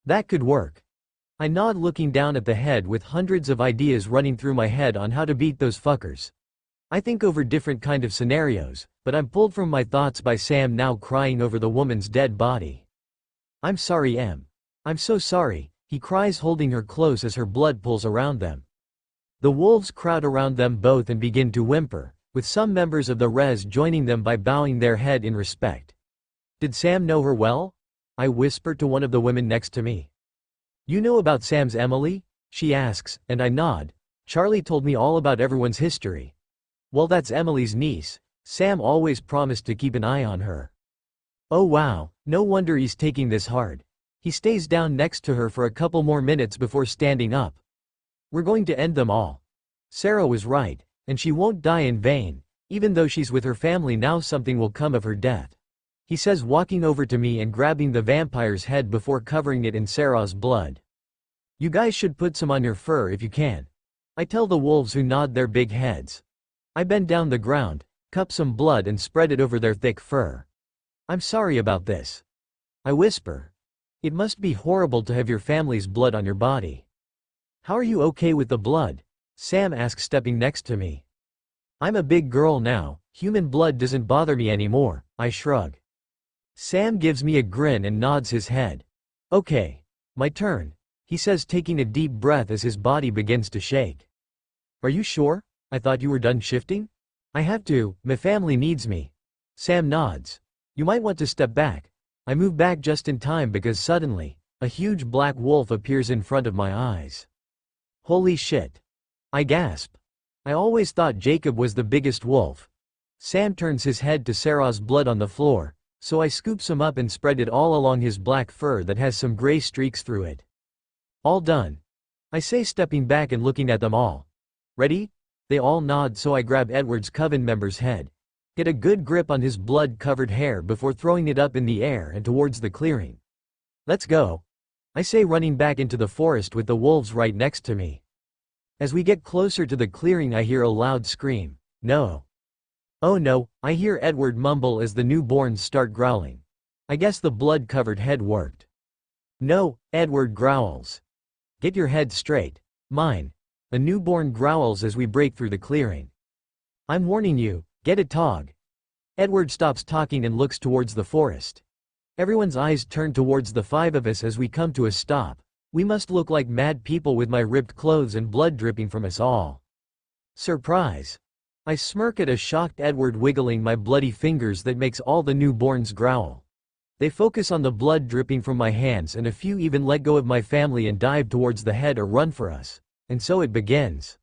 That could work. I nod, looking down at the head with hundreds of ideas running through my head on how to beat those fuckers. I think over different kind of scenarios, but I'm pulled from my thoughts by Sam now crying over the woman's dead body. I'm sorry, Em. I'm so sorry, he cries, holding her close as her blood pools around them. The wolves crowd around them both and begin to whimper, with some members of the res joining them by bowing their head in respect. Did Sam know her well? I whisper to one of the women next to me. You know about Sam's Emily? She asks, and I nod. Charlie told me all about everyone's history. Well, that's Emily's niece. Sam always promised to keep an eye on her. Oh wow, no wonder he's taking this hard. He stays down next to her for a couple more minutes before standing up. We're going to end them all. Sarah was right, and she won't die in vain. Even though she's with her family now, something will come of her death. He says, walking over to me and grabbing the vampire's head before covering it in Sarah's blood. You guys should put some on your fur if you can. I tell the wolves, who nod their big heads. I bend down the ground, cup some blood and spread it over their thick fur. I'm sorry about this. I whisper. It must be horrible to have your family's blood on your body. How are you okay with the blood? Sam asks, stepping next to me. I'm a big girl now, human blood doesn't bother me anymore, I shrug. Sam gives me a grin and nods his head. Okay. My turn, he says, taking a deep breath as his body begins to shake. Are you sure? I thought you were done shifting? I have to, my family needs me. Sam nods. You might want to step back. I move back just in time because suddenly, a huge black wolf appears in front of my eyes. Holy shit. I gasp. I always thought Jacob was the biggest wolf. Sam turns his head to Sarah's blood on the floor, so I scoop some up and spread it all along his black fur that has some gray streaks through it. All done. I say, stepping back and looking at them all. Ready? They all nod, so I grab Edward's coven member's head, get a good grip on his blood-covered hair before throwing it up in the air and towards the clearing. Let's go. I say, running back into the forest with the wolves right next to me. As we get closer to the clearing, I hear a loud scream. No. Oh no, I hear Edward mumble as the newborns start growling. I guess the blood-covered head worked. No, Edward growls. Get your head straight. Mine. A newborn growls as we break through the clearing. I'm warning you, get a tog. Edward stops talking and looks towards the forest. Everyone's eyes turn towards the five of us as we come to a stop. We must look like mad people with my ripped clothes and blood dripping from us all. Surprise. I smirk at a shocked Edward, wiggling my bloody fingers that makes all the newborns growl. They focus on the blood dripping from my hands, and a few even let go of my family and dive towards the head or run for us. And so it begins.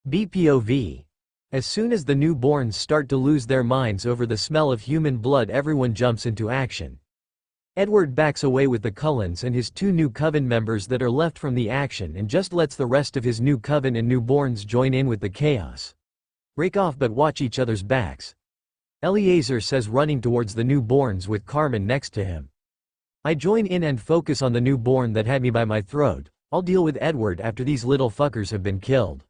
BPOV. As soon as the newborns start to lose their minds over the smell of human blood, everyone jumps into action. Edward backs away with the Cullens and his two new coven members that are left from the action and just lets the rest of his new coven and newborns join in with the chaos. Break off but watch each other's backs. Eliezer says, running towards the newborns with Carmen next to him. I join in and focus on the newborn that had me by my throat. I'll deal with Edward after these little fuckers have been killed.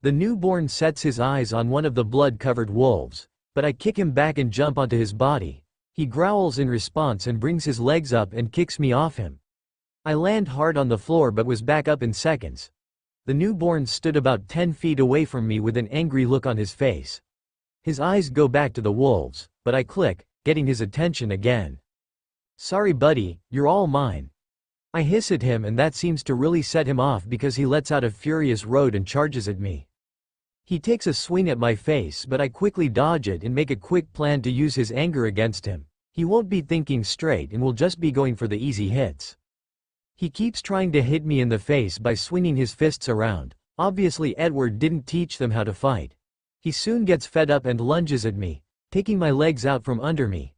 The newborn sets his eyes on one of the blood-covered wolves, but I kick him back and jump onto his body. He growls in response and brings his legs up and kicks me off him. I land hard on the floor but was back up in seconds. The newborn stood about 10 feet away from me with an angry look on his face. His eyes go back to the wolves, but I click, getting his attention again. Sorry buddy, you're all mine. I hiss at him, and that seems to really set him off because he lets out a furious roar and charges at me. He takes a swing at my face, but I quickly dodge it and make a quick plan to use his anger against him. He won't be thinking straight and will just be going for the easy hits. He keeps trying to hit me in the face by swinging his fists around. Obviously Edward didn't teach them how to fight. He soon gets fed up and lunges at me, taking my legs out from under me.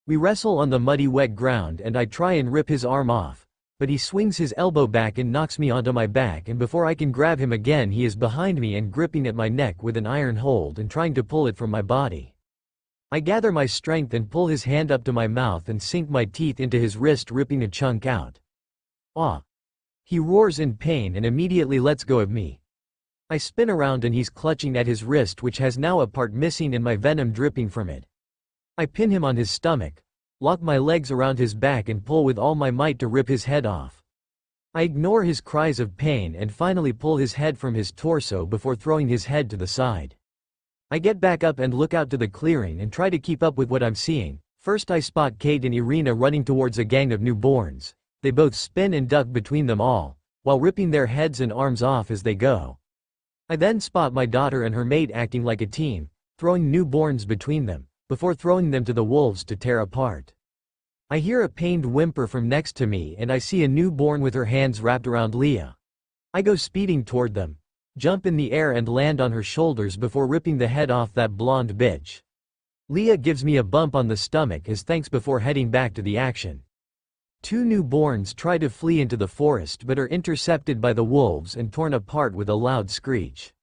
We wrestle on the muddy wet ground and I try and rip his arm off, but he swings his elbow back and knocks me onto my back, and before I can grab him again he is behind me and gripping at my neck with an iron hold and trying to pull it from my body. I gather my strength and pull his hand up to my mouth and sink my teeth into his wrist, ripping a chunk out. Ah! He roars in pain and immediately lets go of me. I spin around and he's clutching at his wrist, which has now a part missing and my venom dripping from it. I pin him on his stomach, lock my legs around his back and pull with all my might to rip his head off. I ignore his cries of pain and finally pull his head from his torso before throwing his head to the side. I get back up and look out to the clearing and try to keep up with what I'm seeing. First I spot Kate and Irina running towards a gang of newborns. They both spin and duck between them all, while ripping their heads and arms off as they go. I then spot my daughter and her mate acting like a team, throwing newborns between them, before throwing them to the wolves to tear apart. I hear a pained whimper from next to me and I see a newborn with her hands wrapped around Leah. I go speeding toward them, jump in the air and land on her shoulders before ripping the head off that blonde bitch. Leah gives me a bump on the stomach as thanks before heading back to the action. Two newborns try to flee into the forest but are intercepted by the wolves and torn apart with a loud screech.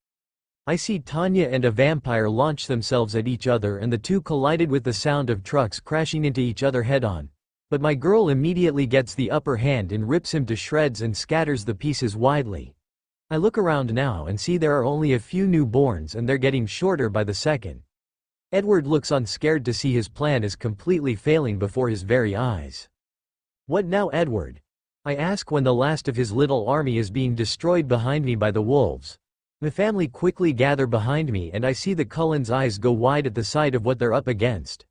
I see Tanya and a vampire launch themselves at each other and the two collided with the sound of trucks crashing into each other head-on. But my girl immediately gets the upper hand and rips him to shreds and scatters the pieces widely. I look around now and see there are only a few newborns and they're getting shorter by the second. Edward looks on, scared to see his plan is completely failing before his very eyes. What now, Edward? I ask when the last of his little army is being destroyed behind me by the wolves. My family quickly gather behind me and I see the Cullen's eyes go wide at the sight of what they're up against.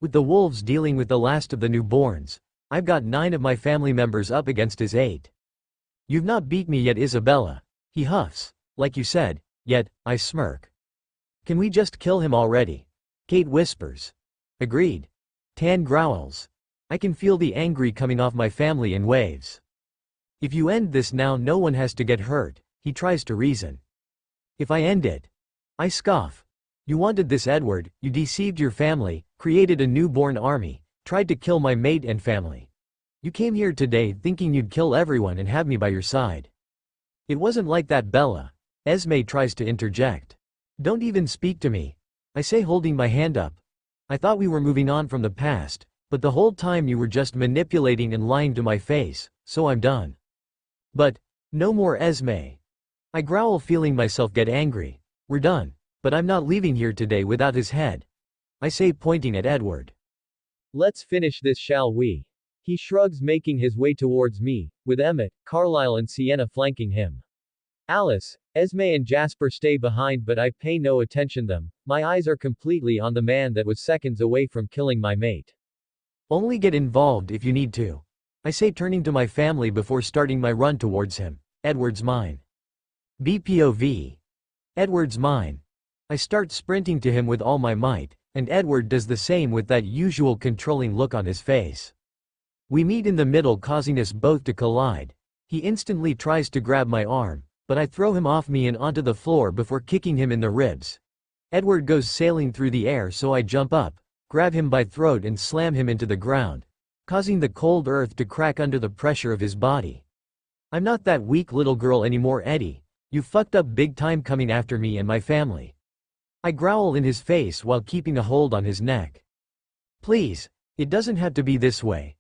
With the wolves dealing with the last of the newborns, I've got 9 of my family members up against his 8. You've not beat me yet, Isabella. He huffs. Like you said, yet, I smirk. Can we just kill him already? Kate whispers. Agreed. Tan growls. I can feel the angry coming off my family in waves. If you end this now, no one has to get hurt, he tries to reason. If I end it, I scoff. You wanted this, Edward, you deceived your family, created a newborn army, tried to kill my mate and family. You came here today thinking you'd kill everyone and have me by your side. It wasn't like that, Bella. Esme tries to interject. Don't even speak to me, I say, holding my hand up. I thought we were moving on from the past, but the whole time you were just manipulating and lying to my face, so I'm done. But, no more, Esme. I growl, feeling myself get angry. We're done, but I'm not leaving here today without his head, I say, pointing at Edward. Let's finish this, shall we? He shrugs, making his way towards me, with Emmett, Carlisle and Sienna flanking him. Alice, Esme and Jasper stay behind, but I pay no attention them. My eyes are completely on the man that was seconds away from killing my mate. Only get involved if you need to, I say, turning to my family before starting my run towards him. Edward's mine. BPOV. Edward's mine. I start sprinting to him with all my might, and Edward does the same with that usual controlling look on his face. We meet in the middle, causing us both to collide. He instantly tries to grab my arm, but I throw him off me and onto the floor before kicking him in the ribs. Edward goes sailing through the air, so I jump up, grab him by throat and slam him into the ground, causing the cold earth to crack under the pressure of his body. I'm not that weak little girl anymore, Eddie. You fucked up big time coming after me and my family. I growl in his face while keeping a hold on his neck. Please, it doesn't have to be this way.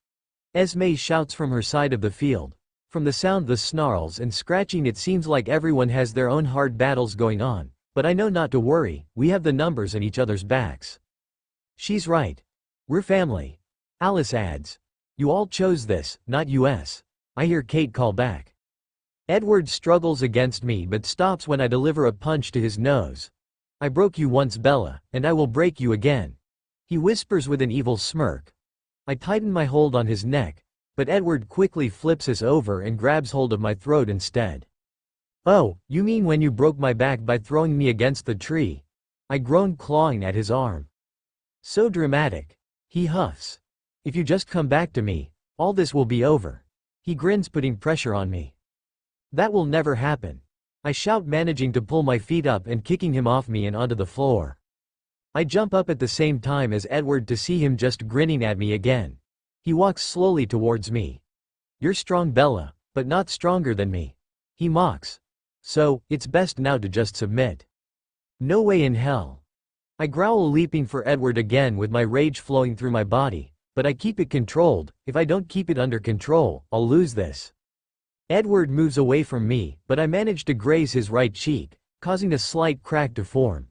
Esme shouts from her side of the field. From the sound, the snarls and scratching, it seems like everyone has their own hard battles going on, but I know not to worry, we have the numbers and each other's backs. She's right. We're family. Alice adds. You all chose this, not us. I hear Kate call back. Edward struggles against me but stops when I deliver a punch to his nose. I broke you once, Bella, and I will break you again, he whispers with an evil smirk. I tighten my hold on his neck, but Edward quickly flips us over and grabs hold of my throat instead. Oh, you mean when you broke my back by throwing me against the tree? I groan, clawing at his arm. So dramatic. He huffs. If you just come back to me, all this will be over. He grins, putting pressure on me. That will never happen, I shout, managing to pull my feet up and kicking him off me and onto the floor. I jump up at the same time as Edward to see him just grinning at me again. He walks slowly towards me. You're strong, Bella, but not stronger than me, he mocks. So, it's best now to just submit. No way in hell. I growl, leaping for Edward again with my rage flowing through my body, but I keep it controlled. If I don't keep it under control, I'll lose this. Edward moves away from me, but I manage to graze his right cheek, causing a slight crack to form.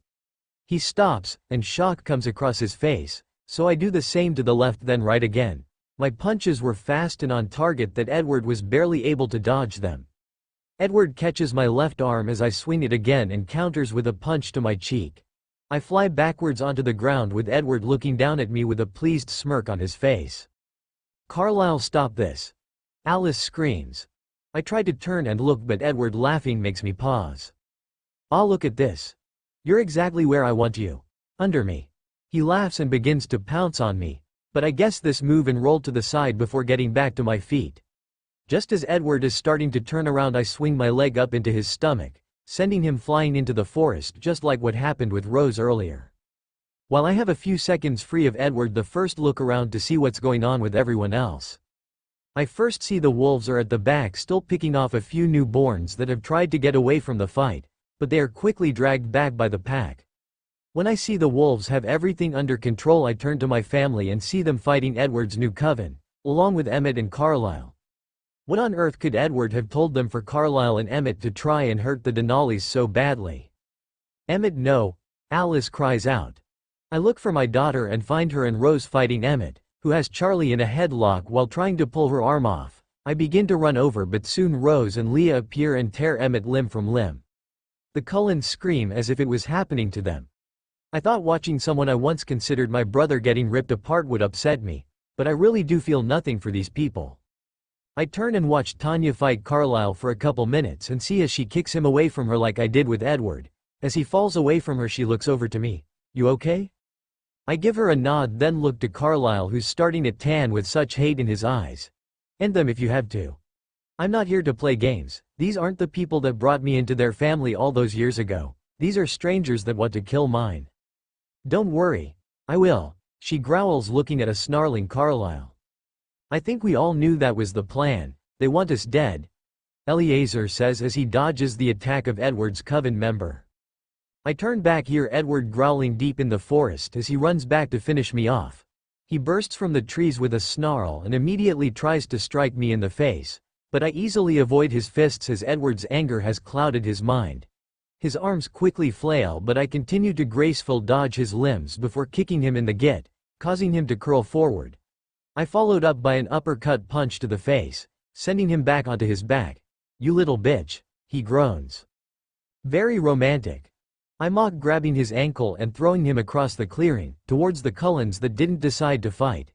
He stops, and shock comes across his face, so I do the same to the left, then right again. My punches were fast and on target that Edward was barely able to dodge them. Edward catches my left arm as I swing it again and counters with a punch to my cheek. I fly backwards onto the ground with Edward looking down at me with a pleased smirk on his face. Carlisle, stop this. Alice screams. I try to turn and look, but Edward laughing makes me pause. Ah, look at this. You're exactly where I want you. Under me. He laughs and begins to pounce on me, but I guess this move and roll to the side before getting back to my feet. Just as Edward is starting to turn around, I swing my leg up into his stomach, sending him flying into the forest, just like what happened with Rose earlier. While I have a few seconds free of Edward, the first look around to see what's going on with everyone else. I first see the wolves are at the back, still picking off a few newborns that have tried to get away from the fight, but they are quickly dragged back by the pack. When I see the wolves have everything under control, I turn to my family and see them fighting Edward's new coven, along with Emmett and Carlisle. What on earth could Edward have told them for Carlisle and Emmett to try and hurt the Denalis so badly? Emmett, no, Alice cries out. I look for my daughter and find her and Rose fighting Emmett, who has Charlie in a headlock while trying to pull her arm off. I begin to run over, but soon Rose and Leah appear and tear Emmett limb from limb. The Cullens scream as if it was happening to them. I thought watching someone I once considered my brother getting ripped apart would upset me, but I really do feel nothing for these people. I turn and watch Tanya fight Carlisle for a couple minutes and see as she kicks him away from her like I did with Edward. As he falls away from her, she looks over to me. "You okay?" I give her a nod, then look to Carlisle, who's starting to tan with such hate in his eyes. "End them if you have to. I'm not here to play games. These aren't the people that brought me into their family all those years ago. These are strangers that want to kill mine." "Don't worry. I will," she growls, looking at a snarling Carlisle. "I think we all knew that was the plan. They want us dead," Eliezer says as he dodges the attack of Edward's coven member. I turn back, hear Edward growling deep in the forest as he runs back to finish me off. He bursts from the trees with a snarl and immediately tries to strike me in the face, but I easily avoid his fists as Edward's anger has clouded his mind. His arms quickly flail, but I continue to gracefully dodge his limbs before kicking him in the git, causing him to curl forward. I followed up by an uppercut punch to the face, sending him back onto his back. "You little bitch," he groans. Very romantic. I mock, grabbing his ankle and throwing him across the clearing, towards the Cullens that didn't decide to fight.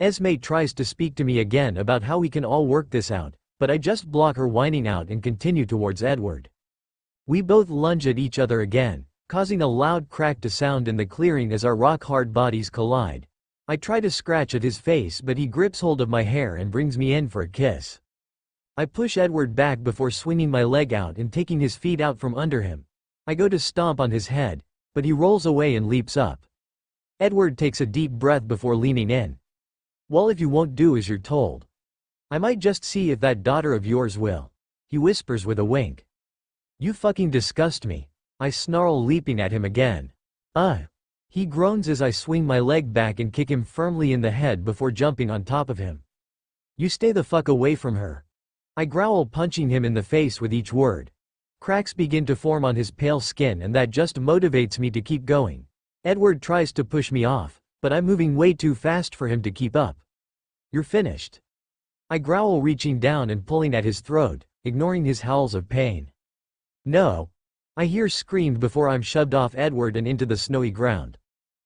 Esme tries to speak to me again about how we can all work this out, but I just block her whining out and continue towards Edward. We both lunge at each other again, causing a loud crack to sound in the clearing as our rock-hard bodies collide. I try to scratch at his face, but he grips hold of my hair and brings me in for a kiss. I push Edward back before swinging my leg out and taking his feet out from under him. I go to stomp on his head, but he rolls away and leaps up. Edward takes a deep breath before leaning in. "Well, if you won't do as you're told, I might just see if that daughter of yours will," he whispers with a wink. "You fucking disgust me," I snarl, leaping at him again. He groans as I swing my leg back and kick him firmly in the head before jumping on top of him. "You stay the fuck away from her," I growl, punching him in the face with each word. Cracks begin to form on his pale skin, and that just motivates me to keep going. Edward tries to push me off, but I'm moving way too fast for him to keep up. "You're finished," I growl, reaching down and pulling at his throat, ignoring his howls of pain. "No," I hear screamed before I'm shoved off Edward and into the snowy ground.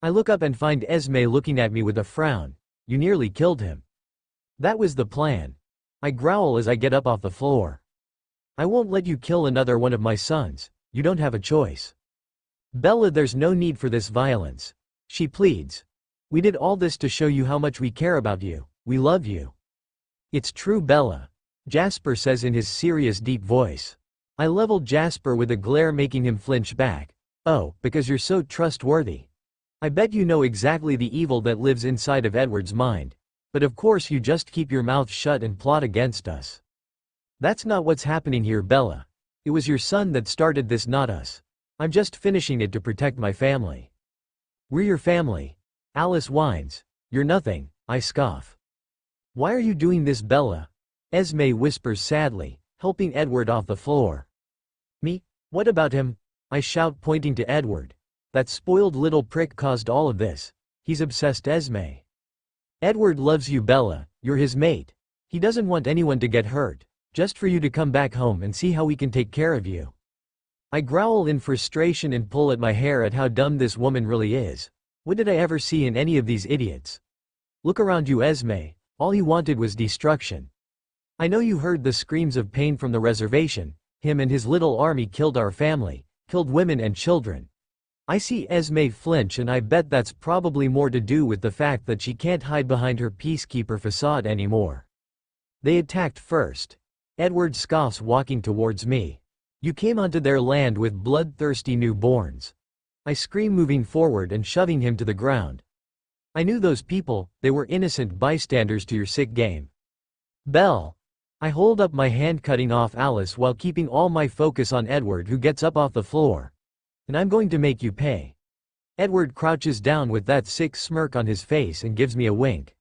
I look up and find Esme looking at me with a frown. "You nearly killed him." "That was the plan," I growl as I get up off the floor. "I won't let you kill another one of my sons. You don't have a choice." "Bella, there's no need for this violence," she pleads. "We did all this to show you how much we care about you. We love you." "It's true, Bella," Jasper says in his serious, deep voice. I level Jasper with a glare, making him flinch back. "Oh, because you're so trustworthy. I bet you know exactly the evil that lives inside of Edward's mind. But of course you just keep your mouth shut and plot against us." "That's not what's happening here, Bella. It was your son that started this, not us. I'm just finishing it to protect my family." "We're your family," Alice whines. "You're nothing," I scoff. "Why are you doing this, Bella?" Esme whispers sadly, helping Edward off the floor. "Me? What about him?" I shout, pointing to Edward. "That spoiled little prick caused all of this. He's obsessed, Esme." "Edward loves you, Bella. You're his mate. He doesn't want anyone to get hurt. Just for you to come back home and see how we can take care of you." I growl in frustration and pull at my hair at how dumb this woman really is. What did I ever see in any of these idiots? "Look around you, Esme. All he wanted was destruction. I know you heard the screams of pain from the reservation. Him and his little army killed our family, killed women and children." I see Esme flinch, and I bet that's probably more to do with the fact that she can't hide behind her peacekeeper facade anymore. "They attacked first," Edward scoffs, walking towards me. "You came onto their land with bloodthirsty newborns," I scream, moving forward and shoving him to the ground. "I knew those people. They were innocent bystanders to your sick game." "Belle." I hold up my hand, cutting off Alice while keeping all my focus on Edward, who gets up off the floor. "And I'm going to make you pay." Edward crouches down with that sick smirk on his face and gives me a wink.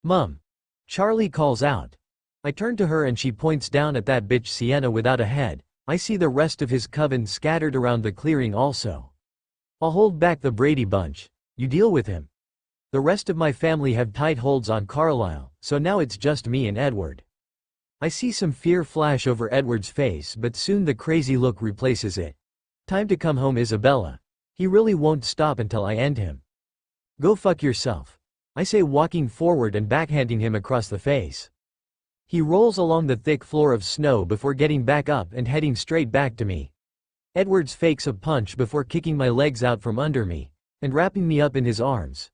"Mum," Charlie calls out. I turn to her and she points down at that bitch Sienna without a head. I see the rest of his coven scattered around the clearing also. "I'll hold back the Brady bunch. You deal with him." The rest of my family have tight holds on Carlisle, so now it's just me and Edward. I see some fear flash over Edward's face, but soon the crazy look replaces it. time to come home, Isabella. He really won't stop until I end him. Go fuck yourself, I say, walking forward and backhanding him across the face. He rolls along the thick floor of snow before getting back up and heading straight back to me. Edwards fakes a punch before kicking my legs out from under me and wrapping me up in his arms.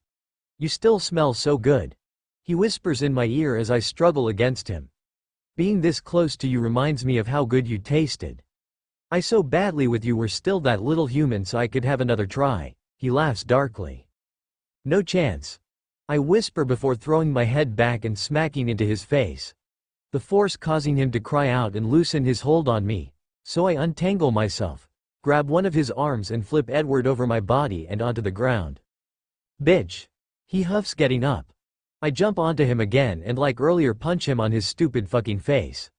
You still smell so good, he whispers in my ear as I struggle against him. Being this close to you reminds me of how good you tasted. I so badly with you were still that little human, so I could have another try. He laughs darkly. No chance, I whisper before throwing my head back and smacking into his face, the force causing him to cry out and loosen his hold on me. So I untangle myself, grab one of his arms and flip Edward over my body and onto the ground. Bitch, he huffs, getting up. I jump onto him again and, like earlier, punch him on his stupid fucking face.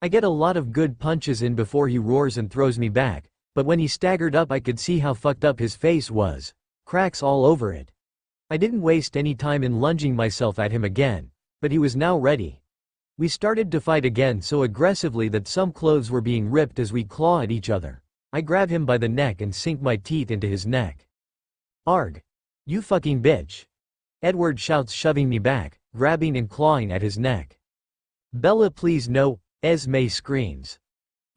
I get a lot of good punches in before he roars and throws me back, but when he staggered up I could see how fucked up his face was, cracks all over it. I didn't waste any time in lunging myself at him again, but he was now ready. We started to fight again so aggressively that some clothes were being ripped as we claw at each other. I grab him by the neck and sink my teeth into his neck. Arg! You fucking bitch! Edward shouts, shoving me back, grabbing and clawing at his neck. Bella, please no, Esme screams.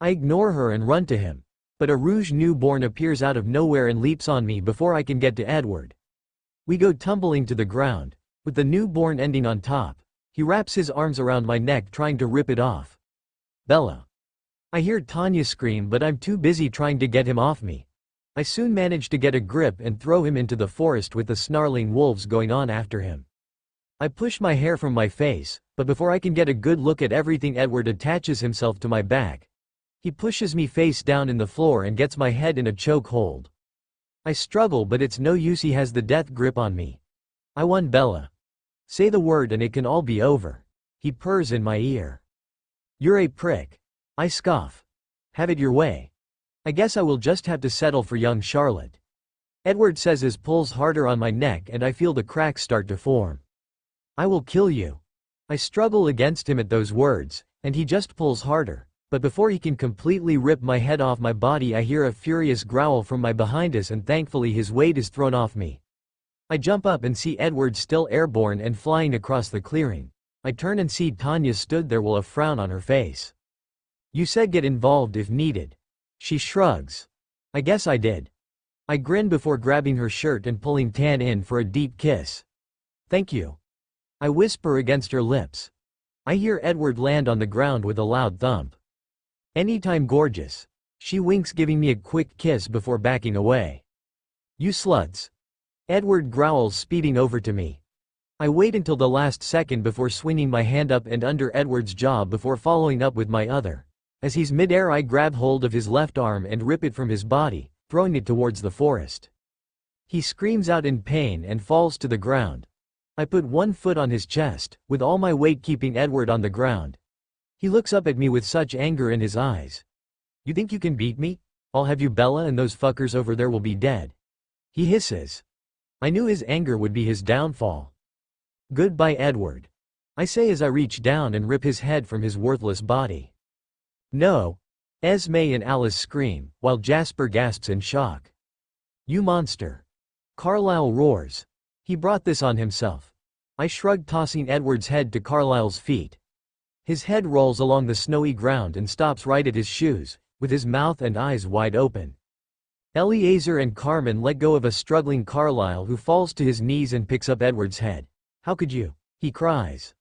I ignore her and run to him, but a rouge newborn appears out of nowhere and leaps on me before I can get to Edward. We go tumbling to the ground, with the newborn ending on top. He wraps his arms around my neck trying to rip it off. Bella. I hear Tanya scream, but I'm too busy trying to get him off me. I soon manage to get a grip and throw him into the forest with the snarling wolves going on after him. I push my hair from my face, but before I can get a good look at everything, Edward attaches himself to my back. He pushes me face down in the floor and gets my head in a choke hold. I struggle, but it's no use, he has the death grip on me. I won, Bella. Say the word and it can all be over. He purrs in my ear. You're a prick. I scoff. Have it your way. I guess I will just have to settle for young Charlotte. Edward says as pulls harder on my neck and I feel the cracks start to form. I will kill you. I struggle against him at those words, and he just pulls harder, but before he can completely rip my head off my body I hear a furious growl from my behind us, and thankfully his weight is thrown off me. I jump up and see Edward still airborne and flying across the clearing. I turn and see Tanya stood there with a frown on her face. You said get involved if needed. She shrugs. I guess I did. I grin before grabbing her shirt and pulling Tan in for a deep kiss. Thank you. I whisper against her lips. I hear Edward land on the ground with a loud thump. Anytime, gorgeous. She winks, giving me a quick kiss before backing away. You sluts. Edward growls, speeding over to me. I wait until the last second before swinging my hand up and under Edward's jaw before following up with my other. As he's midair I grab hold of his left arm and rip it from his body, throwing it towards the forest. He screams out in pain and falls to the ground. I put one foot on his chest, with all my weight keeping Edward on the ground. He looks up at me with such anger in his eyes. You think you can beat me? I'll have you, Bella, and those fuckers over there will be dead. He hisses. I knew his anger would be his downfall. Goodbye, Edward. I say as I reach down and rip his head from his worthless body. No. Esme and Alice scream, while Jasper gasps in shock. You monster. Carlisle roars. He brought this on himself. I shrug, tossing Edward's head to Carlisle's feet. His head rolls along the snowy ground and stops right at his shoes, with his mouth and eyes wide open. Eliezer and Carmen let go of a struggling Carlisle, who falls to his knees and picks up Edward's head. How could you? He cries.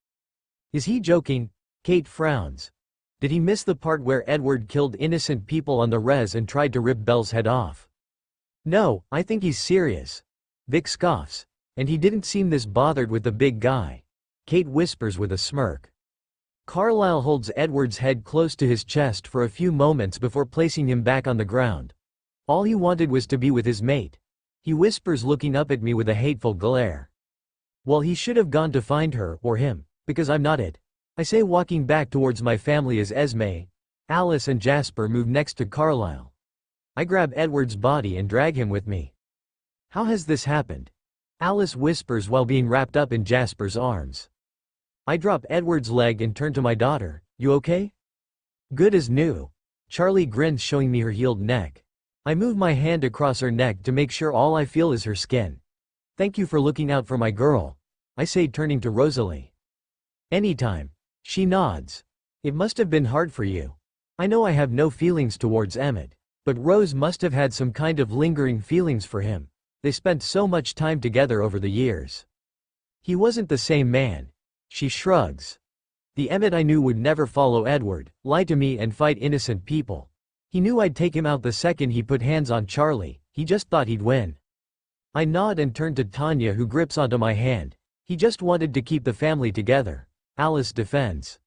Is he joking? Kate frowns. Did he miss the part where Edward killed innocent people on the res and tried to rip Belle's head off? No, I think he's serious. Vic scoffs. And he didn't seem this bothered with the big guy. Kate whispers with a smirk. Carlisle holds Edward's head close to his chest for a few moments before placing him back on the ground. All he wanted was to be with his mate. He whispers, looking up at me with a hateful glare. Well, he should have gone to find her, or him, because I'm not it. I say, walking back towards my family as Esme, Alice and Jasper move next to Carlisle. I grab Edward's body and drag him with me. How has this happened? Alice whispers while being wrapped up in Jasper's arms. I drop Edward's leg and turn to my daughter. You okay? Good as new. Charlie grins, showing me her healed neck. I move my hand across her neck to make sure all I feel is her skin. Thank you for looking out for my girl, I say, turning to Rosalie. Anytime. She nods. It must have been hard for you. I know I have no feelings towards Emmett, but Rose must have had some kind of lingering feelings for him. They spent so much time together over the years. He wasn't the same man. She shrugs. The Emmett I knew would never follow Edward, lie to me and fight innocent people. He knew I'd take him out the second he put hands on Charlie, he just thought he'd win. I nod and turn to Tanya, who grips onto my hand. He just wanted to keep the family together, Alice defends.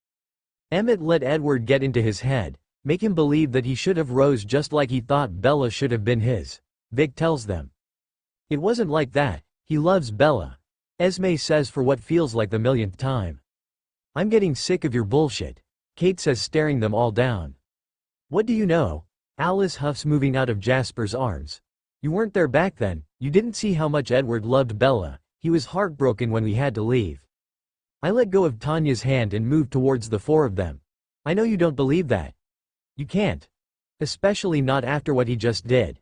Emmett let Edward get into his head, make him believe that he should have Rose just like he thought Bella should have been his, Vic tells them. It wasn't like that, he loves Bella, Esme says for what feels like the millionth time. I'm getting sick of your bullshit, Kate says, staring them all down. What do you know? Alice huffs, moving out of Jasper's arms. You weren't there back then, you didn't see how much Edward loved Bella, he was heartbroken when we had to leave. I let go of Tanya's hand and moved towards the four of them. I know you don't believe that. You can't. Especially not after what he just did.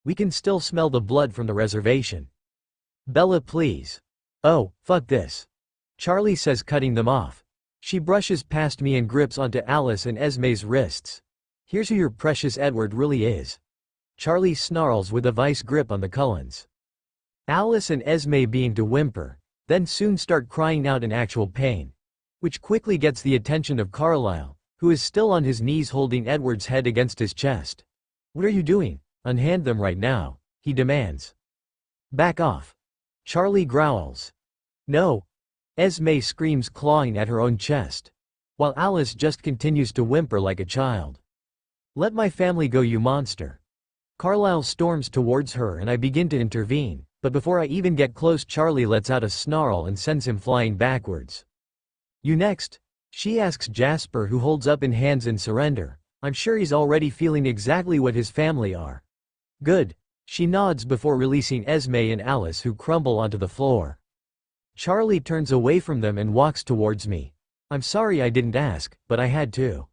We can still smell the blood from the reservation. Bella, please. Oh, fuck this. Charlie says, cutting them off. She brushes past me and grips onto Alice and Esme's wrists. Here's who your precious Edward really is. Charlie snarls with a vice grip on the Cullens. Alice and Esme begin to whimper, then soon start crying out in actual pain. Which quickly gets the attention of Carlisle, who is still on his knees holding Edward's head against his chest. What are you doing? Unhand them right now, he demands. Back off. Charlie growls. No. Esme screams, clawing at her own chest. While Alice just continues to whimper like a child. Let my family go, you monster. Carlisle storms towards her and I begin to intervene, but before I even get close, Charlie lets out a snarl and sends him flying backwards. You next? She asks Jasper, who holds up in hands in surrender. I'm sure he's already feeling exactly what his family are. Good. She nods before releasing Esme and Alice, who crumble onto the floor. Charlie turns away from them and walks towards me. I'm sorry I didn't ask, but I had to.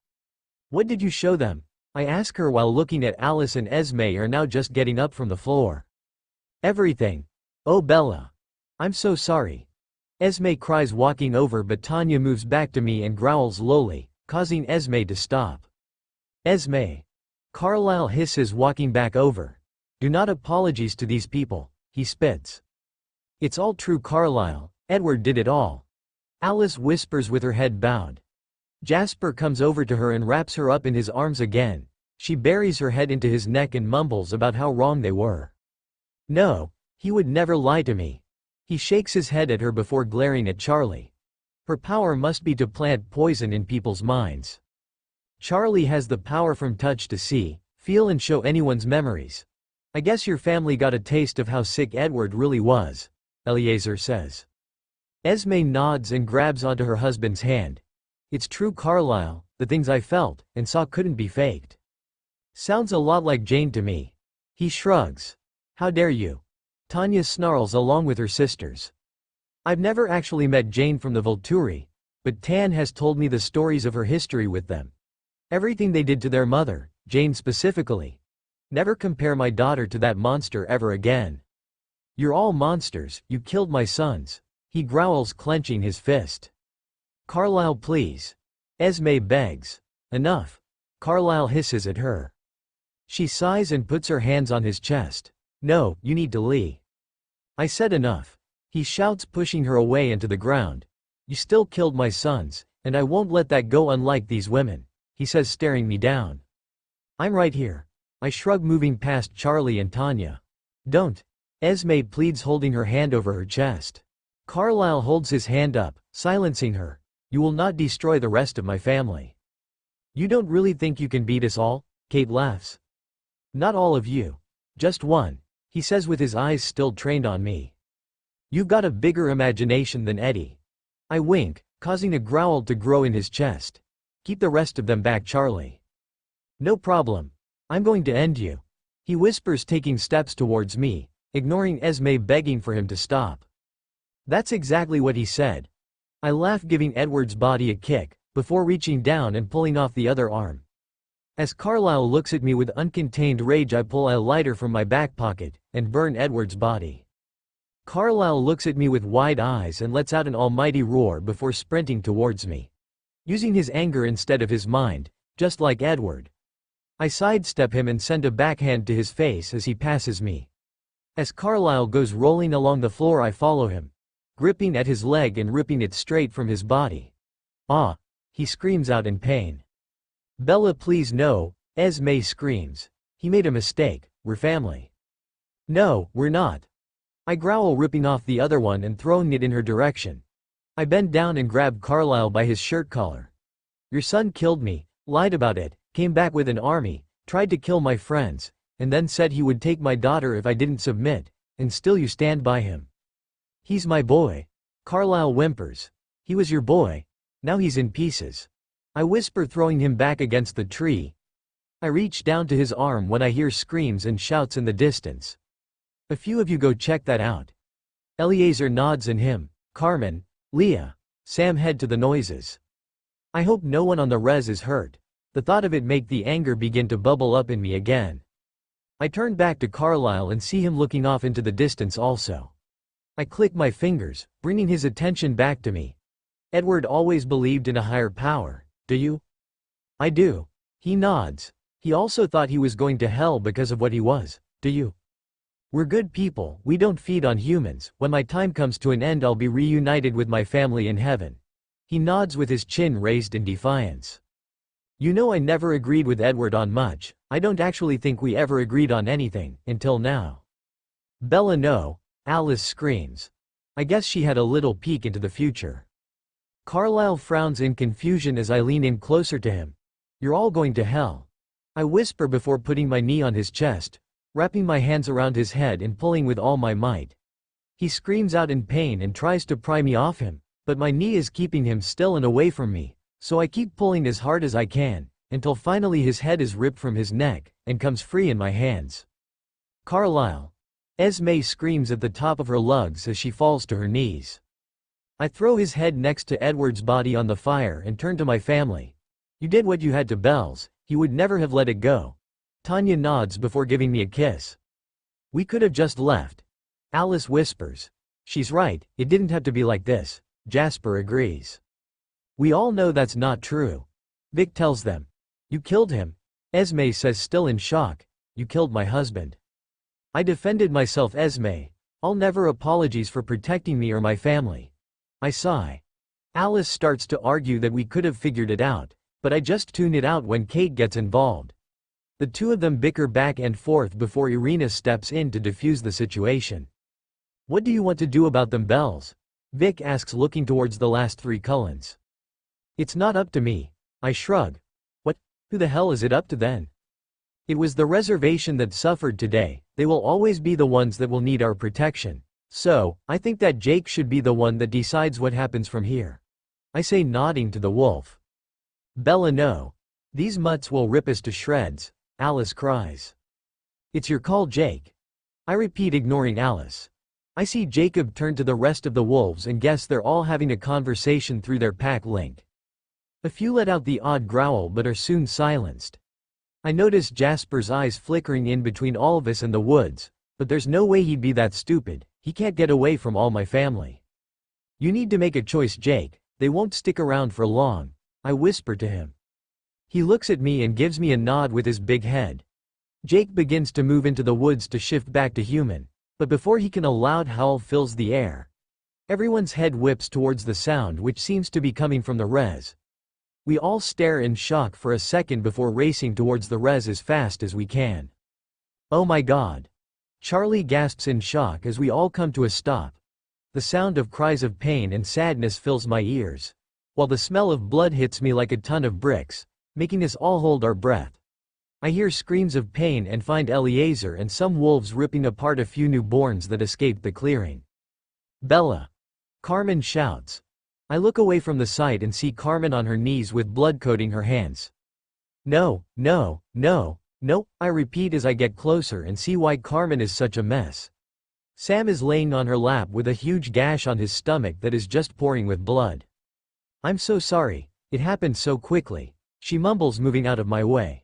What did you show them? I ask her while looking at Alice and Esme are now just getting up from the floor. Everything. Oh Bella. I'm so sorry. Esme cries, walking over, but Tanya moves back to me and growls lowly, causing Esme to stop. Esme. Carlisle hisses, walking back over. Do not apologize to these people, he spits. It's all true, Carlisle. Edward did it all. Alice whispers with her head bowed. Jasper comes over to her and wraps her up in his arms again. She buries her head into his neck and mumbles about how wrong they were. No, he would never lie to me. He shakes his head at her before glaring at Charlie. Her power must be to plant poison in people's minds. Charlie has the power from touch to see, feel and show anyone's memories. I guess your family got a taste of how sick Edward really was, Eliezer says. Esme nods and grabs onto her husband's hand. It's true, Carlisle, the things I felt and saw couldn't be faked. Sounds a lot like Jane to me. He shrugs. How dare you? Tanya snarls along with her sisters. I've never actually met Jane from the Volturi, but Tan has told me the stories of her history with them. Everything they did to their mother, Jane specifically. Never compare my daughter to that monster ever again. You're all monsters, you killed my sons, he growls, clenching his fist. Carlisle, please. Esme begs. Enough. Carlisle hisses at her. She sighs and puts her hands on his chest. No, you need to leave. I said enough. He shouts, pushing her away into the ground. You still killed my sons, and I won't let that go, unlike these women, he says, staring me down. I'm right here. I shrug, moving past Charlie and Tanya. Don't. Esme pleads, holding her hand over her chest. Carlisle holds his hand up, silencing her. You will not destroy the rest of my family. You don't really think you can beat us all? Kate laughs. Not all of you. Just one, he says with his eyes still trained on me. You've got a bigger imagination than Eddie. I wink, causing a growl to grow in his chest. Keep the rest of them back, Charlie. No problem. I'm going to end you. He whispers, taking steps towards me, ignoring Esme begging for him to stop. That's exactly what he said. I laugh, giving Edward's body a kick, before reaching down and pulling off the other arm. As Carlisle looks at me with uncontained rage, I pull a lighter from my back pocket and burn Edward's body. Carlisle looks at me with wide eyes and lets out an almighty roar before sprinting towards me. Using his anger instead of his mind, just like Edward. I sidestep him and send a backhand to his face as he passes me. As Carlisle goes rolling along the floor, I follow him, gripping at his leg and ripping it straight from his body. Ah! He screams out in pain. Bella, please no, Esme screams. He made a mistake, we're family. No, we're not. I growl, ripping off the other one and throwing it in her direction. I bend down and grab Carlisle by his shirt collar. Your son killed me, lied about it, came back with an army, tried to kill my friends, and then said he would take my daughter if I didn't submit, and still you stand by him. He's my boy. Carlisle whimpers. He was your boy. Now he's in pieces. I whisper, throwing him back against the tree. I reach down to his arm when I hear screams and shouts in the distance. A few of you go check that out. Eliezer nods and him, Carmen, Leah, Sam head to the noises. I hope no one on the res is hurt. The thought of it make the anger begin to bubble up in me again. I turn back to Carlisle and see him looking off into the distance also. I click my fingers, bringing his attention back to me. Edward always believed in a higher power, do you? I do. He nods. He also thought he was going to hell because of what he was, do you? We're good people, we don't feed on humans. When my time comes to an end, I'll be reunited with my family in heaven. He nods with his chin raised in defiance. You know, I never agreed with Edward on much. I don't actually think we ever agreed on anything, until now. Bella, no, Alice screams. I guess she had a little peek into the future. Carlisle frowns in confusion as I lean in closer to him. You're all going to hell. I whisper before putting my knee on his chest, wrapping my hands around his head and pulling with all my might. He screams out in pain and tries to pry me off him, but my knee is keeping him still and away from me, so I keep pulling as hard as I can, until finally his head is ripped from his neck, and comes free in my hands. Carlisle. Esme screams at the top of her lungs as she falls to her knees. I throw his head next to Edward's body on the fire and turn to my family. You did what you had to Bells, he would never have let it go. Tanya nods before giving me a kiss. We could have just left. Alice whispers. She's right, it didn't have to be like this. Jasper agrees. We all know that's not true. Vic tells them. You killed him. Esme says, still in shock. You killed my husband. I defended myself, Esme. I'll never apologize for protecting me or my family. I sigh. Alice starts to argue that we could have figured it out, but I just tune it out when Kate gets involved. The two of them bicker back and forth before Irina steps in to defuse the situation. What do you want to do about them, Bells? Vic asks, looking towards the last three Cullens. It's not up to me. I shrug. What? Who the hell is it up to then? It was the reservation that suffered today. They will always be the ones that will need our protection. So, I think that Jake should be the one that decides what happens from here. I say, nodding to the wolf. Bella, no. These mutts will rip us to shreds, Alice cries. It's your call, Jake. I repeat, ignoring Alice. I see Jacob turn to the rest of the wolves and guess they're all having a conversation through their pack link. A few let out the odd growl but are soon silenced. I notice Jasper's eyes flickering in between all of us and the woods, but there's no way he'd be that stupid. He can't get away from all my family. You need to make a choice, Jake. They won't stick around for long, I whisper to him. He looks at me and gives me a nod with his big head. Jake begins to move into the woods to shift back to human, but before he can, a loud howl fills the air. Everyone's head whips towards the sound, which seems to be coming from the res. We all stare in shock for a second before racing towards the res as fast as we can. Oh my God. Charlie gasps in shock as we all come to a stop. The sound of cries of pain and sadness fills my ears, while the smell of blood hits me like a ton of bricks, making us all hold our breath. I hear screams of pain and find Eliezer and some wolves ripping apart a few newborns that escaped the clearing. Bella. Carmen shouts. I look away from the sight and see Carmen on her knees with blood coating her hands. No, no, no. No, I repeat as I get closer and see why Carmen is such a mess. Sam is laying on her lap with a huge gash on his stomach that is just pouring with blood. I'm so sorry, it happened so quickly, she mumbles, moving out of my way.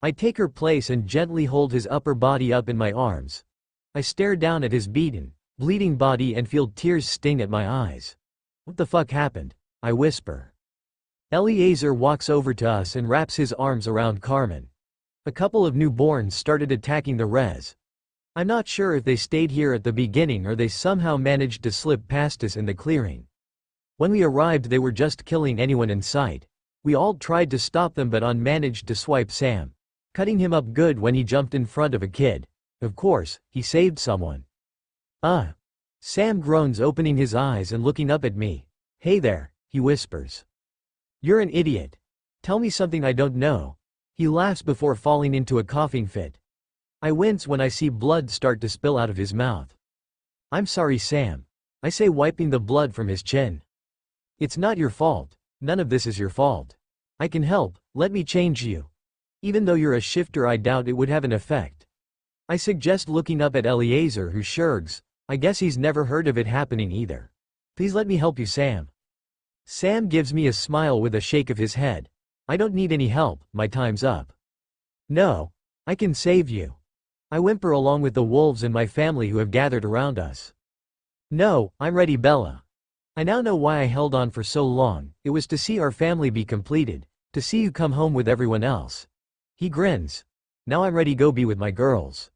I take her place and gently hold his upper body up in my arms. I stare down at his beaten, bleeding body and feel tears sting at my eyes. What the fuck happened? I whisper. Eliezer walks over to us and wraps his arms around Carmen. A couple of newborns started attacking the res. I'm not sure if they stayed here at the beginning or they somehow managed to slip past us in the clearing. When we arrived they were just killing anyone in sight. We all tried to stop them but managed to swipe Sam, cutting him up good when he jumped in front of a kid. Of course, he saved someone. Sam groans, opening his eyes and looking up at me. Hey there, he whispers. You're an idiot. Tell me something I don't know. He laughs before falling into a coughing fit. I wince when I see blood start to spill out of his mouth. I'm sorry, Sam. I say, wiping the blood from his chin. It's not your fault. None of this is your fault. I can help, let me change you. Even though you're a shifter, I doubt it would have an effect. I suggest, looking up at Eliezer, who shrugs. I guess he's never heard of it happening either. Please let me help you, Sam. Sam gives me a smile with a shake of his head. I don't need any help, my time's up. No. I can save you. I whimper along with the wolves and my family who have gathered around us. No, I'm ready, Bella. I now know why I held on for so long. It was to see our family be completed, to see you come home with everyone else. He grins. Now I'm ready, go be with my girls.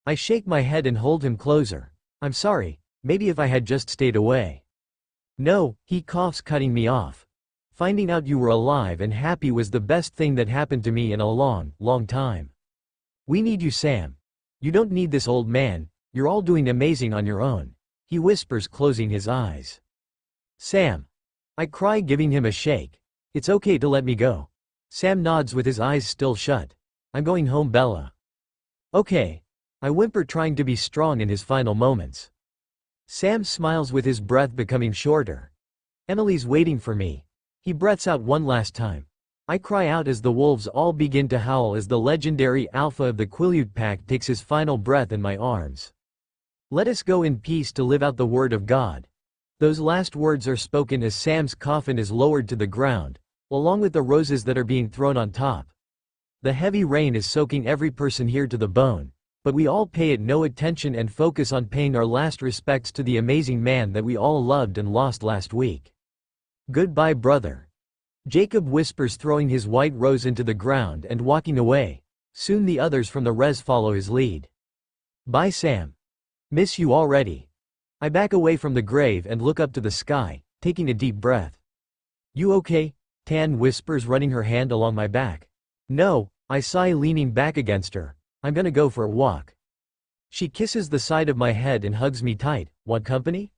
I shake my head and hold him closer. I'm sorry, maybe if I had just stayed away. No, he coughs, cutting me off. Finding out you were alive and happy was the best thing that happened to me in a long, long time. We need you, Sam. You don't need this old man, you're all doing amazing on your own. He whispers, closing his eyes. Sam. I cry, giving him a shake. It's okay to let me go. Sam nods with his eyes still shut. I'm going home, Bella. Okay. I whimper, trying to be strong in his final moments. Sam smiles with his breath becoming shorter. Emily's waiting for me. He breaths out one last time. I cry out as the wolves all begin to howl as the legendary alpha of the Quileute pack takes his final breath in my arms. Let us go in peace to live out the word of God. Those last words are spoken as Sam's coffin is lowered to the ground, along with the roses that are being thrown on top. The heavy rain is soaking every person here to the bone, but we all pay it no attention and focus on paying our last respects to the amazing man that we all loved and lost last week. Goodbye, brother. Jacob whispers, throwing his white rose into the ground and walking away. Soon the others from the res follow his lead. Bye, Sam. Miss you already. I back away from the grave and look up to the sky, taking a deep breath. You okay? Tan whispers, running her hand along my back. No, I sigh, leaning back against her. I'm gonna go for a walk. She kisses the side of my head and hugs me tight. Want company?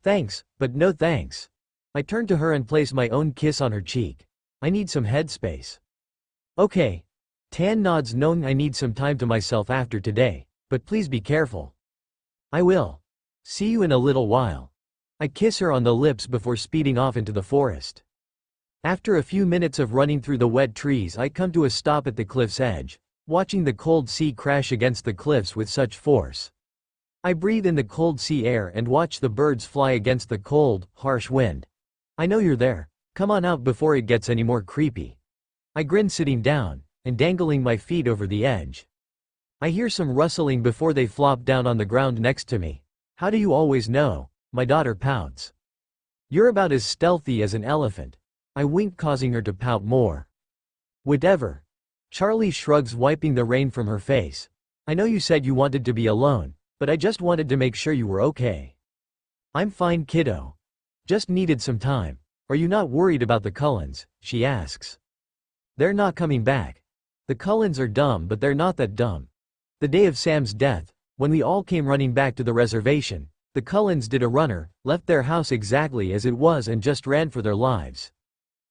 Thanks, but no thanks. I turn to her and place my own kiss on her cheek. I need some headspace. Okay. Tan nods, knowing I need some time to myself after today, but please be careful. I will. See you in a little while. I kiss her on the lips before speeding off into the forest. After a few minutes of running through the wet trees, I come to a stop at the cliff's edge, watching the cold sea crash against the cliffs with such force. I breathe in the cold sea air and watch the birds fly against the cold, harsh wind. I know you're there. Come on out before it gets any more creepy. I grin, sitting down and dangling my feet over the edge. I hear some rustling before they flop down on the ground next to me. How do you always know? My daughter pouts. You're about as stealthy as an elephant. I wink, causing her to pout more. Whatever. Charlie shrugs, wiping the rain from her face. I know you said you wanted to be alone, but I just wanted to make sure you were okay. I'm fine, kiddo. Just needed some time. Are you not worried about the Cullens? She asks. They're not coming back. The Cullens are dumb, but they're not that dumb. The day of Sam's death, when we all came running back to the reservation, the Cullens did a runner, left their house exactly as it was and just ran for their lives.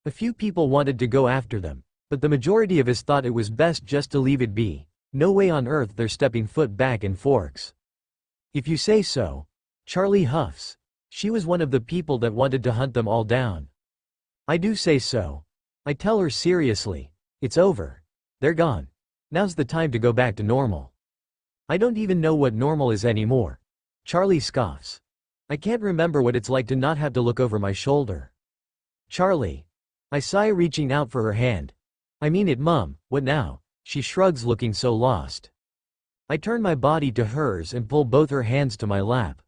A few people wanted to go after them, but the majority of us thought it was best just to leave it be. No way on earth they're stepping foot back in Forks. If you say so. Charlie huffs. She was one of the people that wanted to hunt them all down. I do say so. I tell her seriously. It's over. They're gone. Now's the time to go back to normal. I don't even know what normal is anymore. Charlie scoffs. I can't remember what it's like to not have to look over my shoulder. Charlie. I sigh, reaching out for her hand. I mean it, Mum, what now? She shrugs, looking so lost. I turn my body to hers and pull both her hands to my lap.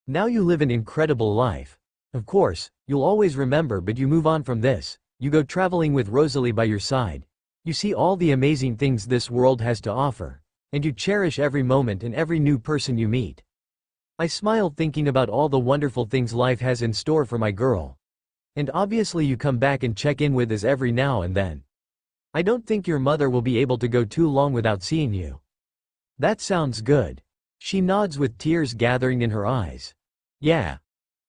Now you live an incredible life. Of course, you'll always remember, but you move on from this. You go traveling with Rosalie by your side. You see all the amazing things this world has to offer. And you cherish every moment and every new person you meet. I smile, thinking about all the wonderful things life has in store for my girl. And obviously you come back and check in with us every now and then. I don't think your mother will be able to go too long without seeing you. That sounds good. She nods with tears gathering in her eyes. Yeah.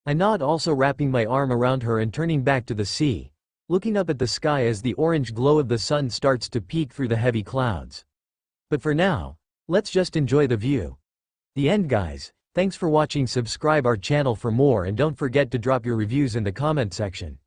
I nod, also wrapping my arm around her and turning back to the sea, looking up at the sky as the orange glow of the sun starts to peek through the heavy clouds. But for now, let's just enjoy the view. The end, guys. Thanks for watching. Subscribe our channel for more and don't forget to drop your reviews in the comment section.